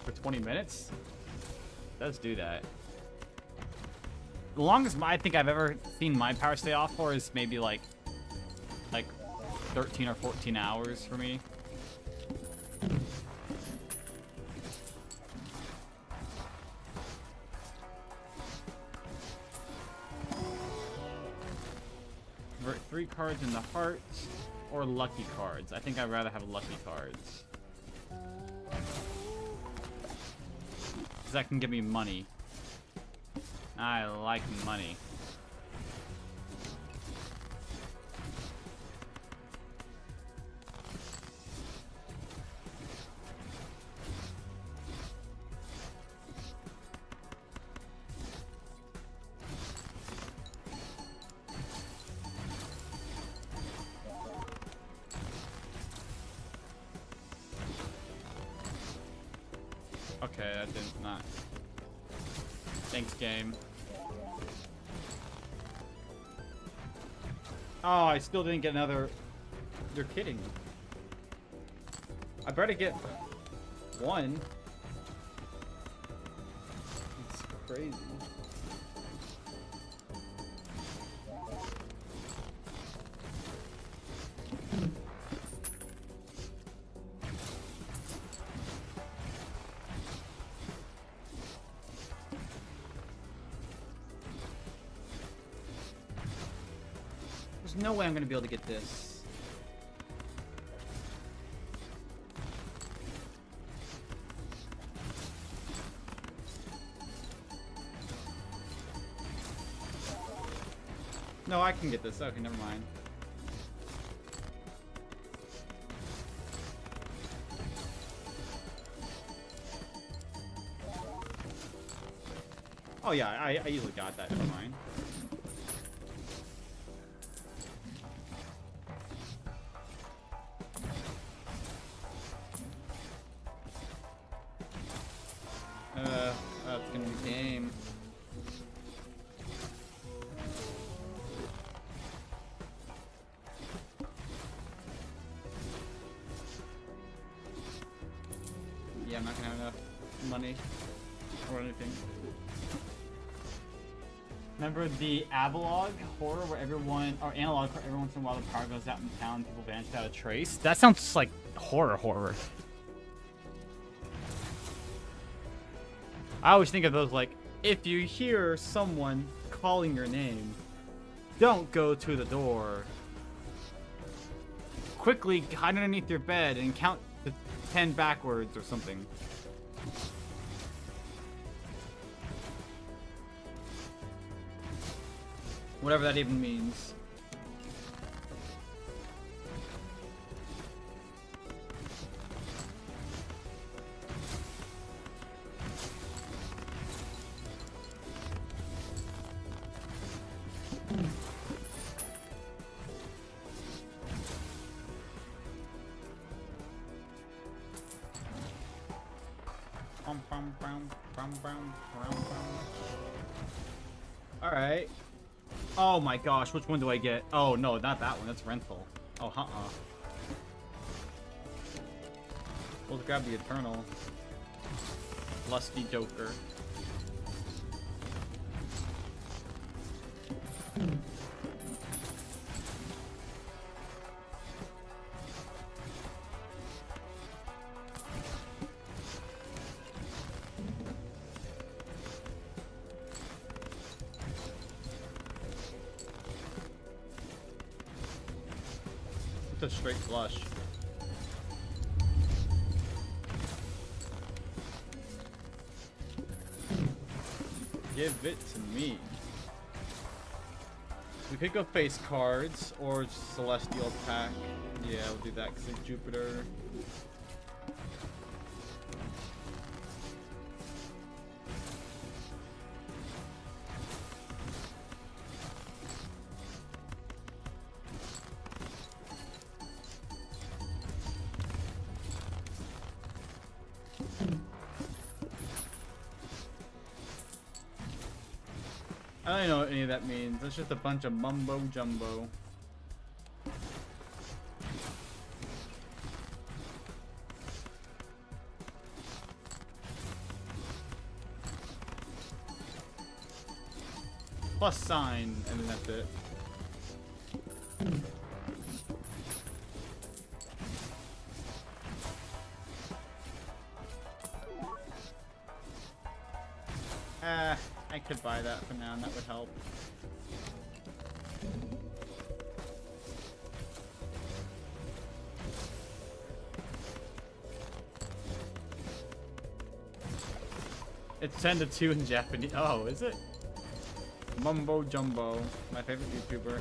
For 20 minutes? It does do that. The longest I think I've ever seen my power stay off for is maybe like 13 or 14 hours for me. Convert 3 cards into hearts or lucky cards. I think I'd rather have lucky cards. Because that can give me money. I like money. Okay, that did not. Thanks, game. Oh, I still didn't get another. You're kidding. I better get one. It's crazy. There's no way I'm gonna be able to get this. No, I can get this. Okay, never mind. Oh yeah, I easily got that. Never mind. That's gonna be game. Yeah, I'm not gonna have enough money or anything. Remember the Avalog horror where everyone, or analog, where every once in a while the power goes out in town, people vanish without a trace? That sounds like horror. I always think of those like, if you hear someone calling your name, don't go to the door. Quickly hide underneath your bed and count to 10 backwards or something. Whatever that even means. Alright. Oh my gosh, which one do I get? Oh no, not that one. That's rental. Oh, We'll grab the Eternal. Lusty Joker. It's a straight flush. Give it to me. We could go face cards or Celestial pack. Yeah, we'll do that because it's Jupiter. I don't know what any of that means. It's just a bunch of mumbo jumbo. Plus sign, and then that's it. I could buy that for now, and that would help. It's 10 to 2 in Japanese. Oh, is it? Mumbo Jumbo, my favorite YouTuber.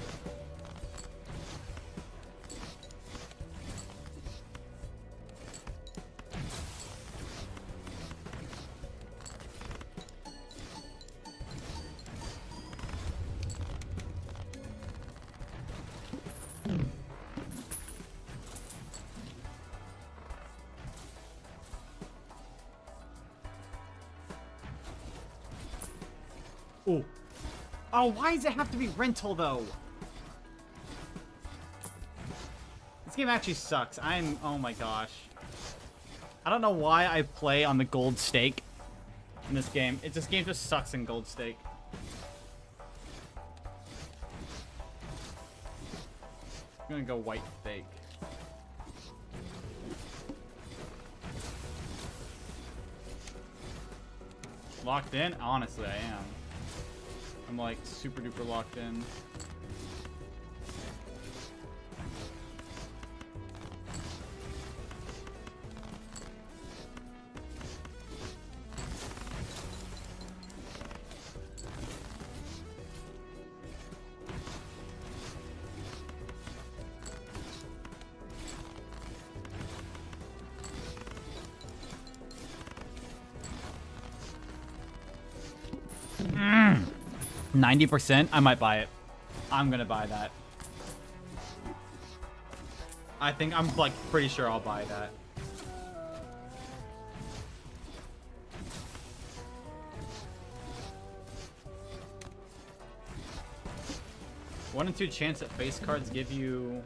Ooh. Oh, why does it have to be rental though? This game actually sucks. Oh my gosh. I don't know why I play on the gold stake in this game. This game just sucks in gold stake. I'm gonna go white fake. Locked in? Honestly, I am. I'm like super duper locked in. Mm. 90%? I might buy it. I'm gonna buy that. I'm like pretty sure I'll buy that. One in 2 chance that face cards give you...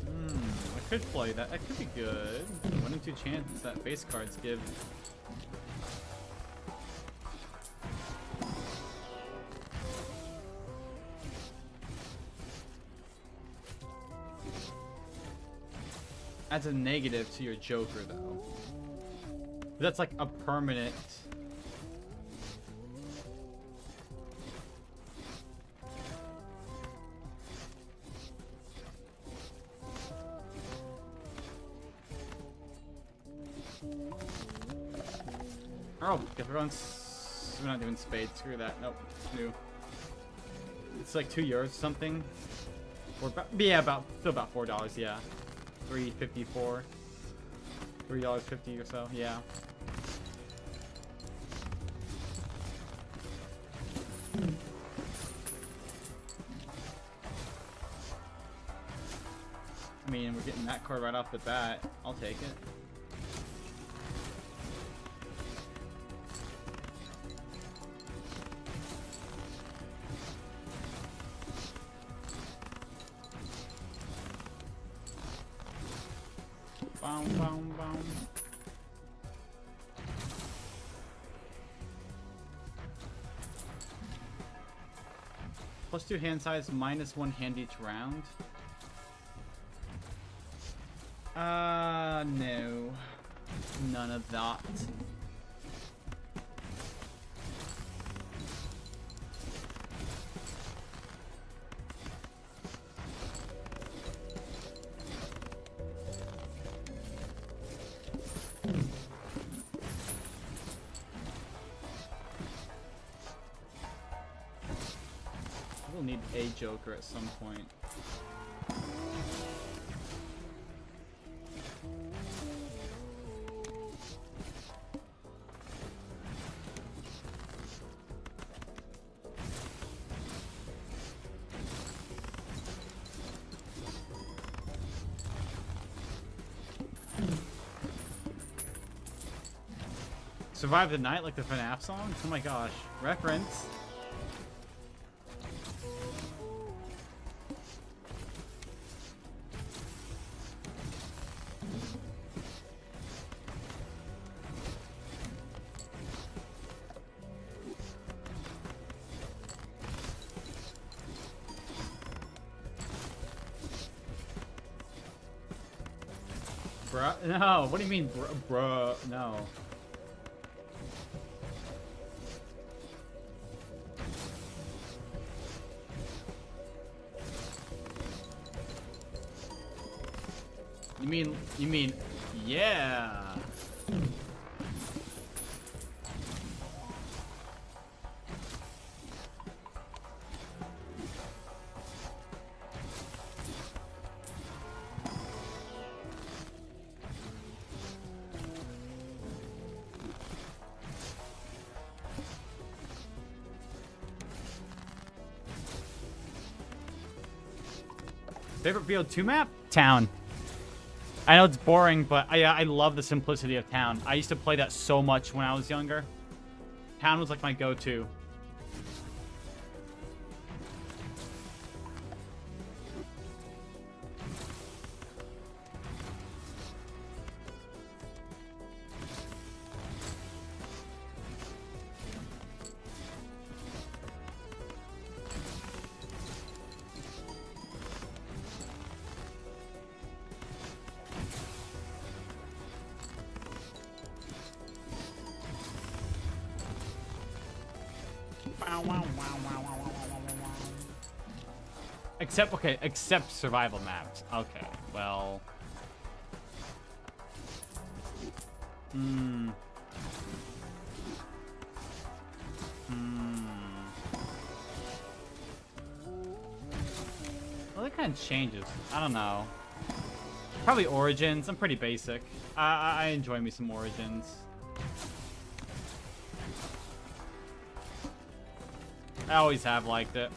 I could play that. That could be good. 1 in 2 chance that face cards give... Adds a negative to your Joker, though. That's like a permanent... Oh, everyone's... We're not doing spades. Screw that. Nope. It's new. It's like €2 or something. Or about, yeah, still about $4, yeah. $3.54. $3.50 or so, yeah. I mean, we're getting that card right off the bat. I'll take it. Boom, boom, boom. +2 hand size, -1 hand each round. No. None of that. We'll need a Joker at some point. Survive the night like the FNAF song? Oh my gosh. Reference. Bruh? No, what do you mean, bruh? No. You mean, yeah. Favorite BO2 map? Town. I know it's boring, but I love the simplicity of Town. I used to play that so much when I was younger. Town was like my go-to. Except survival maps. Okay, well. Well, that kind of changes. I don't know. Probably Origins. I'm pretty basic. I enjoy me some Origins. I always have liked it.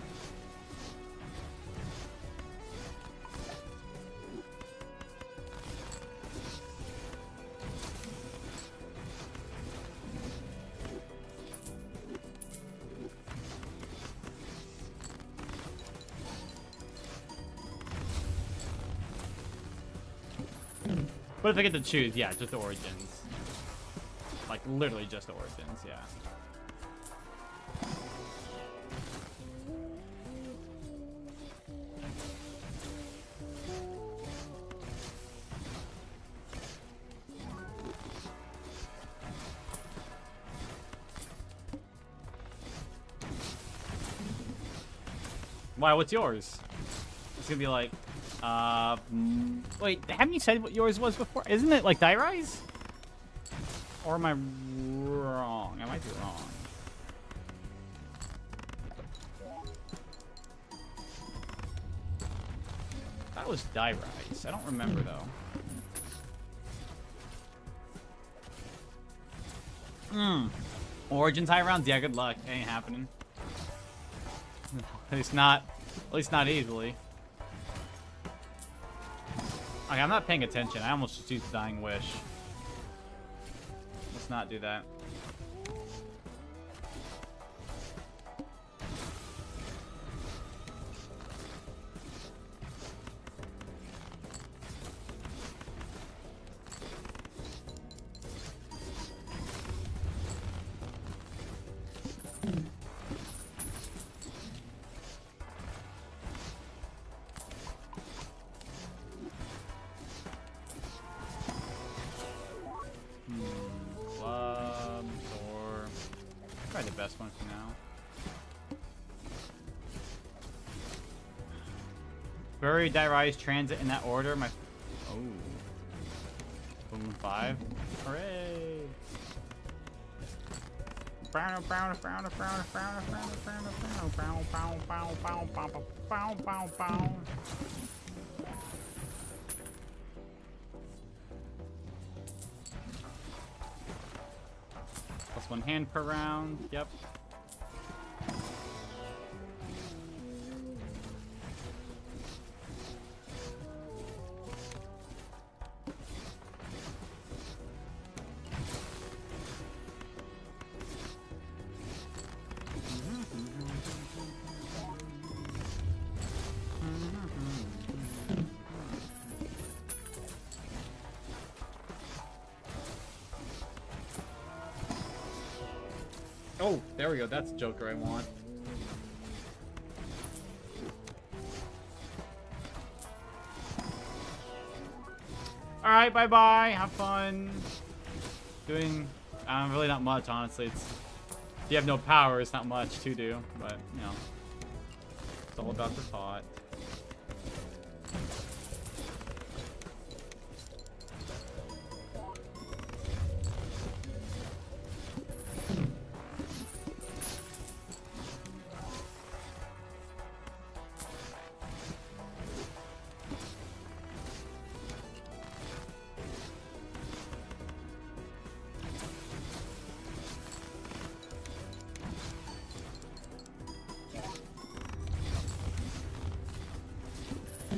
But if I get to choose, yeah, just the Origins. Like, literally just the Origins, yeah. Why, what's yours? It's gonna be like, wait, haven't you said what yours was before? Isn't it like Die Rise? Or am I wrong? I might be wrong. That was Die Rise. I don't remember though. Origins high rounds? Yeah, good luck. Ain't happening. At least not easily. Okay, I'm not paying attention. I almost just used Dying Wish. Let's not do that. best one for now. Bury, Die, Rise, Transit in that order. My. Oh. Boom 5. Hooray! Plus 1 hand per round. Yep. Oh, there we go. That's the Joker I want. Alright, bye-bye. Have fun. Doing really not much, honestly. It's if you have no power, it's not much to do, but you know. It's all about the thought.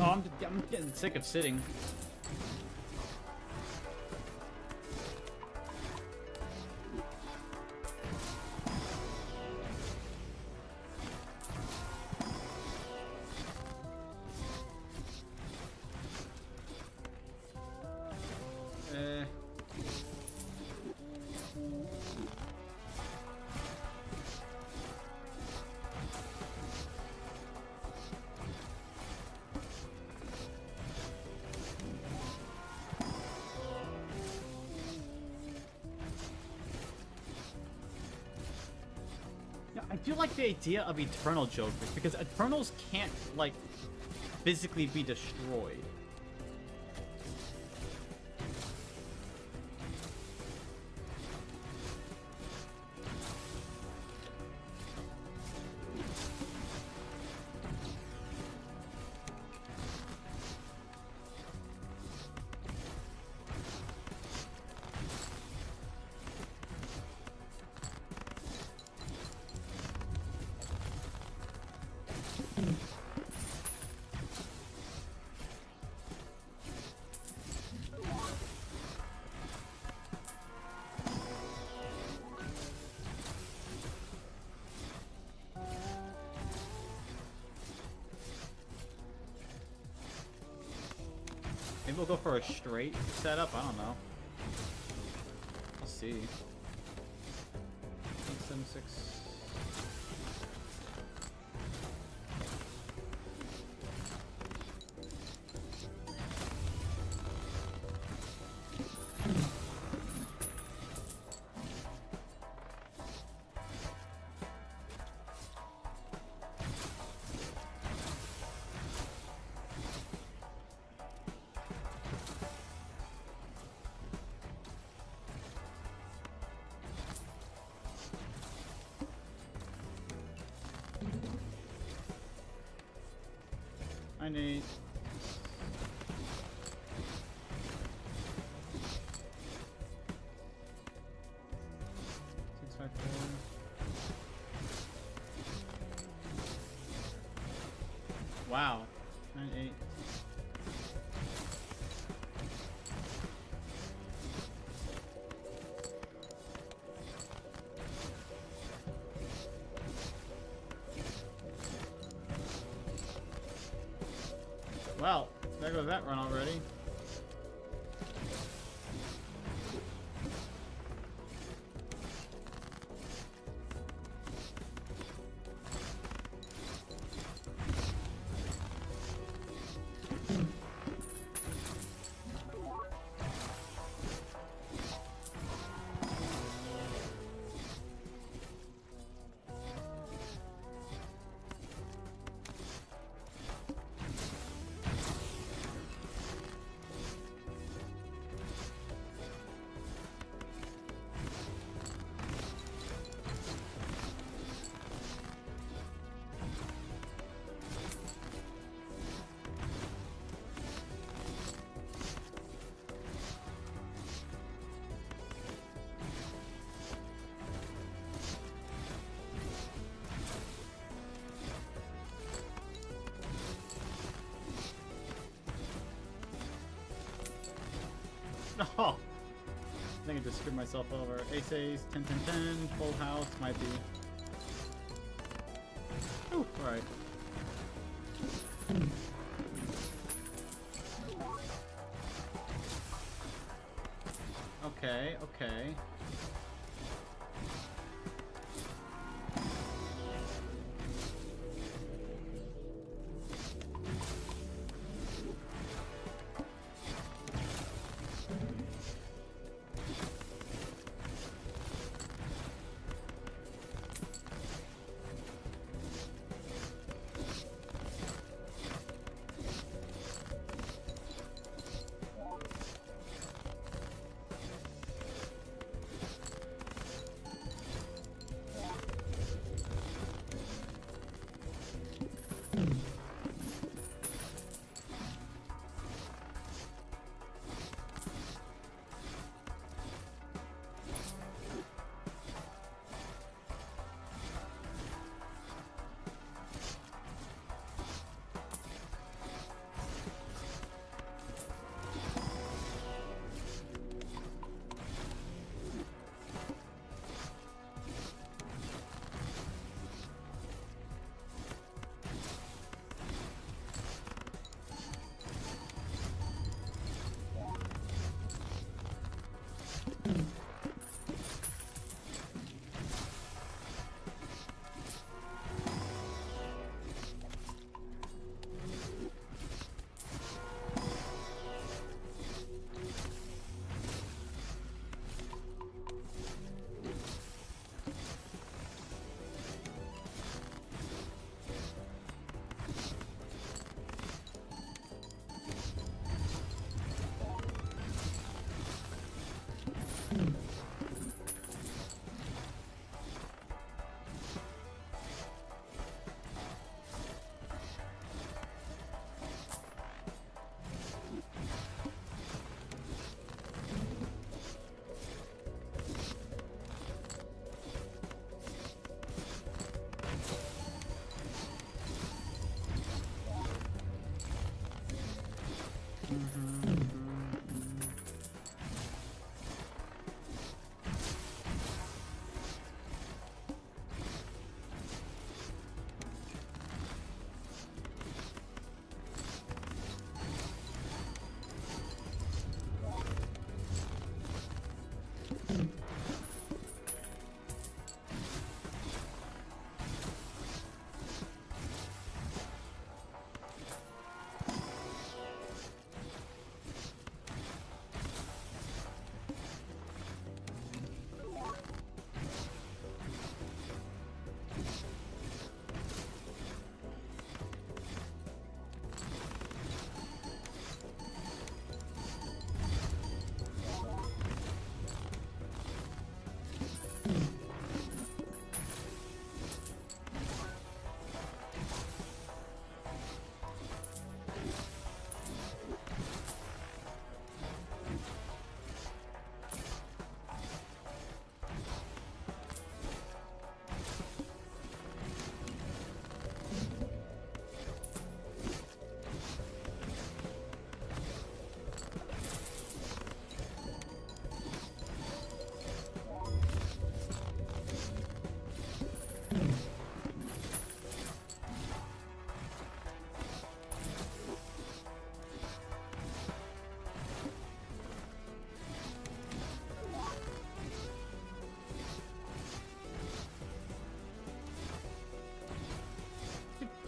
Oh, I'm getting sick of sitting. I do like the idea of Eternal Jokers, because Eternals can't, like, physically be destroyed. Maybe we'll go for a straight setup. I don't know. We'll see. 7, 6. I need. Six, 5, 4. Wow. 9, 8. Well, there goes that run already. Oh! I think I just screwed myself over. Ace ace, 10 10 10, full house, might be. Oh, alright. Okay, okay.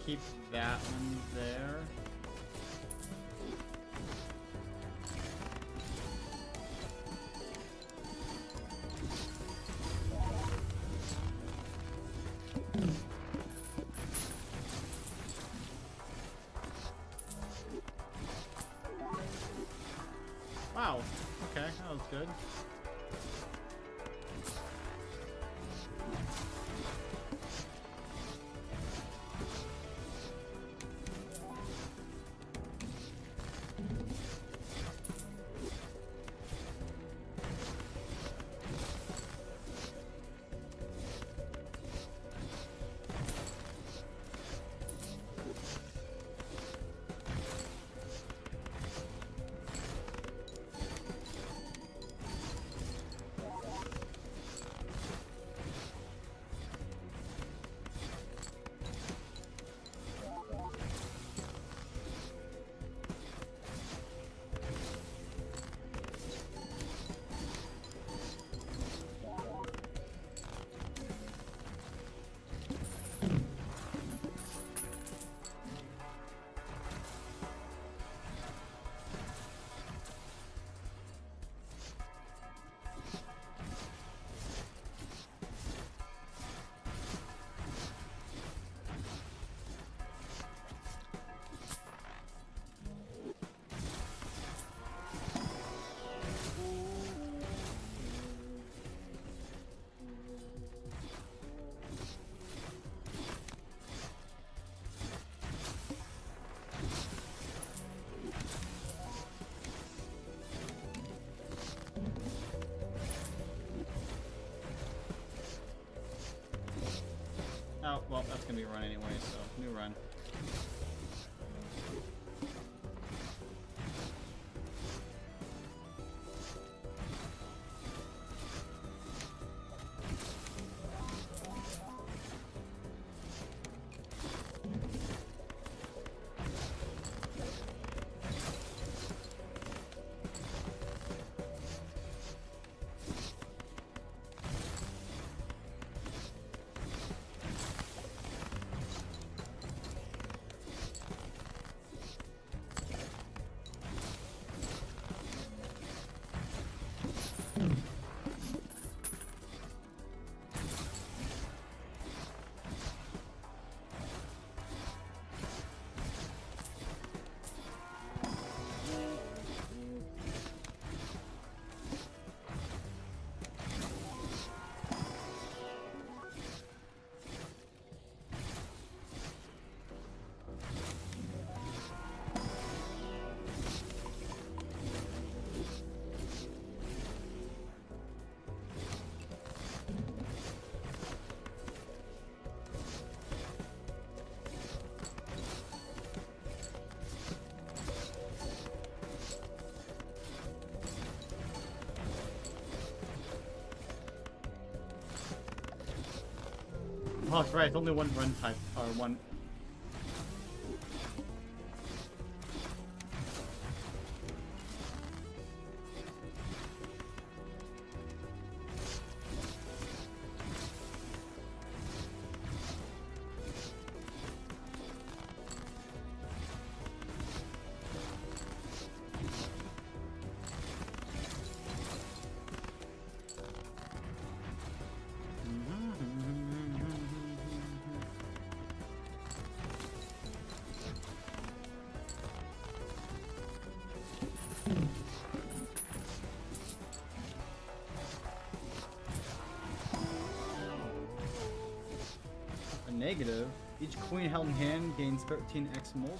Keep that one there. Wow. Okay, that was good. it's gonna be a run anyway, so new run. Oh, that's right. It's only one run type, or one. A negative. Each queen held in hand gains 13x molt.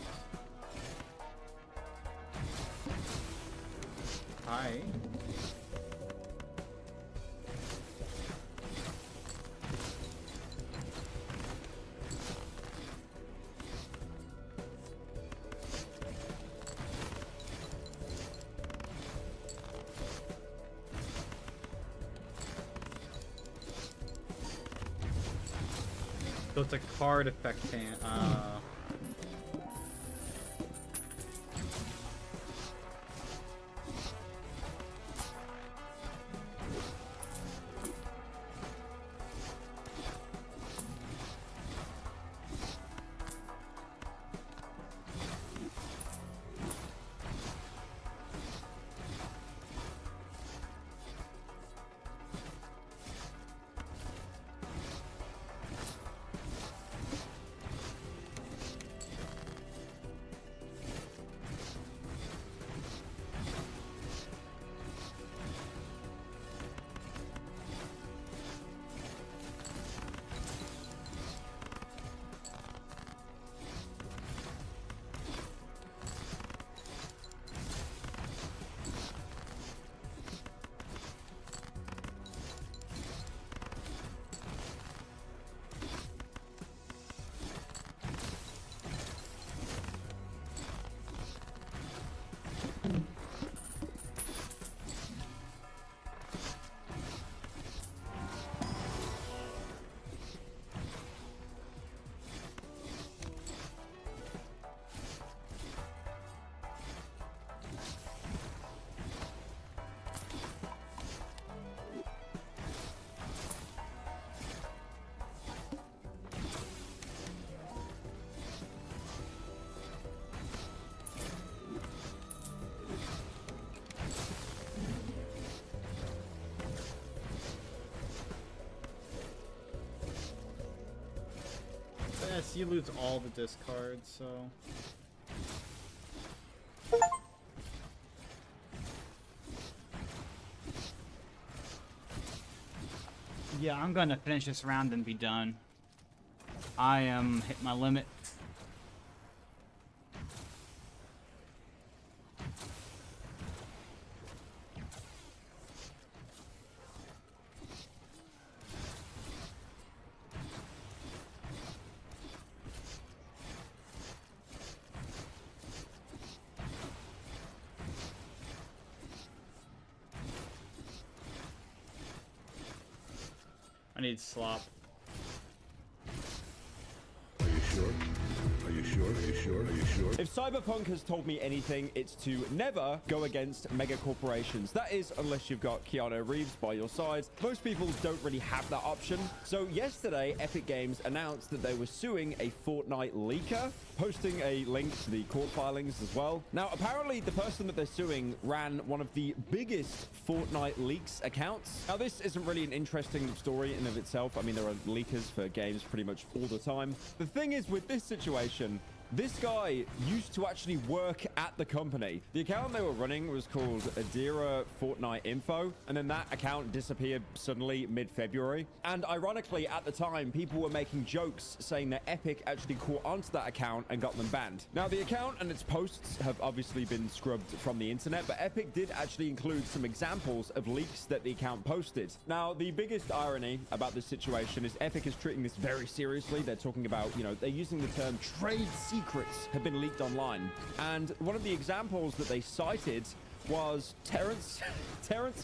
Hi. So it's a card effect hand. Yes, you lose all the discards, so. Yeah, I'm gonna finish this round and be done. I am hit my limit. need slop. Are you sure? Are you sure? Are you sure? Are you sure? If Cyberpunk has told me anything, it's to never go against mega corporations. That is, unless you've got Keanu Reeves by your side. Most people don't really have that option. So yesterday, Epic Games announced that they were suing a Fortnite leaker, posting a link to the court filings as well. Now, apparently, the person that they're suing ran one of the biggest Fortnite leaks accounts. Now, this isn't really an interesting story in and of itself. I mean, there are leakers for games pretty much all the time. The thing is, with this situation, this guy used to actually work at the company. The account they were running was called Adira Fortnite Info, and then that account disappeared suddenly mid-February. And ironically, at the time, people were making jokes saying that Epic actually caught onto that account and got them banned. Now, the account and its posts have obviously been scrubbed from the internet, but Epic did actually include some examples of leaks that the account posted. Now, the biggest irony about this situation is Epic is treating this very seriously. They're talking about, they're using the term trade secrets have been leaked online. And one of the examples that they cited was Terrence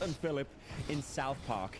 and Phillip in South Park.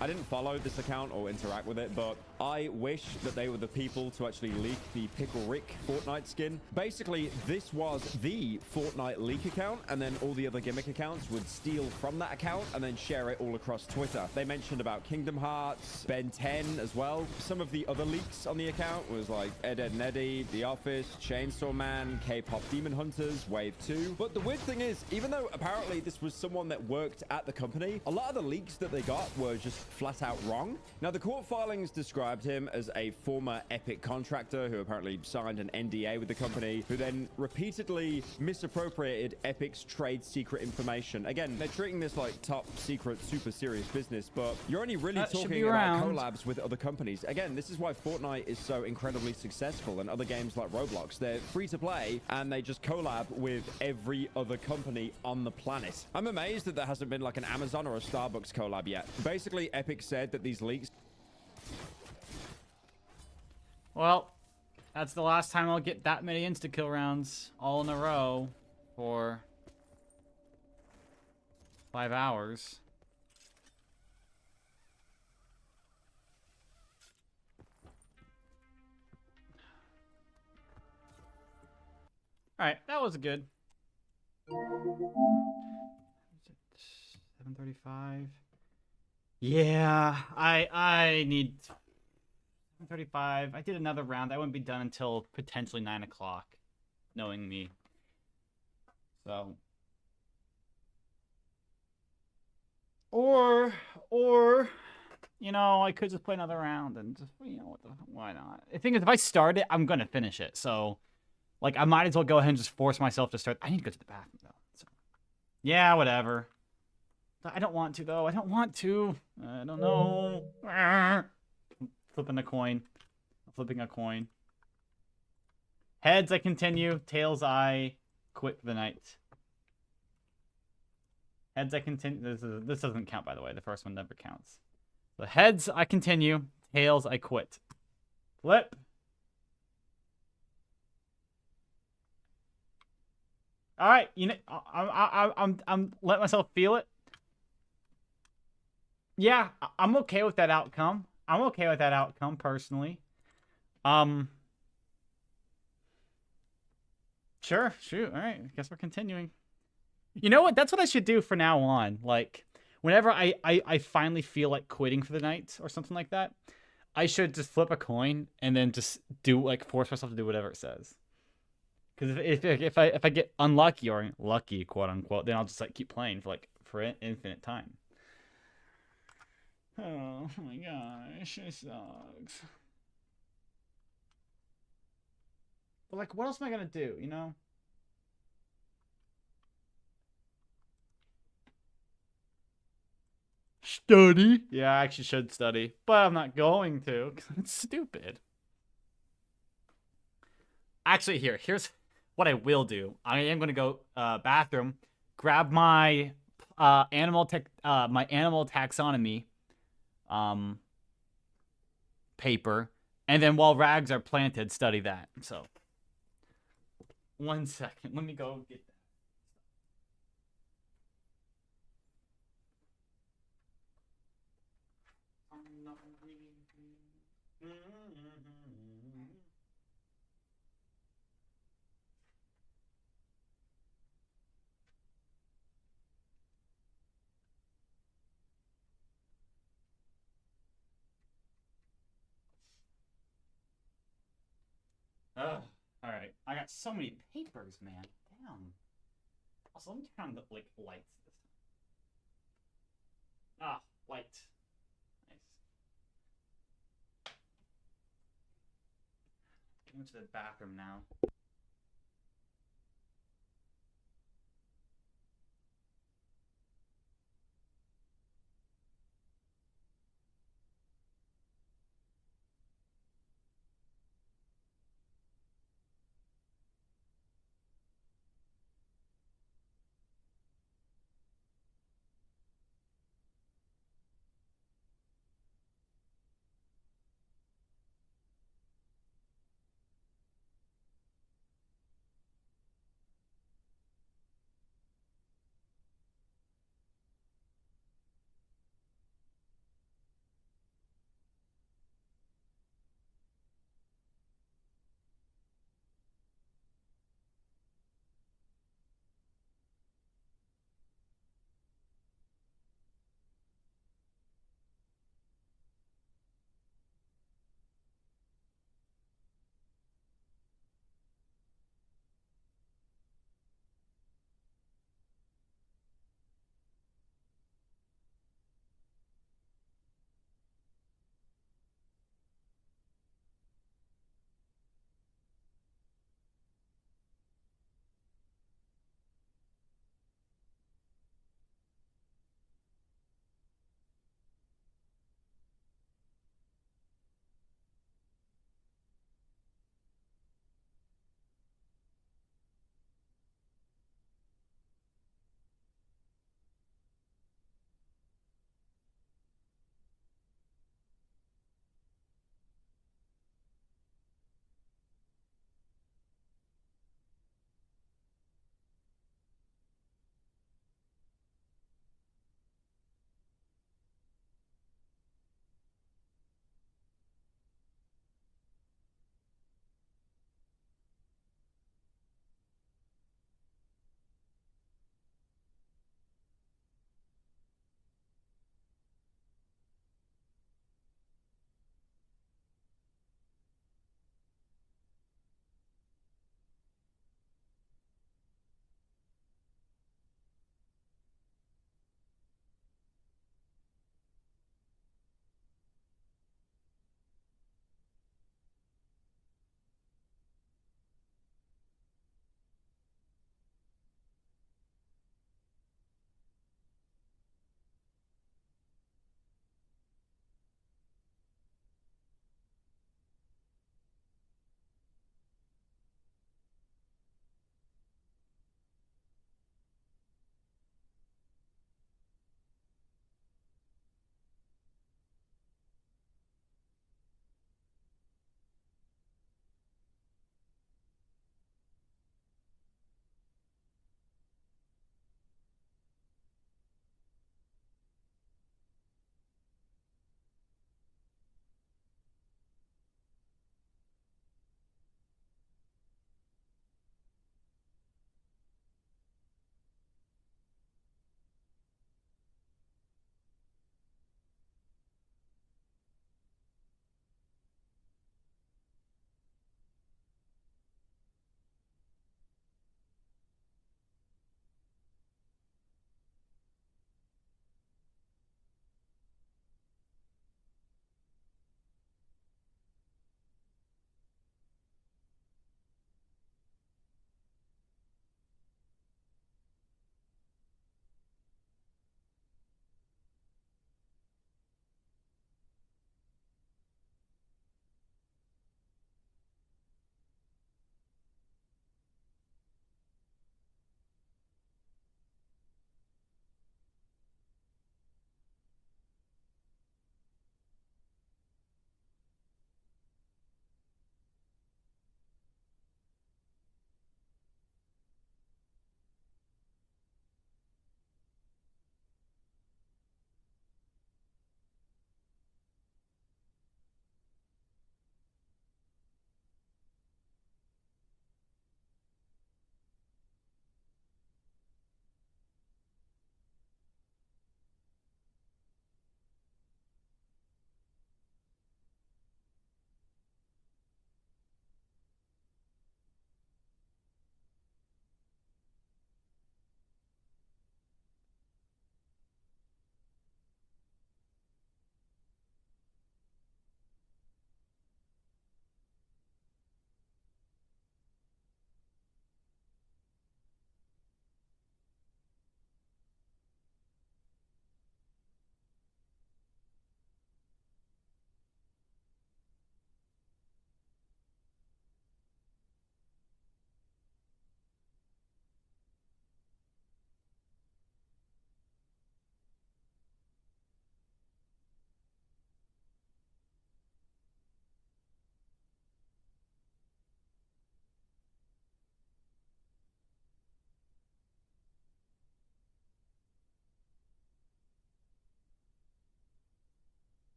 I didn't follow this account or interact with it, but I wish that they were the people to actually leak the Pickle Rick Fortnite skin. Basically, this was the Fortnite leak account, and then all the other gimmick accounts would steal from that account and then share it all across Twitter. They mentioned about Kingdom Hearts, Ben 10 as well. Some of the other leaks on the account was like Ed, Edd n Eddy, The Office, Chainsaw Man, K-Pop Demon Hunters, Wave 2. But the weird thing is, even though apparently this was someone that worked at the company, a lot of the leaks that they got were just flat out wrong. Now, the court filings described him as a former Epic contractor who apparently signed an NDA with the company, who then repeatedly misappropriated Epic's trade secret information. Again, they're treating this like top secret, super serious business, but you're only really talking about collabs with other companies. Again, this is why Fortnite is so incredibly successful, and other games like Roblox. They're free to play, and they just collab with every other company on the planet. I'm amazed that there hasn't been like an Amazon or a Starbucks collab yet. Basically, Epic said that these leaks... Well, that's the last time I'll get that many insta-kill rounds all in a row for 5 hours. Alright, that was good. 7:35. Yeah, I need 7:35. I did another round. I wouldn't be done until potentially 9 o'clock, knowing me. So, or I could just play another round and just, why not? The thing is, if I start it, I'm gonna finish it. So, like, I might as well go ahead and just force myself to start. I need to go to the bathroom though. So, yeah, whatever. I don't want to, though. I don't want to. I don't know. Flipping a coin. Flipping a coin. Heads, I continue. Tails, I quit for the night. Heads, I continue. This doesn't count, by the way. The first one never counts. So heads, I continue. Tails, I quit. Flip. All right. I'm letting myself feel it. Yeah, I'm okay with that outcome. I'm okay with that outcome, personally. Sure, shoot. All right, I guess we're continuing. You know what? That's what I should do from now on. Like, whenever I finally feel like quitting for the night or something like that, I should just flip a coin and then just force myself to do whatever it says. Because if I get unlucky or lucky, quote unquote, then I'll just keep playing for infinite time. Oh my gosh, it sucks. But what else am I gonna do, Study? Yeah, I actually should study, but I'm not going to because it's stupid. Actually, here's what I will do. I am gonna go bathroom, grab my animal taxonomy paper, and then while rags are planted, study that. So, 1 second. Let me go get that. Ugh. Alright. I got so many papers, man. Damn. Also, let me turn on the like lights this time. Ah, light. Nice. Going to the bathroom now.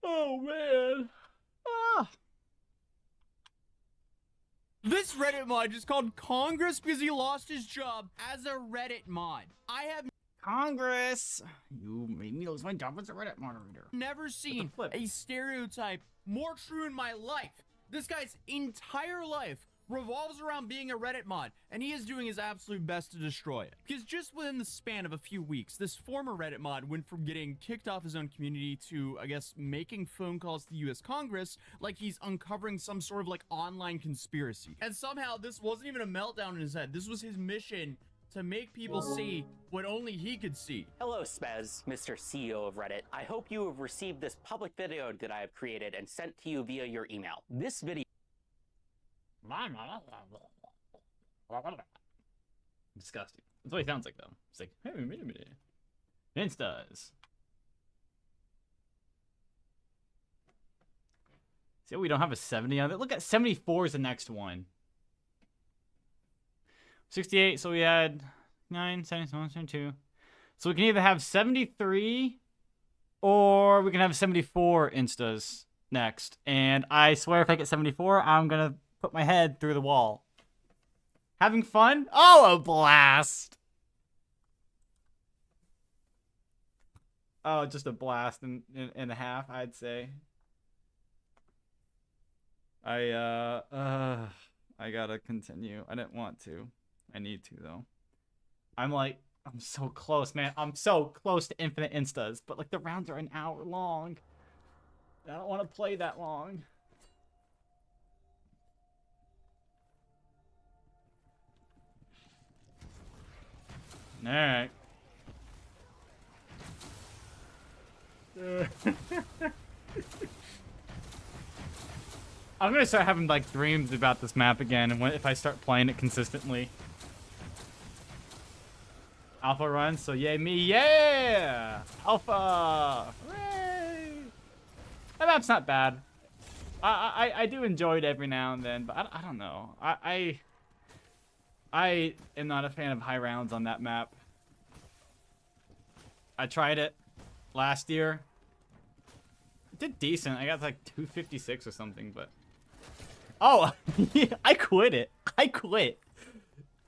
Oh man. Ah. This Reddit mod is called Congress because he lost his job as a Reddit mod. I have Congress. You made me lose my job as a Reddit moderator. never seen flip. a stereotype more true in my life. This guy's entire life revolves around being a Reddit mod, and he is doing his absolute best to destroy it. Because just within the span of a few weeks, this former Reddit mod went from getting kicked off his own community to, I guess, making phone calls to the US Congress like he's uncovering some sort of like online conspiracy. And somehow this wasn't even a meltdown in his head. This was his mission to make people see what only he could see. Hello, Spez, Mr. CEO of Reddit. I hope you have received this public video that I have created and sent to you via your email. This video Disgusting. That's what he sounds like, though. It's like, hey, wait a minute. Instas. See, we don't have a 70 on it. Look at 74 is the next one. 68, so we had 9, 71, 72. So we can either have 73 or we can have 74 instas next. And I swear if I get 74, I'm going to put my head through the wall. Having fun? Oh, a blast. Oh, just a blast and a half, I'd say. I gotta continue. I didn't want to. I need to, though. I'm so close, man. I'm so close to infinite instas, but like the rounds are an hour long. I don't want to play that long. All right. I'm gonna start having like dreams about this map again, and if I start playing it consistently. Alpha run, so yay me, yeah! Alpha! Hooray! That map's not bad. I do enjoy it every now and then, but I don't know. I am not a fan of high rounds on that map. I tried it last year. It did decent. I got like 256 or something, but... Oh, I quit it. I quit.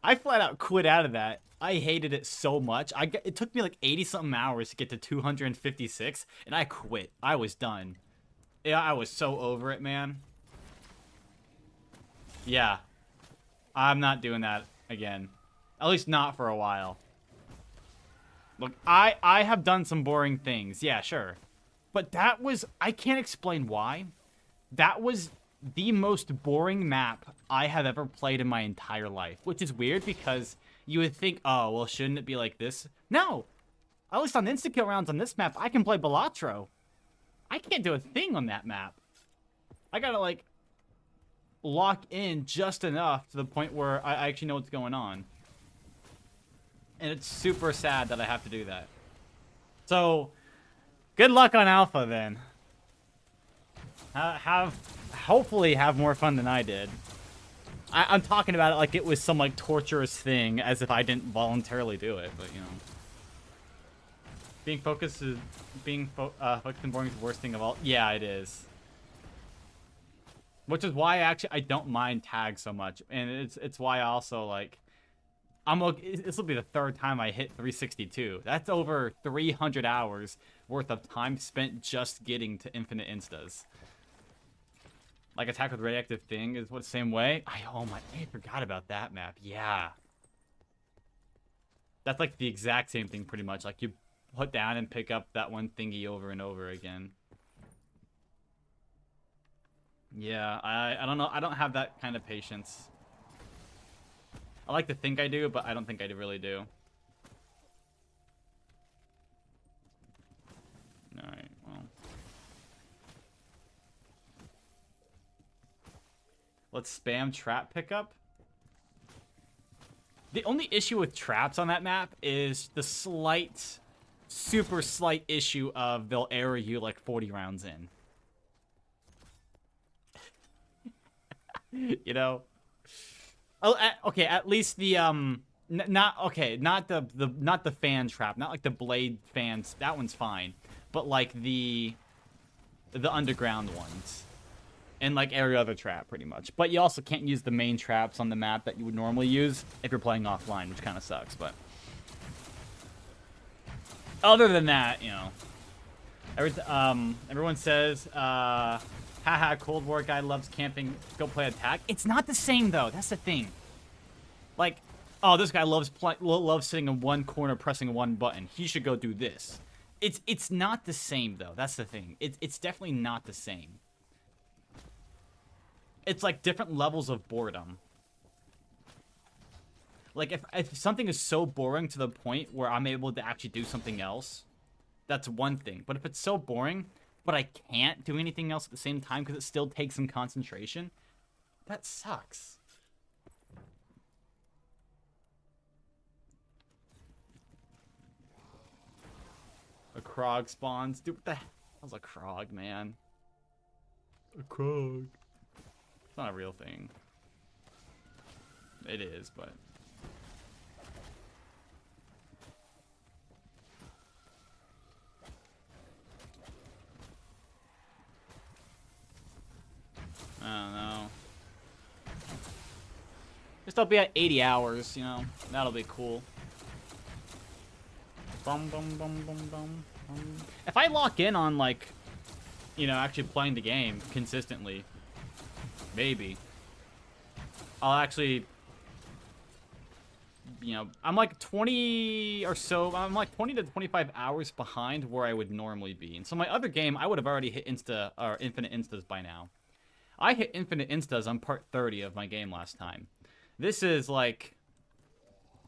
I flat out quit out of that. I hated it so much. It took me like 80-something hours to get to 256, and I quit. I was done. Yeah, I was so over it, man. Yeah. I'm not doing that again. At least not for a while. Look, I have done some boring things. Yeah, sure. But that was... I can't explain why. That was the most boring map I have ever played in my entire life. Which is weird because you would think, oh, well, shouldn't it be like this? No! At least on insta-kill rounds on this map, I can play Balatro. I can't do a thing on that map. I gotta, like, lock in just enough to the point where I actually know what's going on. And it's super sad that I have to do that. So, good luck on Alpha, then. Hopefully have more fun than I did. I'm talking about it like it was some, like, torturous thing, as if I didn't voluntarily do it, but, you know. Being focused and boring is the worst thing of all. Yeah, it is. Which is why I don't mind tags so much, and it's why I also like. This will be the third time I hit 362. That's over 300 hours worth of time spent just getting to infinite instas. Like Attack with Radioactive Thing is what the same way. I forgot about that map. Yeah. That's like the exact same thing pretty much. Like you put down and pick up that one thingy over and over again. Yeah, I don't know. I don't have that kind of patience. I like to think I do, but I don't think I really do. Alright, well. Let's spam trap pickup. The only issue with traps on that map is the slight, super slight issue of they'll arrow you like 40 rounds in. You know? Oh, okay, at least the not the fan trap, not like the blade fans. That one's fine, but like the underground ones. And like every other trap, pretty much. But you also can't use the main traps on the map that you would normally use if you're playing offline, which kind of sucks. But other than that, you know, everyone says, haha, Cold War guy loves camping. Go play attack. It's not the same though. That's the thing. Like, oh, this guy loves sitting in one corner pressing one button. He should go do this. It's not the same though. That's the thing. It's definitely not the same. It's like different levels of boredom. Like if something is so boring to the point where I'm able to actually do something else, that's one thing. But if it's so boring, but I can't do anything else at the same time because it still takes some concentration, that sucks. A Krog spawns. Dude, what the hell's a Krog, man? A Krog. It's not a real thing. It is, but... I don't know. Just I'll be at 80 hours, you know? That'll be cool. Bum, bum, bum, bum, bum, bum. If I lock in on, like, you know, actually playing the game consistently, maybe I'll actually, you know, I'm like 20 or so, I'm like 20 to 25 hours behind where I would normally be. And so my other game, I would have already hit Insta or Infinite Instas by now. I hit Infinite Instas on part 30 of my game last time. This is like,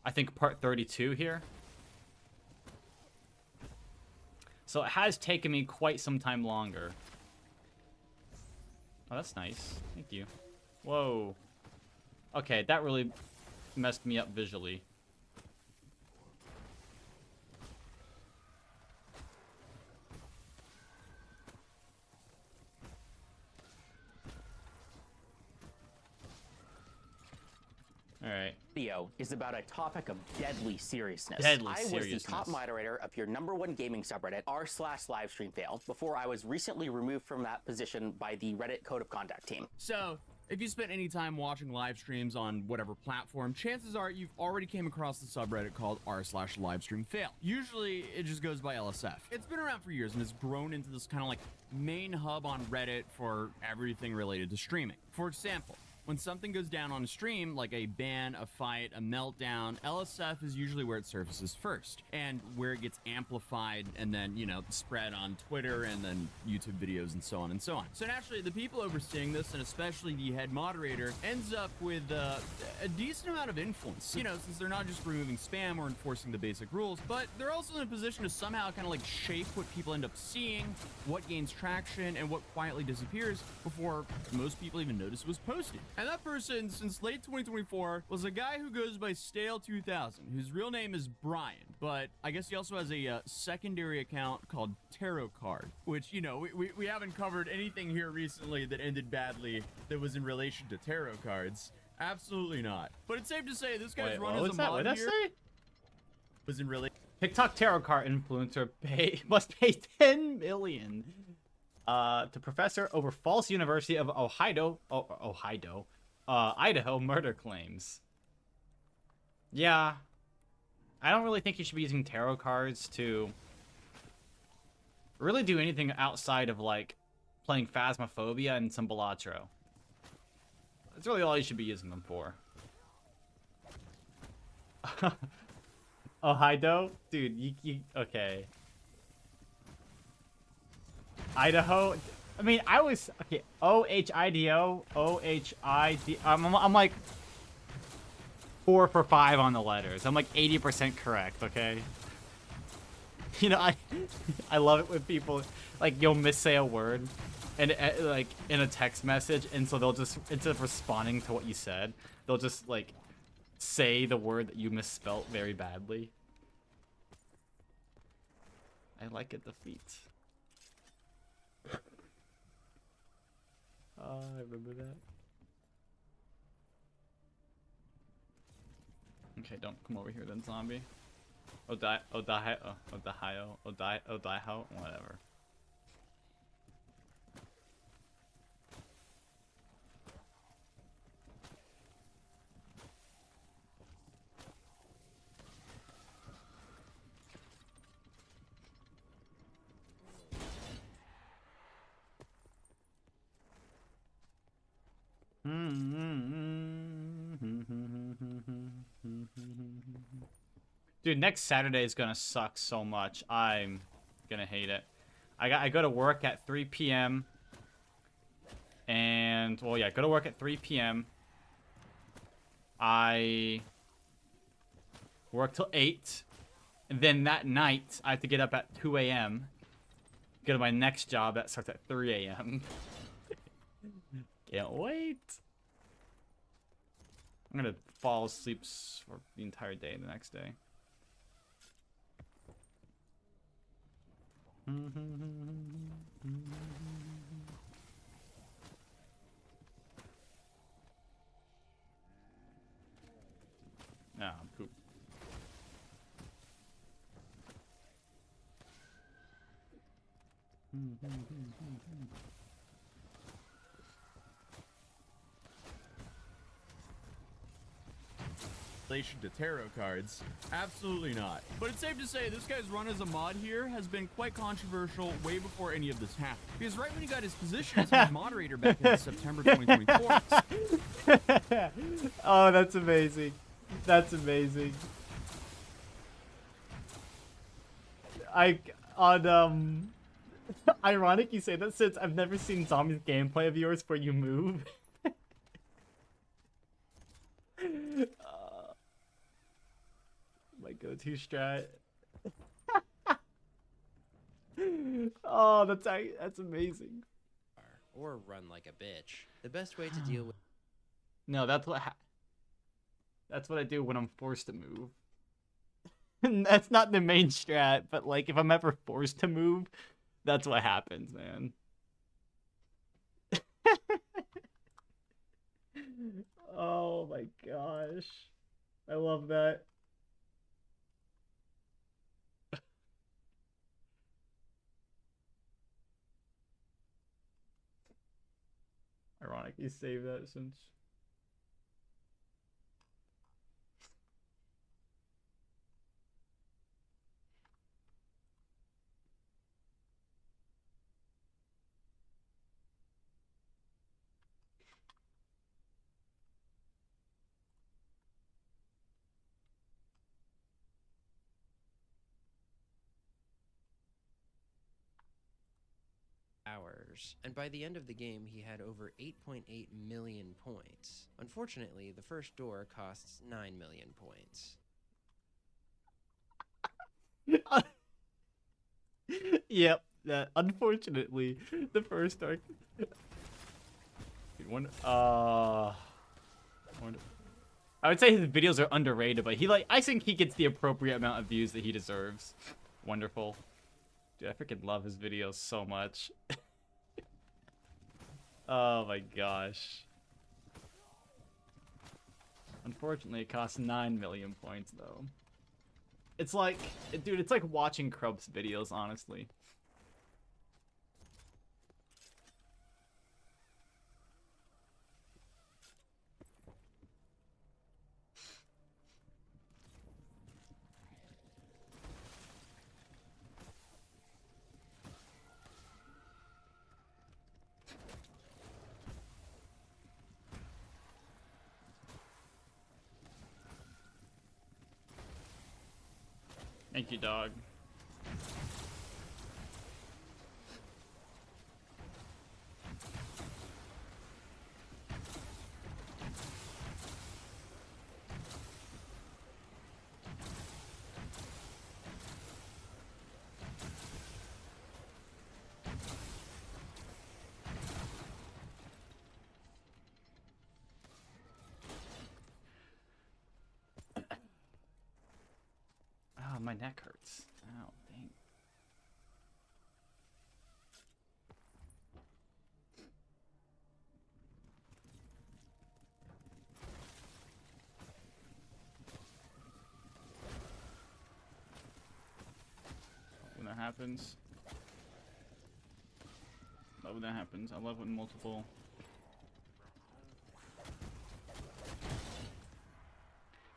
I think part 32 here. So it has taken me quite some time longer. Oh, that's nice. Thank you. Whoa. Okay, that really messed me up visually. Alright. Video is about a topic of deadly seriousness. Deadly I was seriousness. the top moderator of your #1 gaming subreddit, r/livestreamfail, before I was recently removed from that position by the Reddit Code of Conduct team. So, if you spent any time watching live streams on whatever platform, chances are you've already came across the subreddit called r/livestreamfail. Usually, it just goes by LSF. It's been around for years and has grown into this kind of like main hub on Reddit for everything related to streaming. For example, when something goes down on a stream, like a ban, a fight, a meltdown, LSF is usually where it surfaces first, and where it gets amplified and then, you know, spread on Twitter and then YouTube videos and so on and so on. So naturally, the people overseeing this, and especially the head moderator, ends up with a decent amount of influence, you know, since they're not just removing spam or enforcing the basic rules, but they're also in a position to somehow kind of like shape what people end up seeing, what gains traction, and what quietly disappears before most people even notice it was posted. And that person, since late 2024, was a guy who goes by Stale2000, whose real name is Brian, but I guess he also has a secondary account called Tarot Card, which, you know, we haven't covered anything here recently that ended badly that was in relation to tarot cards. Absolutely not. But it's safe to say this guy's run as a mod here was in really TikTok tarot card influencer must pay 10 million to professor over false University of Idaho murder claims. Yeah, I don't really think you should be using tarot cards to really do anything outside of like playing Phasmophobia and some Balatro. That's really all you should be using them for. Ohio? Dude, you okay. Idaho? I mean, I was... Okay, O-H-I-D-O, O-H-I-D... I'm like... 4 for 5 on the letters. I'm like 80% correct, okay? You know, I love it when people, like, you'll missay a word and like in a text message, and so they'll just, instead of responding to what you said, they'll just like say the word that you misspelt very badly. I like a defeat. Oh, I remember that. Okay, don't come over here then, zombie. Odaiho, whatever. Dude, next Saturday is gonna suck so much. I'm gonna hate it. I go to work at 3 p.m. And, well, yeah, go to work at 3 p.m. I work till 8. And then that night, I have to get up at 2 a.m. Go to my next job that starts at 3 a.m. Can't wait. I'm gonna fall asleep for the entire day the next day. Nah, poop. Relation to tarot cards? Absolutely not. But it's safe to say this guy's run as a mod here has been quite controversial way before any of this happened. Because right when he got his position as moderator back in September 2024. Oh, that's amazing. That's amazing. Ironic you say that since I've never seen Zombies gameplay of yours where you move. My go-to strat. Oh, that's amazing. Or run like a bitch. The best way to deal with. No, that's what I do when I'm forced to move. That's not the main strat, but like if I'm ever forced to move, that's what happens, man. Oh my gosh. I love that. Ironic you saved that since. hours, and by the end of the game he had over 8.8 million points. Unfortunately, the first door costs 9 million points. Yep, unfortunately, the first door. I would say his videos are underrated, but I think he gets the appropriate amount of views that he deserves. Wonderful. Dude, I freaking love his videos so much. Oh my gosh. Unfortunately, it costs 9 million points, though. It's like, dude, it's like watching Krub's videos, honestly. Thank you, dog. my neck hurts. Ow, dang. When that happens. Love when that happens. I love when multiple.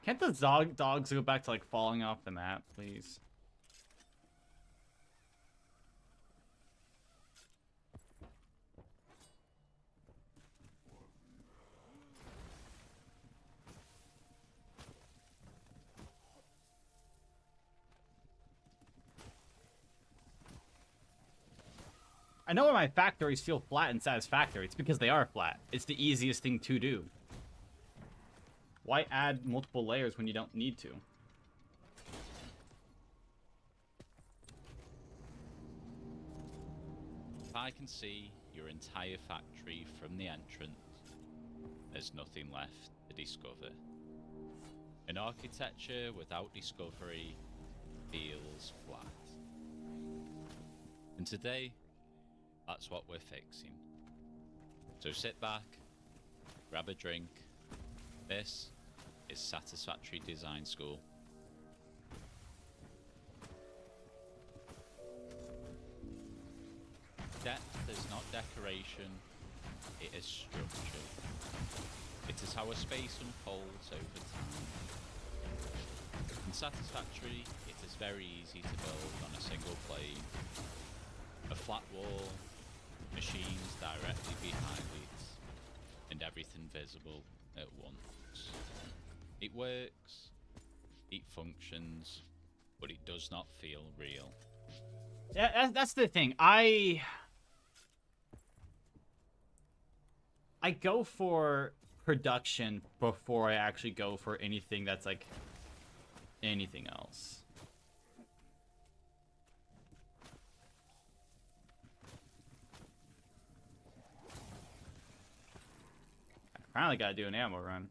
Can't the dogs go back to like falling off the map, please? I know why my factories feel flat and satisfactory. It's because they are flat. It's the easiest thing to do. Why add multiple layers when you don't need to? If I can see your entire factory from the entrance, there's nothing left to discover. An architecture without discovery feels flat. And today, that's what we're fixing. So sit back, grab a drink. This is Satisfactory Design School. Depth is not decoration, it is structure. It is how a space unfolds over time. In Satisfactory, it is very easy to build on a single plane. A flat wall, machines directly behind it, and everything visible at once. It works, it functions, but it does not feel real. Yeah, that's the thing. I go for production before I actually go for anything that's like anything else. I finally gotta do an ammo run.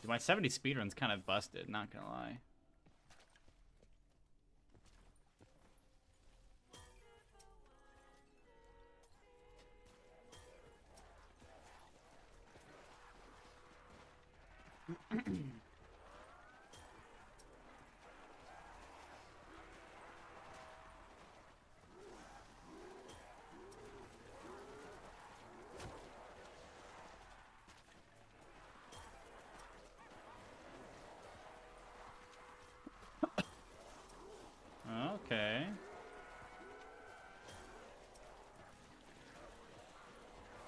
Dude, my 70 speedrun's kind of busted, not gonna lie. Okay.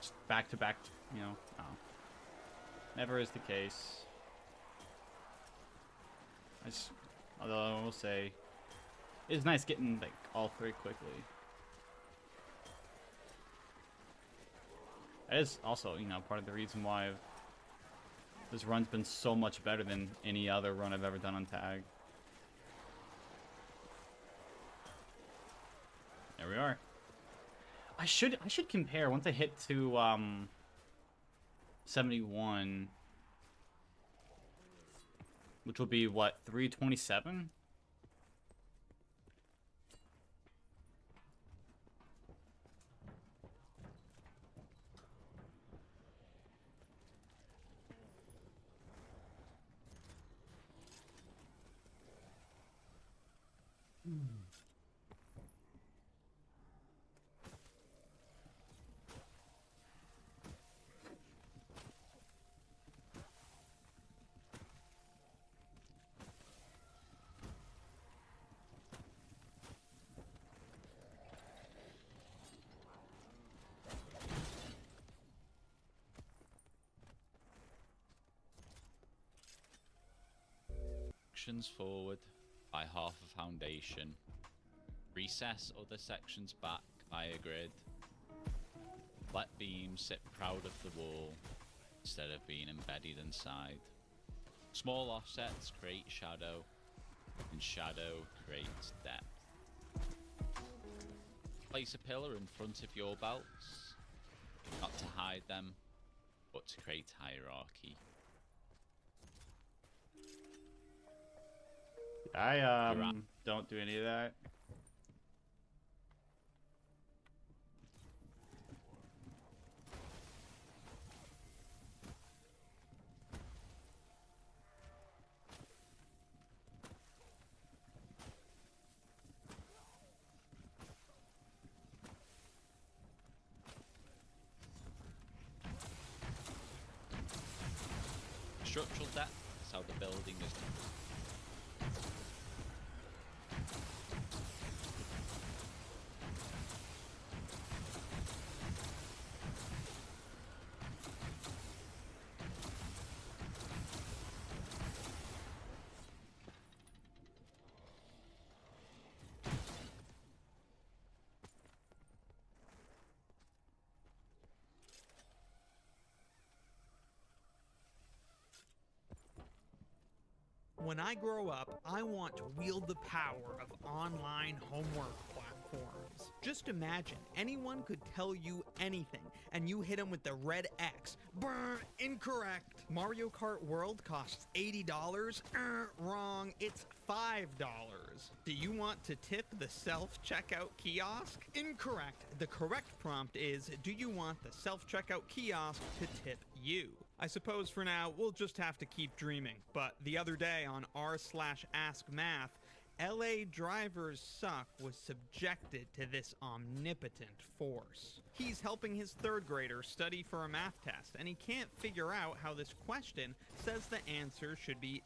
Just back to back, you know. Oh. Never is the case. Although I will say, it's nice getting like all three quickly. That is also, you know, part of the reason why this run's been so much better than any other run I've ever done on tag. There we are. I should compare once I hit to 71, which will be what, 327? Sections forward by half a foundation. Recess other sections back by a grid. Let beams sit proud of the wall. instead of being embedded inside. Small offsets create shadow, and shadow creates depth. Place a pillar in front of your belts, not to hide them, but to create hierarchy. I don't do any of that. Structural depth is how the building is done. When I grow up, I want to wield the power of online homework platforms. Just imagine, anyone could tell you anything, and you hit them with the red X. Brr, incorrect. Mario Kart World costs $80. Wrong, it's $5. Do you want to tip the self-checkout kiosk? Incorrect. The correct prompt is, do you want the self-checkout kiosk to tip you? I suppose for now, we'll just have to keep dreaming. But the other day on r/askmath, LA Drivers Suck was subjected to this omnipotent force. He's helping his third grader study for a math test, and he can't figure out how this question says the answer should be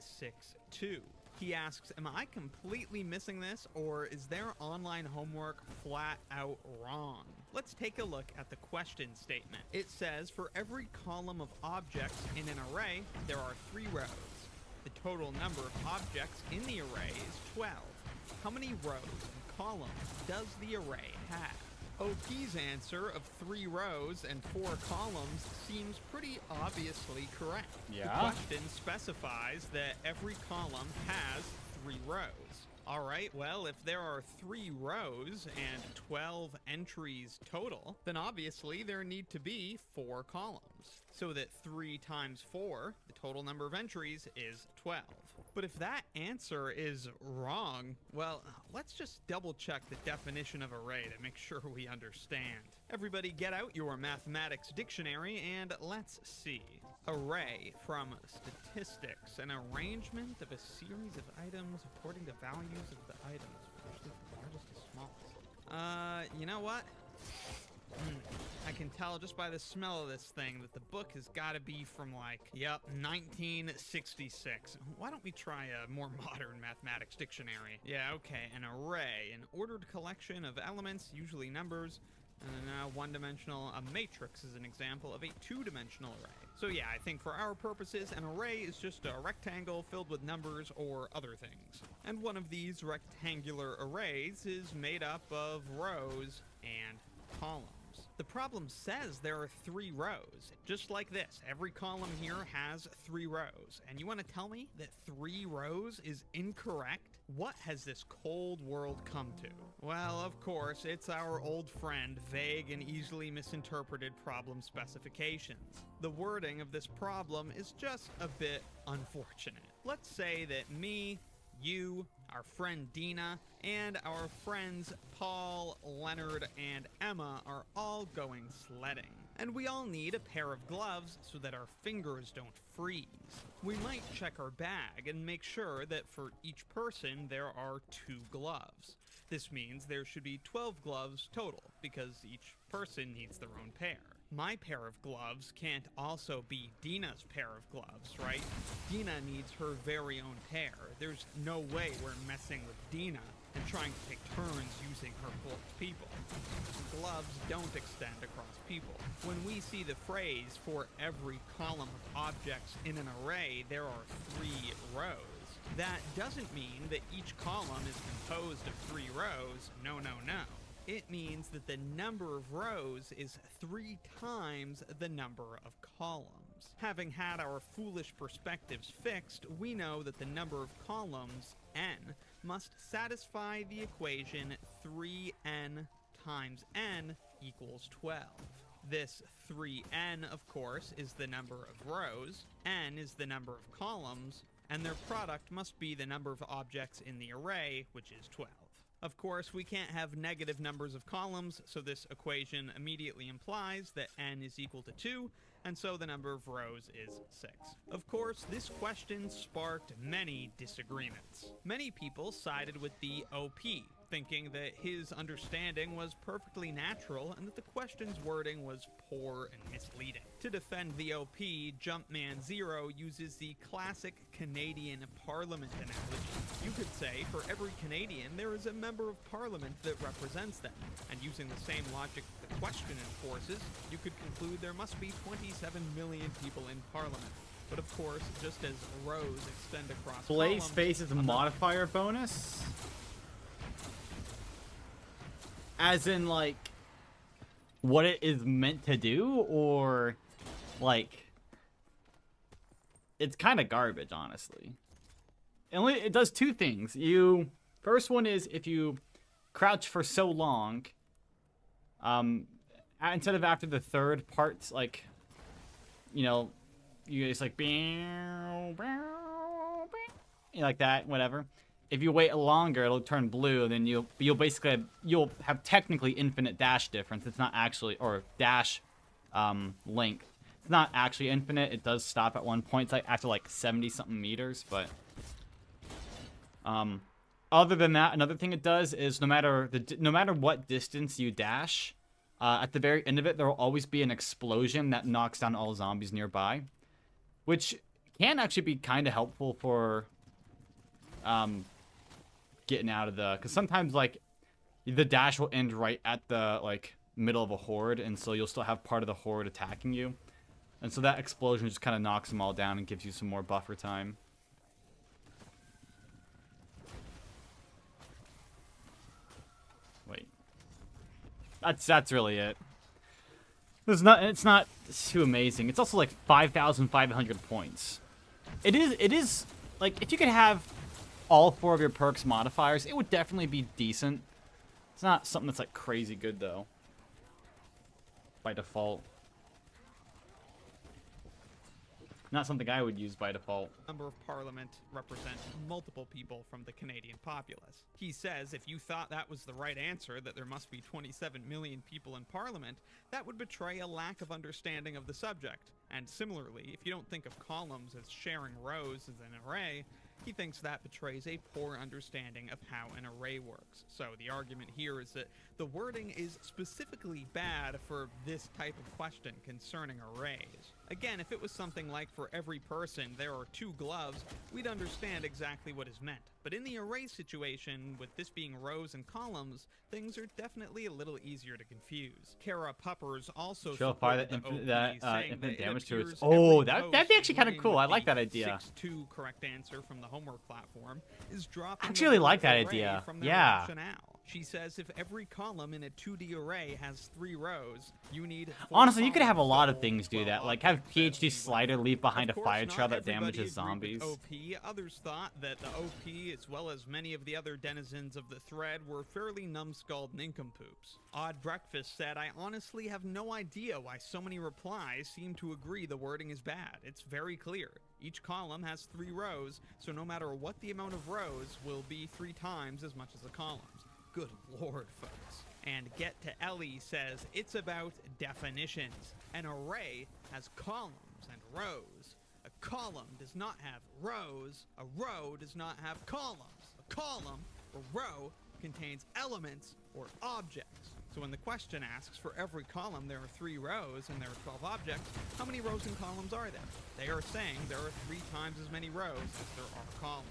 6-2. He asks, am I completely missing this, or is their online homework flat out wrong? Let's take a look at the question statement. It says, for every column of objects in an array, there are 3 rows. The total number of objects in the array is 12. How many rows and columns does the array have? OP's answer of 3 rows and 4 columns seems pretty obviously correct. Yeah. The question specifies that every column has 3 rows. Alright, well, if there are 3 rows and 12 entries total, then obviously there need to be 4 columns. So that 3 times 4, the total number of entries, is 12. But if that answer is wrong, well, let's just double check the definition of array to make sure we understand. Everybody get out your mathematics dictionary and let's see. Array, from statistics, an arrangement of a series of items according to values of the items, especially from largest to smallest. You know what? I can tell just by the smell of this thing that the book has got to be from, like, 1966. Why don't we try a more modern mathematics dictionary? Yeah, okay, an array, an ordered collection of elements, usually numbers, and one-dimensional. A matrix is an example of a two-dimensional array. So yeah, I think for our purposes, an array is just a rectangle filled with numbers or other things. And one of these rectangular arrays is made up of rows and columns. The problem says there are 3 rows, just like this. Every column here has 3 rows, and you want to tell me that 3 rows is incorrect? What has this cold world come to? Well, of course, it's our old friend, vague and easily misinterpreted problem specifications. The wording of this problem is just a bit unfortunate. Let's say that me, you, our friend Dina, and our friends Paul, Leonard, and Emma are all going sledding. And we all need a pair of gloves so that our fingers don't freeze. We might check our bag and make sure that for each person there are 2 gloves. This means there should be 12 gloves total, because each person needs their own pair. My pair of gloves can't also be Dina's pair of gloves, right? Dina needs her very own pair. There's no way we're messing with Dina and trying to take turns using her close people. Gloves don't extend across people. When we see the phrase, for every column of objects in an array, there are 3 rows, that doesn't mean that each column is composed of 3 rows. No, no, no. It means that the number of rows is 3 times the number of columns. columns. Having had our foolish perspectives fixed, we know that the number of columns, n, must satisfy the equation 3n times n equals 12. This 3n, of course, is the number of rows, n is the number of columns, and their product must be the number of objects in the array, which is 12. Of course, we can't have negative numbers of columns, so this equation immediately implies that n is equal to 2, and so the number of rows is 6. Of course, this question sparked many disagreements. Many people sided with the OP, thinking that his understanding was perfectly natural and that the question's wording was poor and misleading. To defend the OP, Jumpman0 uses the classic Canadian Parliament analogy. You could say for every Canadian there is a member of Parliament that represents them, and using the same logic the question enforces, you could conclude there must be 27 million people in Parliament. But of course, just as rows extend across Play columns, space is a modifier bonus? As in, like, what it is meant to do, or, like, it's kind of garbage, honestly. It does two things. First one is if you crouch for so long, instead of after the third part's, like, you know, you just, like, like that, whatever. If you wait longer, it'll turn blue, and then you'll basically have technically infinite dash difference. It's not actually, or dash length. It's not actually infinite. It does stop at one point. It's like after like 70 something meters, but other than that, another thing it does is no matter what distance you dash, at the very end of it, there will always be an explosion that knocks down all zombies nearby, which can actually be kind of helpful for getting out of because sometimes, like, the dash will end right at the, like, middle of a horde, and so you'll still have part of the horde attacking you, and so that explosion just kind of knocks them all down and gives you some more buffer time. Wait, that's really it. It's not too amazing. It's also like 5,500 points. It is like, if you could have all 4 of your perks modifiers, it would definitely be decent. It's not something that's like crazy good though, by default. Not something I would use by default. Member of Parliament represent multiple people from the Canadian populace. He says if you thought that was the right answer, that there must be 27 million people in Parliament, that would betray a lack of understanding of the subject. And similarly, if you don't think of columns as sharing rows as an array, he thinks that betrays a poor understanding of how an array works. So the argument here is that the wording is specifically bad for this type of question concerning arrays. Again, if it was something like for every person there are 2 gloves, we'd understand exactly what is meant. But in the array situation, with this being rows and columns, things are definitely a little easier to confuse. Kara Puppers also supported the OP, saying infinite that damage it to its... appears Oh, every that'd be host actually kind of agreeing cool. with I like the that idea. 6-2 correct answer from the homework platform is dropping I actually really the like that array idea. from their Yeah. rationale. She says if every column in a 2D array has 3 rows, you need 4 Honestly, you could have a columns lot to of things do hold that. 12 Like, have objects PhD Slider leave behind a Of course, fire not trail that everybody damages agreed with zombies. OP. Others thought that the OP, as well as many of the other denizens of the thread, were fairly numbskulled nincompoops. Odd Breakfast said, I honestly have no idea why so many replies seem to agree the wording is bad. It's very clear. Each column has 3 rows, so no matter what the amount of rows will be 3 times as much as the columns. Good lord, folks. And Get to Ellie says, it's about definitions. An array has columns and rows. A column does not have rows. A row does not have columns. A column or row contains elements or objects. So when the question asks, for every column there are 3 rows and there are 12 objects, how many rows and columns are there? They are saying there are 3 times as many rows as there are columns.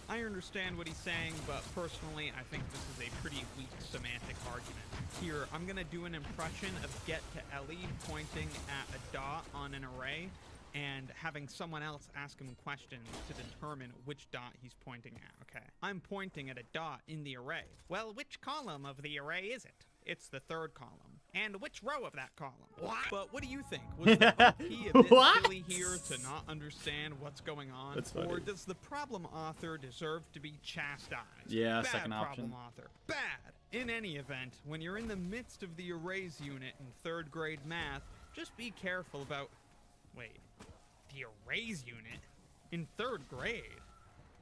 I understand what he's saying, but personally I think this is a pretty weak semantic argument. Here, I'm going to do an impression of Get to Ellie pointing at a dot on an array and having someone else ask him questions to determine which dot he's pointing at, okay? I'm pointing at a dot in the array. Well, which column of the array is it? It's the 3rd column. And which row of that column? What? But what do you think? Was the OP a bit What? silly here to not understand what's going on? That's Or funny. does the problem author deserve to be chastised? Yeah, Bad second problem option. author. Bad! In any event, when you're in the midst of the arrays unit in 3rd grade math, just be careful about... Wait, the arrays unit? In 3rd grade?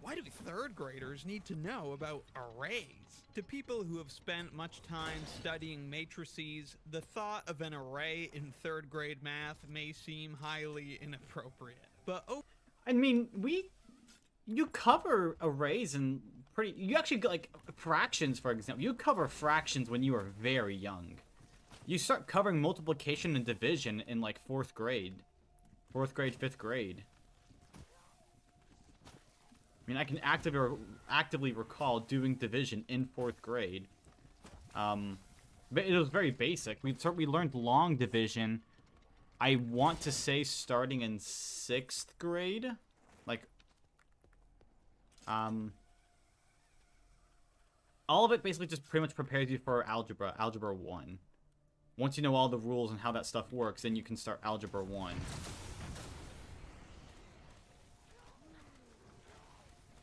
Why do 3rd graders need to know about arrays? To people who have spent much time studying matrices, the thought of an array in 3rd grade math may seem highly inappropriate. But I mean, you cover arrays and you actually like fractions, for example. You cover fractions when you are very young. You start covering multiplication and division in like 4th grade. 4th grade, 5th grade. I mean, I can actively recall doing division in 4th grade. But it was very basic. We learned long division, I want to say starting in 6th grade. Like, all of it basically just pretty much prepares you for Algebra 1. Once you know all the rules and how that stuff works, then you can start Algebra 1.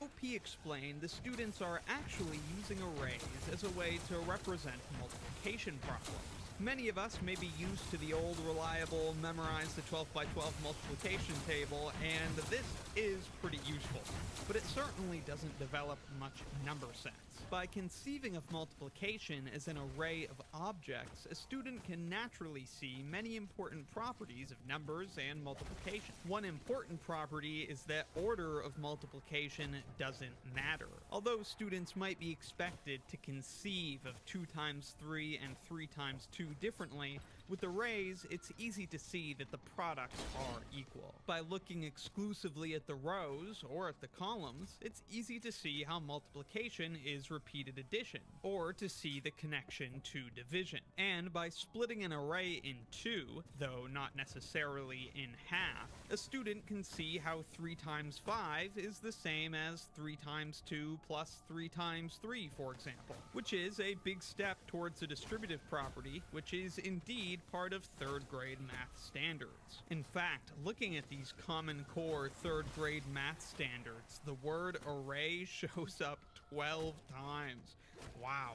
OP explained the students are actually using arrays as a way to represent multiplication problems. Many of us may be used to the old reliable memorize the 12 by 12 multiplication table, and this is pretty useful, but it certainly doesn't develop much number sense. By conceiving of multiplication as an array of objects, a student can naturally see many important properties of numbers and multiplication. One important property is that order of multiplication doesn't matter. Although students might be expected to conceive of 2 times 3 and 3 times 2 differently, with arrays, it's easy to see that the products are equal. By looking exclusively at the rows or at the columns, it's easy to see how multiplication is repeated addition, or to see the connection to division. And by splitting an array in 2, though not necessarily in half, a student can see how 3 times 5 is the same as 3 times 2 plus 3 times 3, for example, which is a big step towards a distributive property, which is indeed part of 3rd grade math standards. In fact, looking at these Common Core 3rd grade math standards, the word array shows up 12 times. Wow.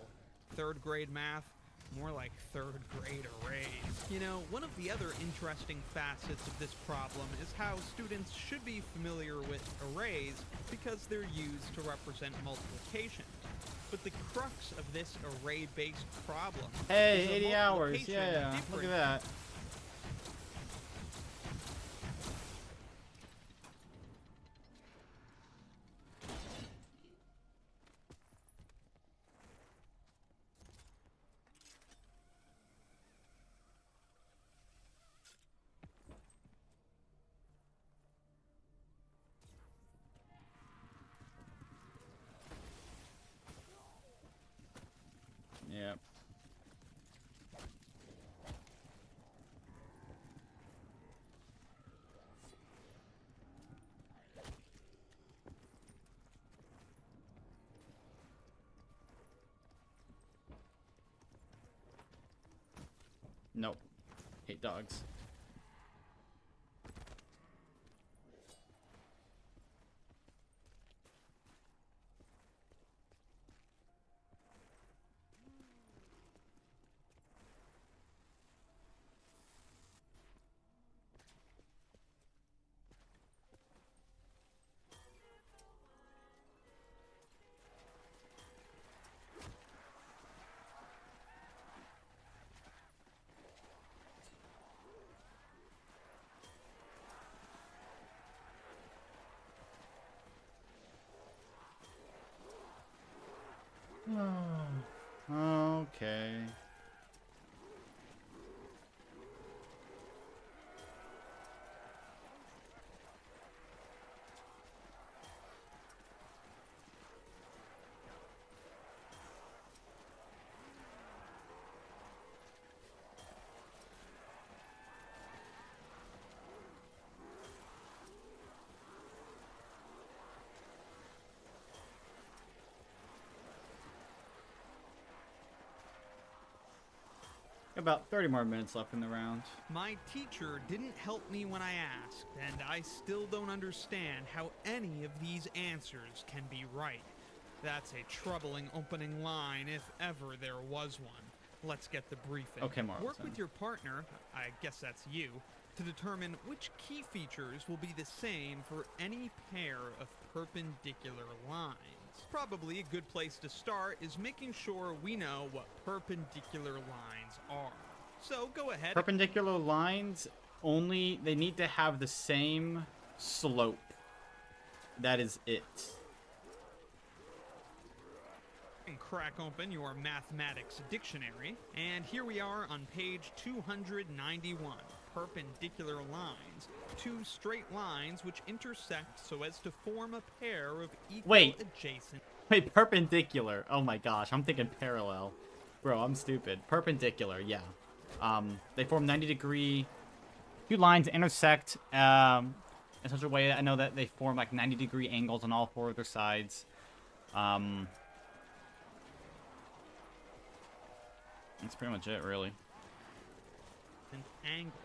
3rd grade math, more like 3rd grade arrays. You know, one of the other interesting facets of this problem is how students should be familiar with arrays because they're used to represent multiplication. But the crux of this array-based problem Hey, is a 80 hours. multiplication Yeah, look at difference. that. Yep. Nope. Hate dogs. Okay. About 30 more minutes left in the round. My teacher didn't help me when I asked, and I still don't understand how any of these answers can be right. That's a troubling opening line if ever there was one. Let's get the briefing. Okay, Morrison. Work with your partner, I guess that's you, to determine which key features will be the same for any pair of perpendicular lines. Probably a good place to start is making sure we know what perpendicular lines are. So go ahead. Perpendicular lines only, they need to have the same slope. That is it. And crack open your mathematics dictionary, and here we are on page 291. Perpendicular lines, two straight lines which intersect so as to form a pair of equal adjacent. Wait, perpendicular. Oh my gosh, I'm thinking parallel. Bro, I'm stupid. Perpendicular, yeah. They form 90-degree. Two lines intersect in such a way that I know that they form like 90-degree angles on all four of their sides. That's pretty much it, really. Angles.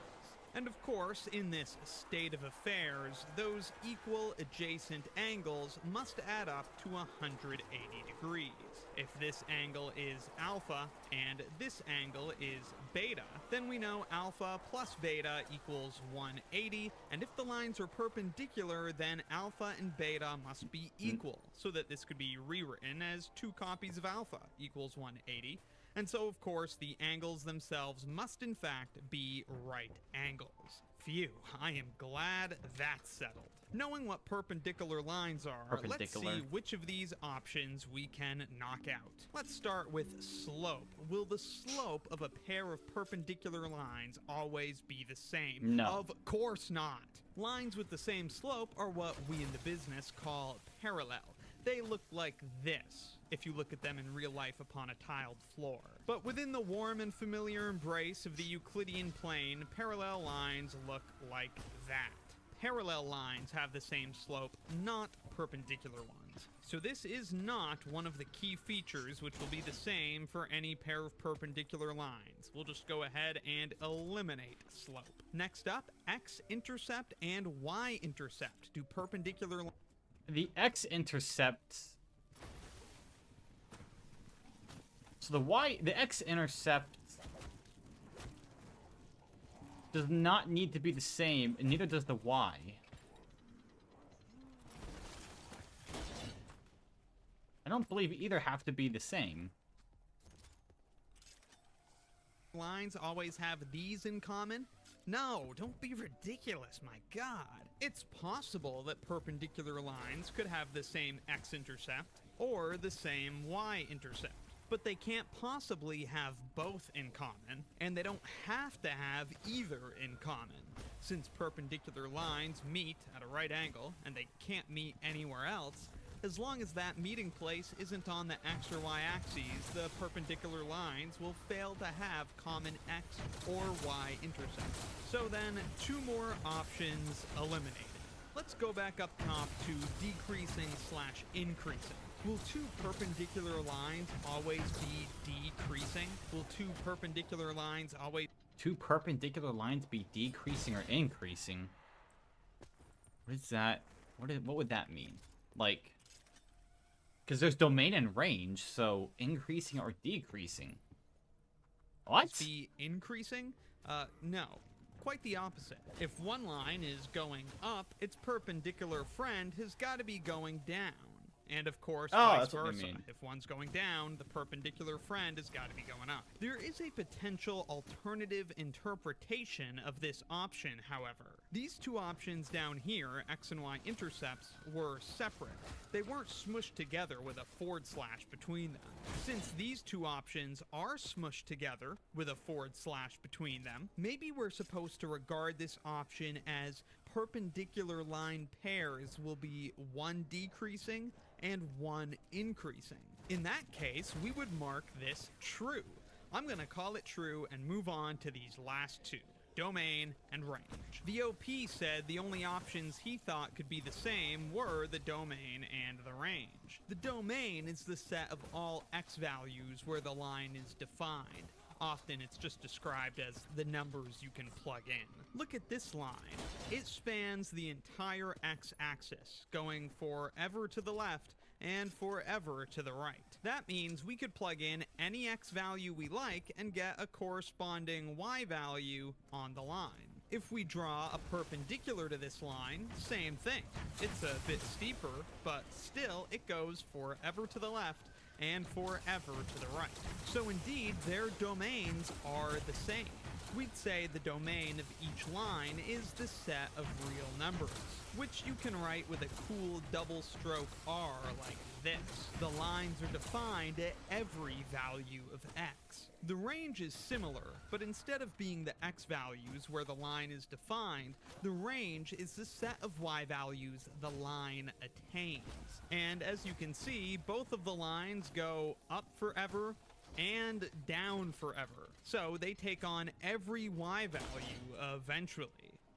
And of course, in this state of affairs, those equal adjacent angles must add up to 180 degrees. If this angle is alpha and this angle is beta, then we know alpha plus beta equals 180, and if the lines are perpendicular, then alpha and beta must be equal, so that this could be rewritten as 2 copies of alpha equals 180. And so, of course, the angles themselves must in fact be right angles. Phew, I am glad that's settled. Knowing what perpendicular lines are, let's see which of these options we can knock out. Let's start with slope. Will the slope of a pair of perpendicular lines always be the same? No. Of course not. Lines with the same slope are what we in the business call parallel. They look like this if you look at them in real life upon a tiled floor. But within the warm and familiar embrace of the Euclidean plane, parallel lines look like that. Parallel lines have the same slope, not perpendicular ones. So this is not one of the key features which will be the same for any pair of perpendicular lines. We'll just go ahead and eliminate slope. Next up, x-intercept and y-intercept. Do perpendicular lines... The x-intercept... So the x-intercept does not need to be the same, and neither does the y. I don't believe either have to be the same. Lines always have these in common? No, don't be ridiculous, my god. It's possible that perpendicular lines could have the same x-intercept or the same y-intercept, but they can't possibly have both in common, and they don't have to have either in common. Since perpendicular lines meet at a right angle, and they can't meet anywhere else, as long as that meeting place isn't on the x or y axes, the perpendicular lines will fail to have common x or y intercepts. So then, 2 more options eliminated. Let's go back up top to decreasing/increasing. Will 2 perpendicular lines always be decreasing? Will 2 perpendicular lines always... 2 perpendicular lines be decreasing or increasing? What is that? What would that mean? Like... Because there's domain and range, so increasing or decreasing. What? Be increasing? No. Quite the opposite. If one line is going up, its perpendicular friend has got to be going down. And of course, vice versa. If one's going down, the perpendicular friend has got to be going up. There is a potential alternative interpretation of this option, however. These 2 options down here, x and y intercepts, were separate. They weren't smushed together with a / between them. Since these 2 options are smushed together with a / between them, maybe we're supposed to regard this option as perpendicular line pairs will be 1 decreasing and 1 increasing. In that case, we would mark this true. I'm going to call it true and move on to these last 2. Domain and range. The OP said the only options he thought could be the same were the domain and the range. The domain is the set of all x values where the line is defined. Often it's just described as the numbers you can plug in. Look at this line. It spans the entire x-axis, going forever to the left and forever to the right. That means we could plug in any x value we like and get a corresponding y value on the line. If we draw a perpendicular to this line, same thing. It's a bit steeper, but still it goes forever to the left and forever to the right. So indeed, their domains are the same. We'd say the domain of each line is the set of real numbers, which you can write with a cool double stroke R like this. The lines are defined at every value of x. The range is similar, but instead of being the x values where the line is defined, the range is the set of y values the line attains. And as you can see, both of the lines go up forever and down forever. So they take on every y value eventually.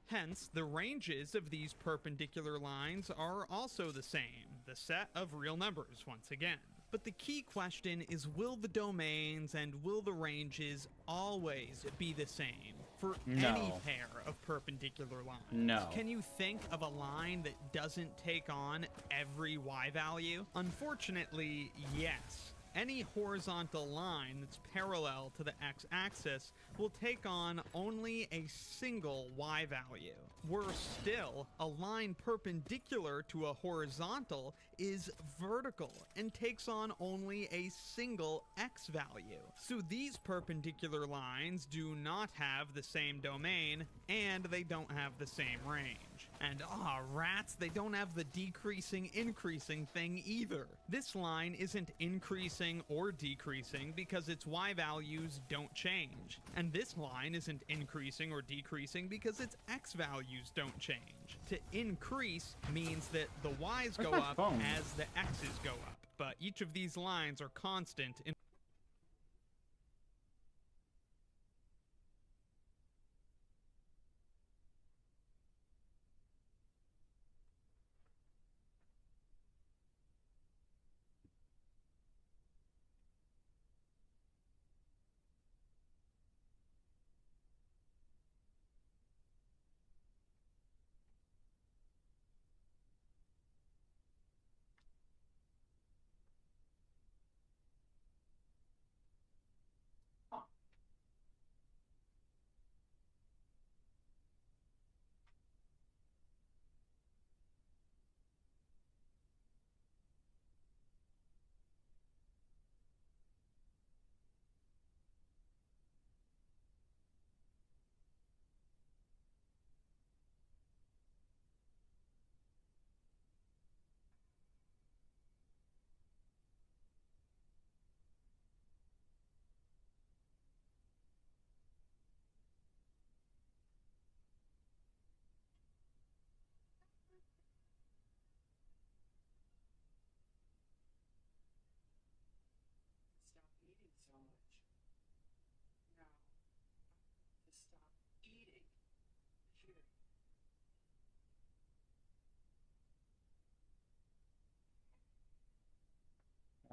Hence, the ranges of these perpendicular lines are also the same, the set of real numbers once again. But the key question is, will the domains and will the ranges always be the same for any pair of perpendicular lines? No. Can you think of a line that doesn't take on every y value? Unfortunately, yes. Any horizontal line that's parallel to the x-axis will take on only a single y value. Worse still, a line perpendicular to a horizontal is vertical and takes on only a single x value. So these perpendicular lines do not have the same domain, and they don't have the same range. And rats, they don't have the decreasing increasing thing either. This line isn't increasing or decreasing because its y values don't change. And this line isn't increasing or decreasing because its x values don't change. To increase means that the y's go up as the x's go up. But each of these lines are constant in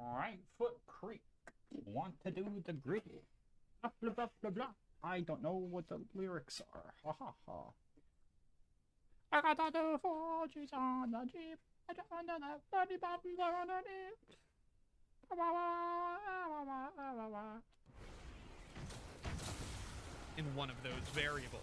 Alright, Foot Creek. Want to do the gritty. Blah, blah, blah, blah, blah. I don't know what the lyrics are. Ha ha ha. I got the 4Gs on the Jeep. I don't know that bloody bubble on the Jeep. in one of those variables.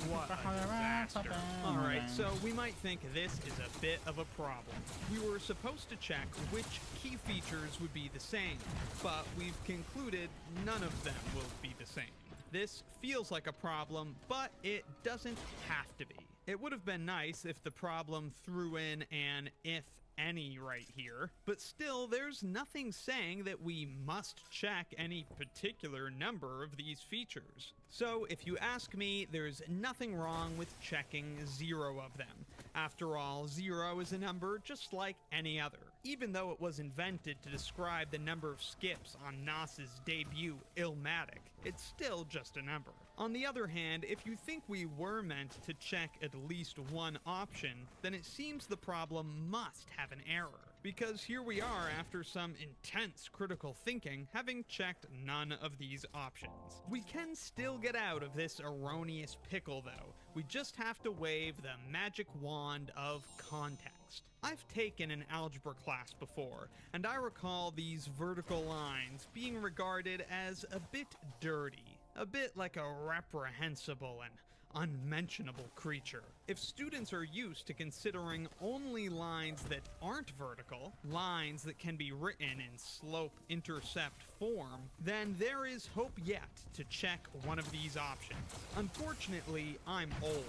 What a disaster. Alright, so we might think this is a bit of a problem. We were supposed to check which key features would be the same, but we've concluded none of them will be the same. This feels like a problem, but it doesn't have to be. It would have been nice if the problem threw in an if any right here, but still there's nothing saying that we must check any particular number of these features. So if you ask me, there's nothing wrong with checking 0 of them. After all, 0 is a number just like any other. Even though it was invented to describe the number of skips on Nas's debut, Illmatic, it's still just a number. On the other hand, if you think we were meant to check at least one option, then it seems the problem must have an error. because here we are after some intense critical thinking, having checked none of these options. We can still get out of this erroneous pickle though. We just have to wave the magic wand of context. I've taken an algebra class before, and I recall these vertical lines being regarded as a bit dirty, a bit like a reprehensible and unmentionable creature. If students are used to considering only lines that aren't vertical, lines that can be written in slope-intercept form, then there is hope yet to check one of these options. Unfortunately, I'm old.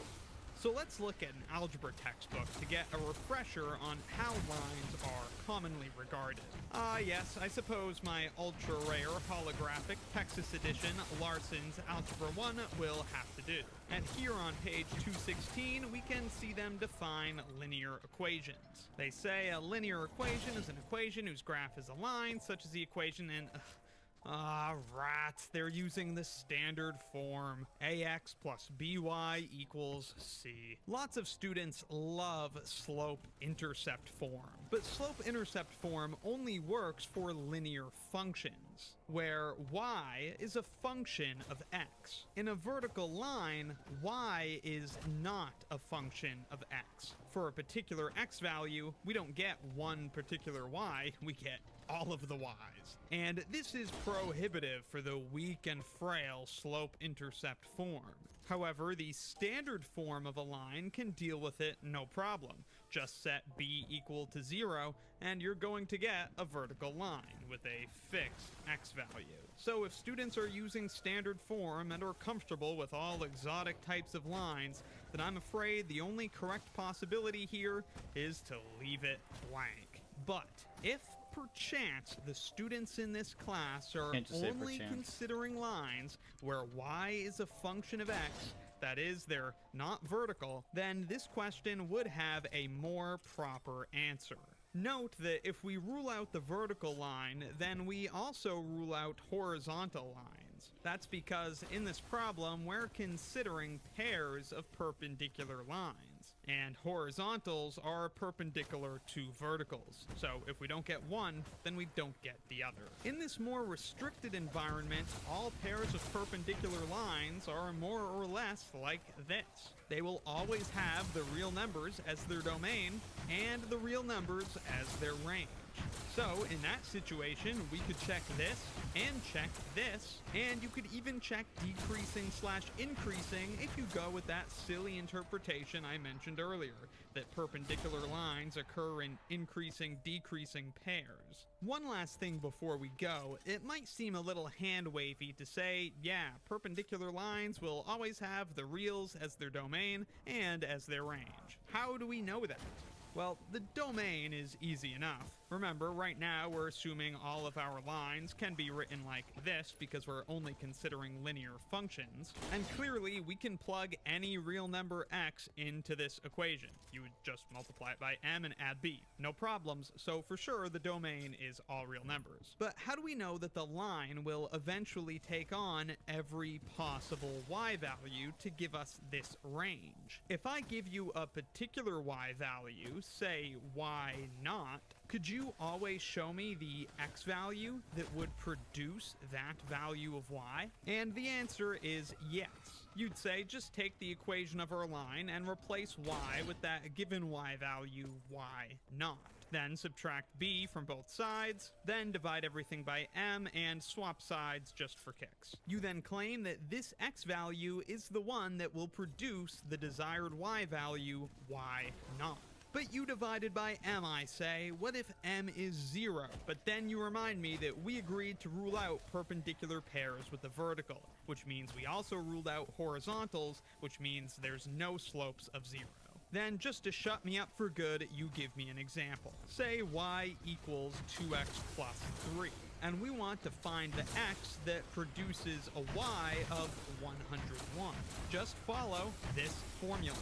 So let's look at an algebra textbook to get a refresher on how lines are commonly regarded. Yes, I suppose my ultra-rare holographic Texas edition Larson's Algebra 1 will have to do. And here on page 216, we can see them define linear equations. They say a linear equation is an equation whose graph is a line, such as the equation in... rats, they're using the standard form. AX plus BY equals C. Lots of students love slope-intercept form, but slope-intercept form only works for linear functions, where y is a function of x. In a vertical line, y is not a function of x. For a particular x value, we don't get one particular y, we get all of the y's. And this is prohibitive for the weak and frail slope-intercept form. However, the standard form of a line can deal with it no problem. Just set b equal to 0, and you're going to get a vertical line with a fixed x value. So if students are using standard form and are comfortable with all exotic types of lines, then I'm afraid the only correct possibility here is to leave it blank. But if perchance the students in this class are only considering lines where y is a function of x, that is, they're not vertical, then this question would have a more proper answer. Note that if we rule out the vertical line, then we also rule out horizontal lines. That's because in this problem, we're considering pairs of perpendicular lines, and horizontals are perpendicular to verticals. So if we don't get one, then we don't get the other. In this more restricted environment, all pairs of perpendicular lines are more or less like this. They will always have the real numbers as their domain and the real numbers as their range. So in that situation, we could check this and check this, and you could even check decreasing/increasing if you go with that silly interpretation I mentioned earlier, that perpendicular lines occur in increasing-decreasing pairs. One last thing before we go, it might seem a little hand-wavy to say, yeah, perpendicular lines will always have the reals as their domain and as their range. How do we know that? Well, the domain is easy enough. Remember, right now we're assuming all of our lines can be written like this because we're only considering linear functions. And clearly, we can plug any real number x into this equation. You would just multiply it by m and add b. No problems, so for sure the domain is all real numbers. But how do we know that the line will eventually take on every possible y value to give us this range? If I give you a particular y value, say y naught, could you always show me the x value that would produce that value of y? And the answer is yes. You'd say just take the equation of our line and replace y with that given y value y naught. Then subtract b from both sides, then divide everything by m and swap sides just for kicks. You then claim that this x value is the one that will produce the desired y value y naught. But you divided by m, I say. What if m is 0? But then you remind me that we agreed to rule out perpendicular pairs with the vertical, which means we also ruled out horizontals, which means there's no slopes of 0. Then, just to shut me up for good, you give me an example. Say y equals 2x plus 3. And we want to find the x that produces a y of 101. Just follow this formula.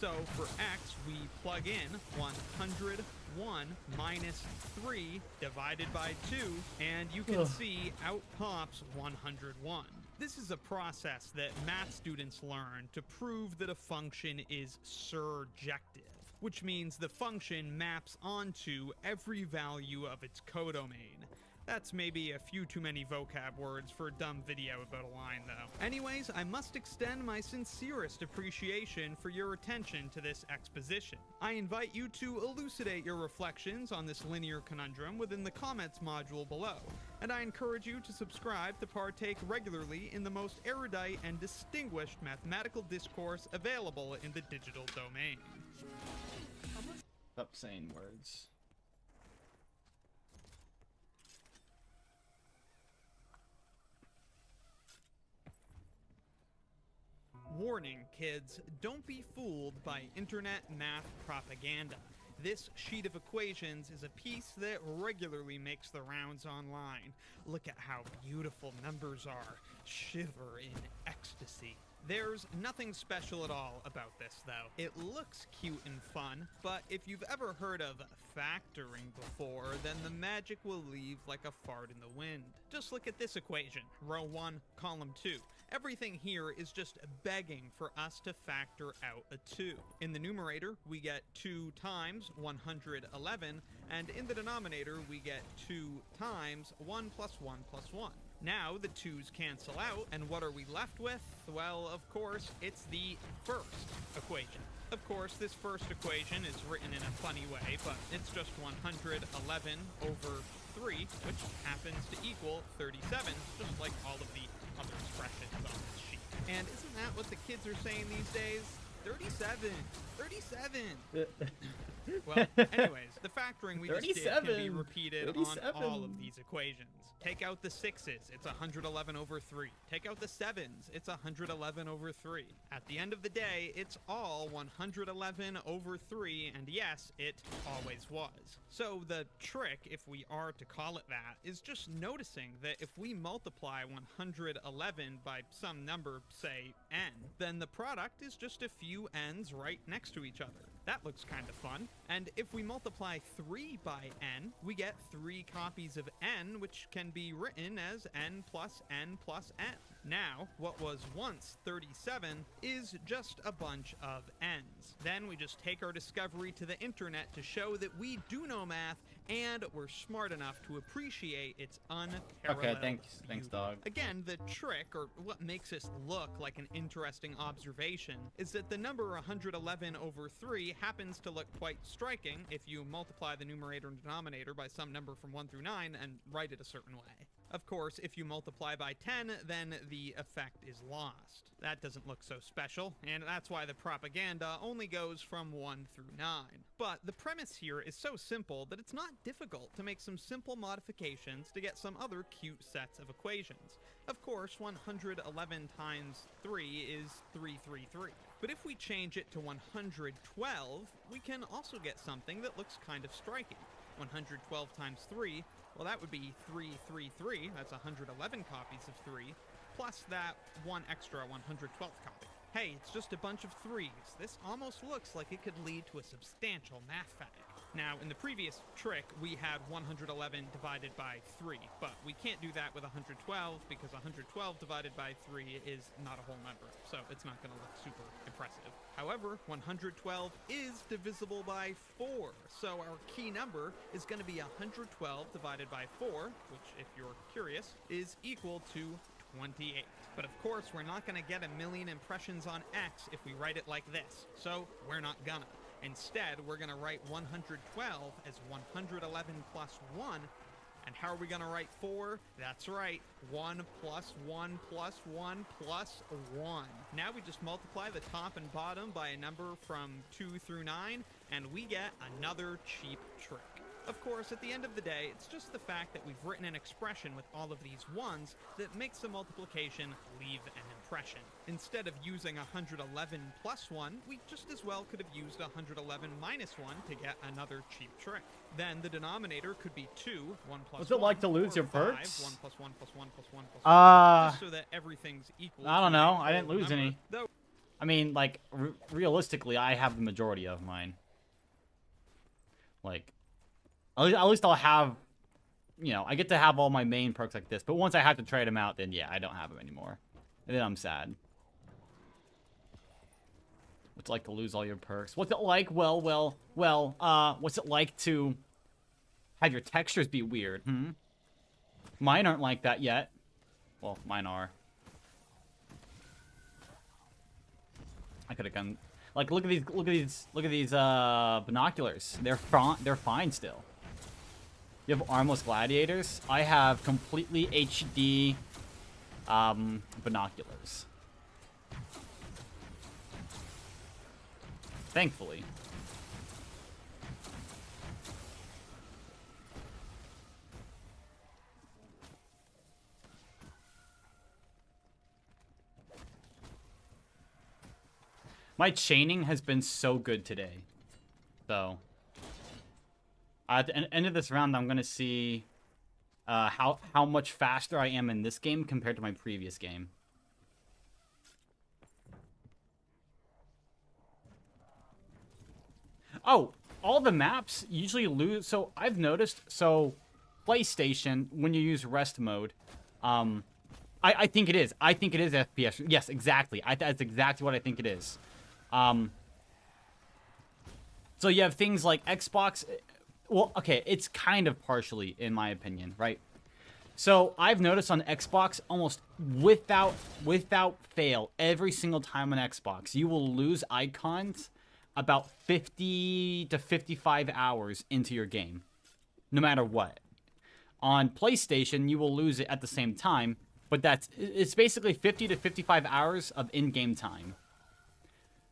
So for x, we plug in 101 minus 3 divided by 2, and you can see out pops 101. This is a process that math students learn to prove that a function is surjective. which means the function maps onto every value of its codomain. That's maybe a few too many vocab words for a dumb video about a line, though. Anyways, I must extend my sincerest appreciation for your attention to this exposition. I invite you to elucidate your reflections on this linear conundrum within the comments module below, and I encourage you to subscribe to partake regularly in the most erudite and distinguished mathematical discourse available in the digital domain. Stop saying words. Warning, kids, don't be fooled by internet math propaganda. This sheet of equations is a piece that regularly makes the rounds online. Look at how beautiful numbers are. Shiver in ecstasy. There's nothing special at all about this, though. It looks cute and fun, but if you've ever heard of factoring before, then the magic will leave like a fart in the wind. Just look at this equation, row 1, column 2. Everything here is just begging for us to factor out a 2. In the numerator, we get 2 times 111, and in the denominator, we get 2 times 1 plus 1 plus 1. Now the 2's cancel out, and what are we left with? Well, of course, it's the first equation. Of course, this first equation is written in a funny way, but it's just 111 over 3, which happens to equal 37, just like all of the other expressions on this sheet. And isn't that what the kids are saying these days? 37! 37! Well, anyways, the factoring we just did can be repeated on all of these equations. Take out the 6's, it's 111 over 3. Take out the 7's, it's 111 over 3. At the end of the day, it's all 111 over 3, and yes, it always was. So the trick, if we are to call it that, is just noticing that if we multiply 111 by some number, say n, then the product is just a few n's right next to each other. That looks kind of fun. And if we multiply 3 by n, we get 3 copies of n, which can be written as n plus n plus n. Now, what was once 37 is just a bunch of n's. Then we just take our discovery to the internet to show that we do know math, and we're smart enough to appreciate its unparalleled Okay, thanks, dog. Again, the trick, or what makes this look like an interesting observation, is that the number 111 over 3 happens to look quite striking if you multiply the numerator and denominator by some number from 1 through 9 and write it a certain way. Of course, if you multiply by 10, then the effect is lost. That doesn't look so special, and that's why the propaganda only goes from 1 through 9. But the premise here is so simple that it's not difficult to make some simple modifications to get some other cute sets of equations. Of course, 111 times 3 is 333. But if we change it to 112, we can also get something that looks kind of striking. 112 times 3, well, that would be 333. That's 111 copies of 3, plus that one extra 112th copy. Hey, it's just a bunch of 3s. This almost looks like it could lead to a substantial math fact. Now, in the previous trick, we had 111 divided by 3, but we can't do that with 112 because 112 divided by 3 is not a whole number, so it's not going to look super impressive. However, 112 is divisible by 4, so our key number is going to be 112 divided by 4, which, if you're curious, is equal to 28. But of course, we're not going to get a million impressions on X if we write it like this, so we're not gonna. Instead, we're going to write 112 as 111 plus 1. And how are we going to write 4? That's right, 1 plus 1 plus 1 plus 1. Now we just multiply the top and bottom by a number from 2 through 9, and we get another cheap trick. Of course, at the end of the day, it's just the fact that we've written an expression with all of these 1s that makes the multiplication leave an impression. Instead of using 111 plus 1, we just as well could have used 111 minus 1 to get another cheap trick. Then the denominator could be 2, 1 plus 1. What's it like to lose your 5, perks? 1 plus 1 plus 1 plus 1 plus 1. Just so that everything's equal. I don't know. I didn't lose number. any. I mean, like, realistically, I have the majority of mine. Like, at least I'll have, you know, I get to have all my main perks like this. But once I have to trade them out, then yeah, I don't have them anymore. And then I'm sad. What's it like to lose all your perks? What's it like? Well, what's it like to have your textures be weird? Mine aren't like that yet. Well, mine are. I could have gone. Like, look at these binoculars. They're fine still. You have armless gladiators. I have completely HD binoculars. Thankfully. My chaining has been so good today. So, at the end of this round, I'm going to see how much faster I am in this game compared to my previous game. Oh, all the maps usually lose. So, I've noticed, PlayStation, when you use rest mode, I think it is. I think it is FPS. Yes, exactly. That's exactly what I think it is. So you have things like Xbox. Well, okay, it's kind of partially, in my opinion, right? So I've noticed on Xbox, almost without fail, every single time on Xbox, you will lose icons about 50 to 55 hours into your game, no matter what. On PlayStation, you will lose it at the same time, but it's basically 50 to 55 hours of in-game time.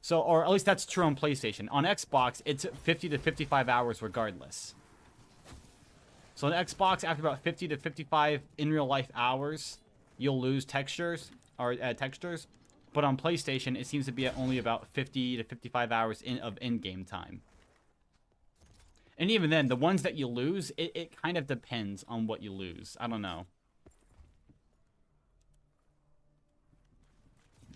So, or at least that's true on PlayStation. On Xbox, it's 50 to 55 hours regardless. So on Xbox, after about 50 to 55 in real life hours, you'll lose textures. But on PlayStation, it seems to be at only about 50 to 55 hours of in-game time. And even then, the ones that you lose, it kind of depends on what you lose. I don't know.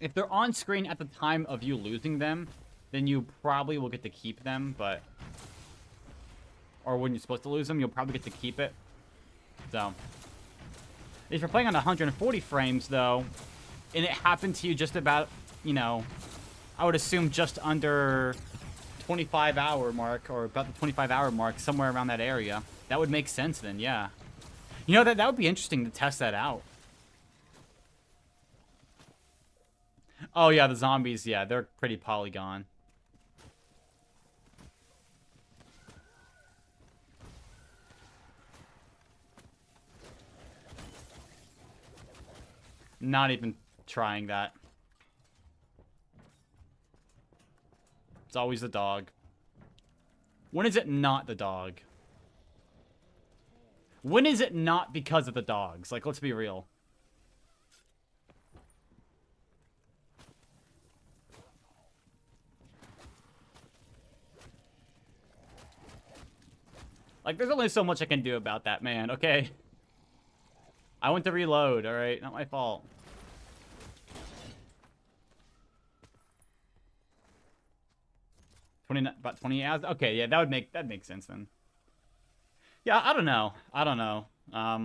If they're on screen at the time of you losing them, then you probably will get to keep them, but... Or when you're supposed to lose them, you'll probably get to keep it. So... If you're playing on 140 frames, though, and it happened to you just about, you know... I would assume just under 25-hour mark, or about the 25-hour mark, somewhere around that area. That would make sense then, yeah. You know, that would be interesting to test that out. Oh, yeah, the zombies, yeah, they're pretty polygon. Not even trying that. It's always the dog. When is it not the dog? When is it not because of the dogs? Like, let's be real. Like, there's only so much I can do about that, man, okay? I went to reload, alright? Not my fault. About 20 hours? Okay, yeah, that'd make sense then. Yeah, I don't know. I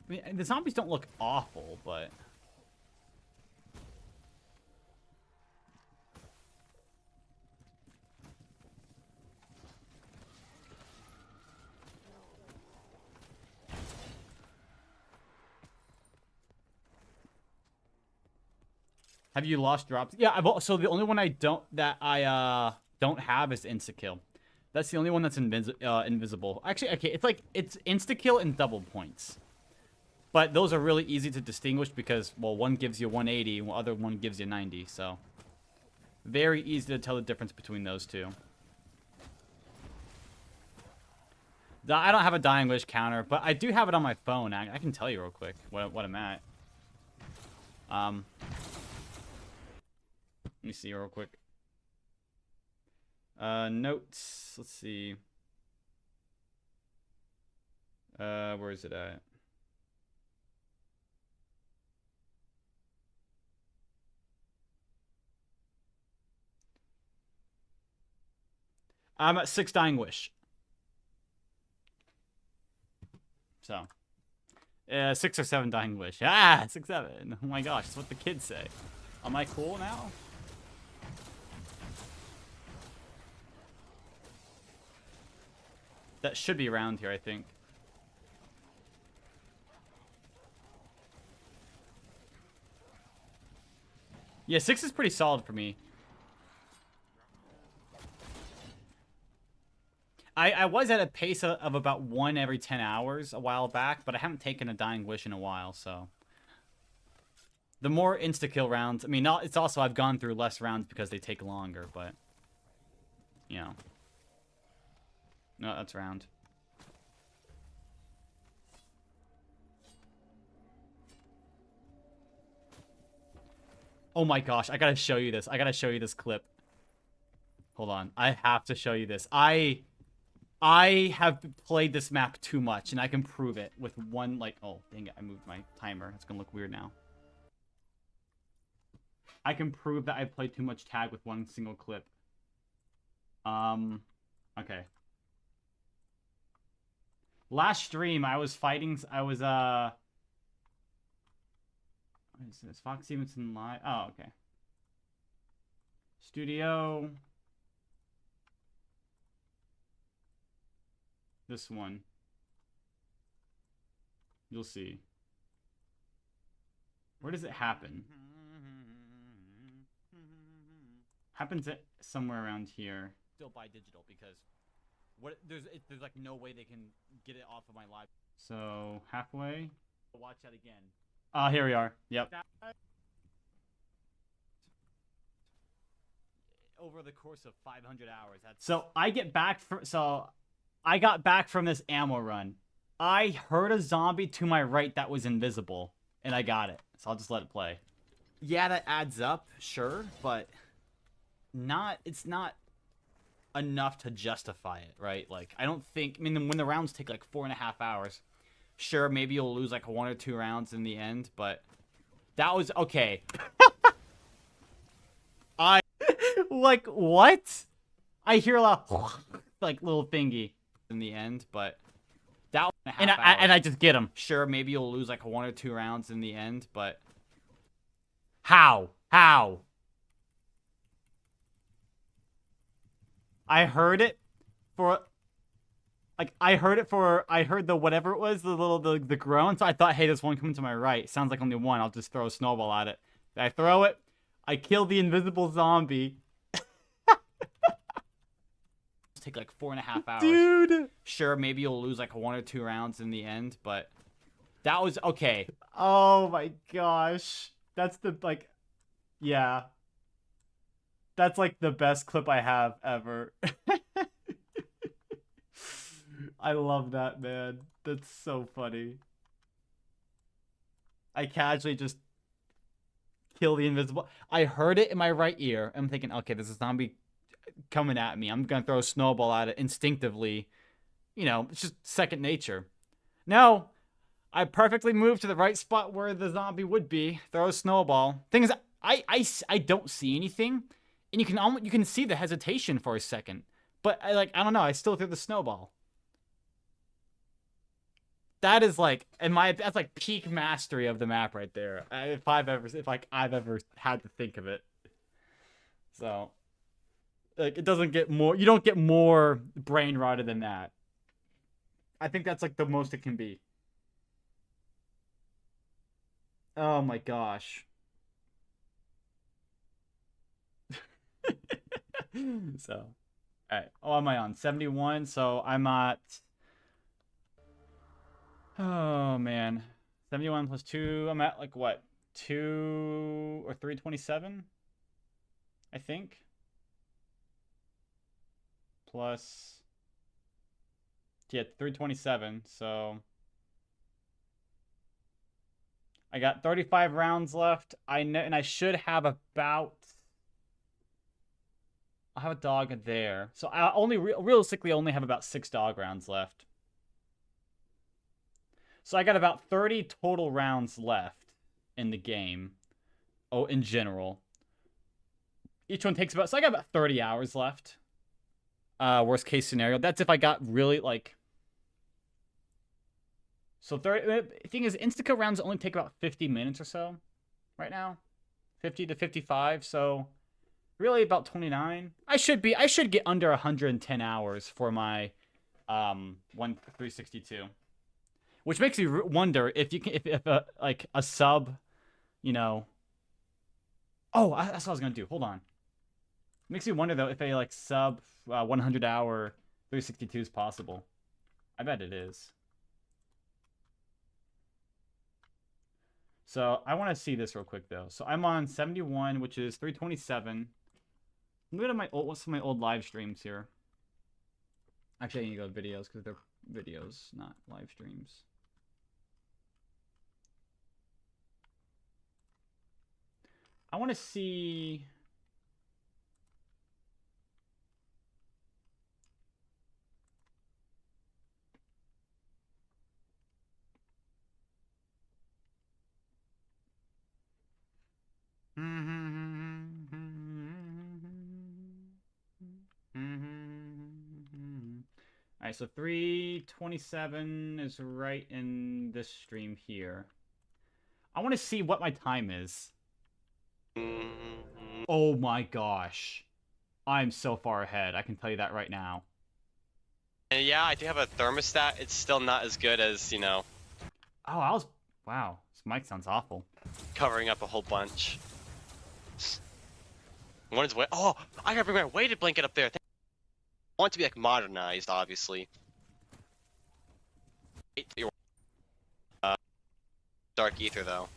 mean, the zombies don't look awful, but... Have you lost drops? Yeah, so the only one I don't have is insta-kill. That's the only one that's invisible. Actually, okay, it's insta-kill and double points. But those are really easy to distinguish because, well, one gives you 180 and the other one gives you 90, so very easy to tell the difference between those two. I don't have a dying wish counter, but I do have it on my phone. I can tell you real quick what I'm at. Let me see real quick. Notes. Let's see. Where is it at? I'm at 6 dying wish. So. 6 or 7 dying wish. Ah, 6, 7. Oh my gosh, that's what the kids say. Am I cool now? That should be around here, I think. Yeah, 6 is pretty solid for me. I was at a pace of about 1 every 10 hours a while back, but I haven't taken a Dying Wish in a while, so. The more insta-kill rounds, I mean, it's also I've gone through less rounds because they take longer, but, you know. No, that's round. Oh my gosh, I gotta show you this. I gotta show you this clip. Hold on, I have to show you this. I have played this map too much, and I can prove it with one, like, oh, dang it, I moved my timer. It's gonna look weird now. I can prove that I played too much tag with one single clip. Okay. Last stream, I was fighting, what is this? Fox Stevenson Live? Oh, okay. Studio. This one. You'll see. Where does it happen? Happens at somewhere around here. Still buy digital because there's like no way they can get it off of my live. So halfway. Watch that again. Here we are. Yep. Over the course of 500 hours. So I got back from this ammo run. I heard a zombie to my right that was invisible, and I got it. So I'll just let it play. Yeah, that adds up, sure, but it's not enough to justify it, right? Like, I don't think, I mean, when the rounds take like 4.5 hours, sure, maybe you'll lose like 1 or 2 rounds in the end, but that was okay. Like, what? I hear a lot like little thingy in the end, but that was and I just get him. Sure, maybe you'll lose like 1 or 2 rounds in the end, but how? I heard it for like I heard the whatever it was, the groan, so I thought, hey, there's one coming to my right. Sounds like only one. I'll just throw a snowball at it. I throw it, I kill the invisible zombie. Take like 4.5 hours. Dude. Sure, maybe you'll lose like 1 or 2 rounds in the end, but that was okay. Oh my gosh. That's the, like, yeah. That's like the best clip I have ever. I love that, man. That's so funny. I casually just kill the invisible. I heard it in my right ear. I'm thinking, okay, there's a zombie coming at me. I'm gonna throw a snowball at it instinctively. You know, it's just second nature. No, I perfectly moved to the right spot where the zombie would be. Throw a snowball. Thing is, I don't see anything, and you can see the hesitation for a second. But I don't know. I still threw the snowball. That is like, that's like peak mastery of the map right there. If I've ever had to think of it. So. Like, it doesn't get more, you don't get more brain rotted than that. I think that's like the most it can be. Oh my gosh. So, alright. Oh, am I on 71? So I'm at, oh man, 71 plus 2. I'm at like what, 2 or 327? I think. Plus, yeah, 327, so I got 35 rounds left. And I should have about, I'll have a dog there. So I realistically only have about 6 dog rounds left. So I got about 30 total rounds left in the game. Oh, in general. Each one takes about, so I got about 30 hours left. Worst case scenario. That's if I got really like. So the thing is, insta-kill rounds only take about 50 minutes or so, right now. 50 to 55, so really about 29. I should get under 110 hours for my 362. Which makes me wonder if you can if like a sub, you know. Oh, that's what I was going to do. Hold on. Makes me wonder though if a like sub 100 hour 362 is possible. I bet it is. So I want to see this real quick though. So I'm on 71, which is 327. Look at what's my old live streams here. Actually, I need to go to videos because they're videos, not live streams. I want to see. Alright, so 327 is right in this stream here. I want to see what my time is. Oh my gosh. I'm so far ahead. I can tell you that right now. And yeah, I do have a thermostat. It's still not as good as, you know. Oh, wow. This mic sounds awful. Covering up a whole bunch. One's way. Oh, I gotta bring my weighted blanket up there. I want it to be like modernized, obviously. Dark ether though.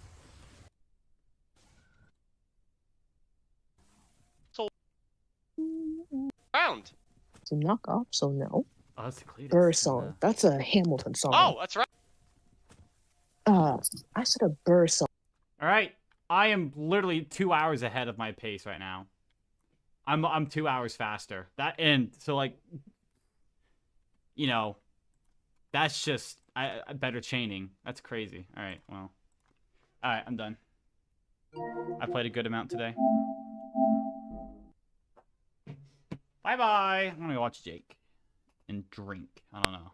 So round. It's a knockoff, so no. Oh, that's the Cletus. Burr song. That's a Hamilton song. Oh, that's right. I said a Burr song. All right, I am literally 2 hours ahead of my pace right now. I'm 2 hours faster. So like, you know, that's just better chaining. That's crazy. All right, well, all right, I'm done. I played a good amount today. Bye bye. I'm gonna go watch Jake and drink. I don't know.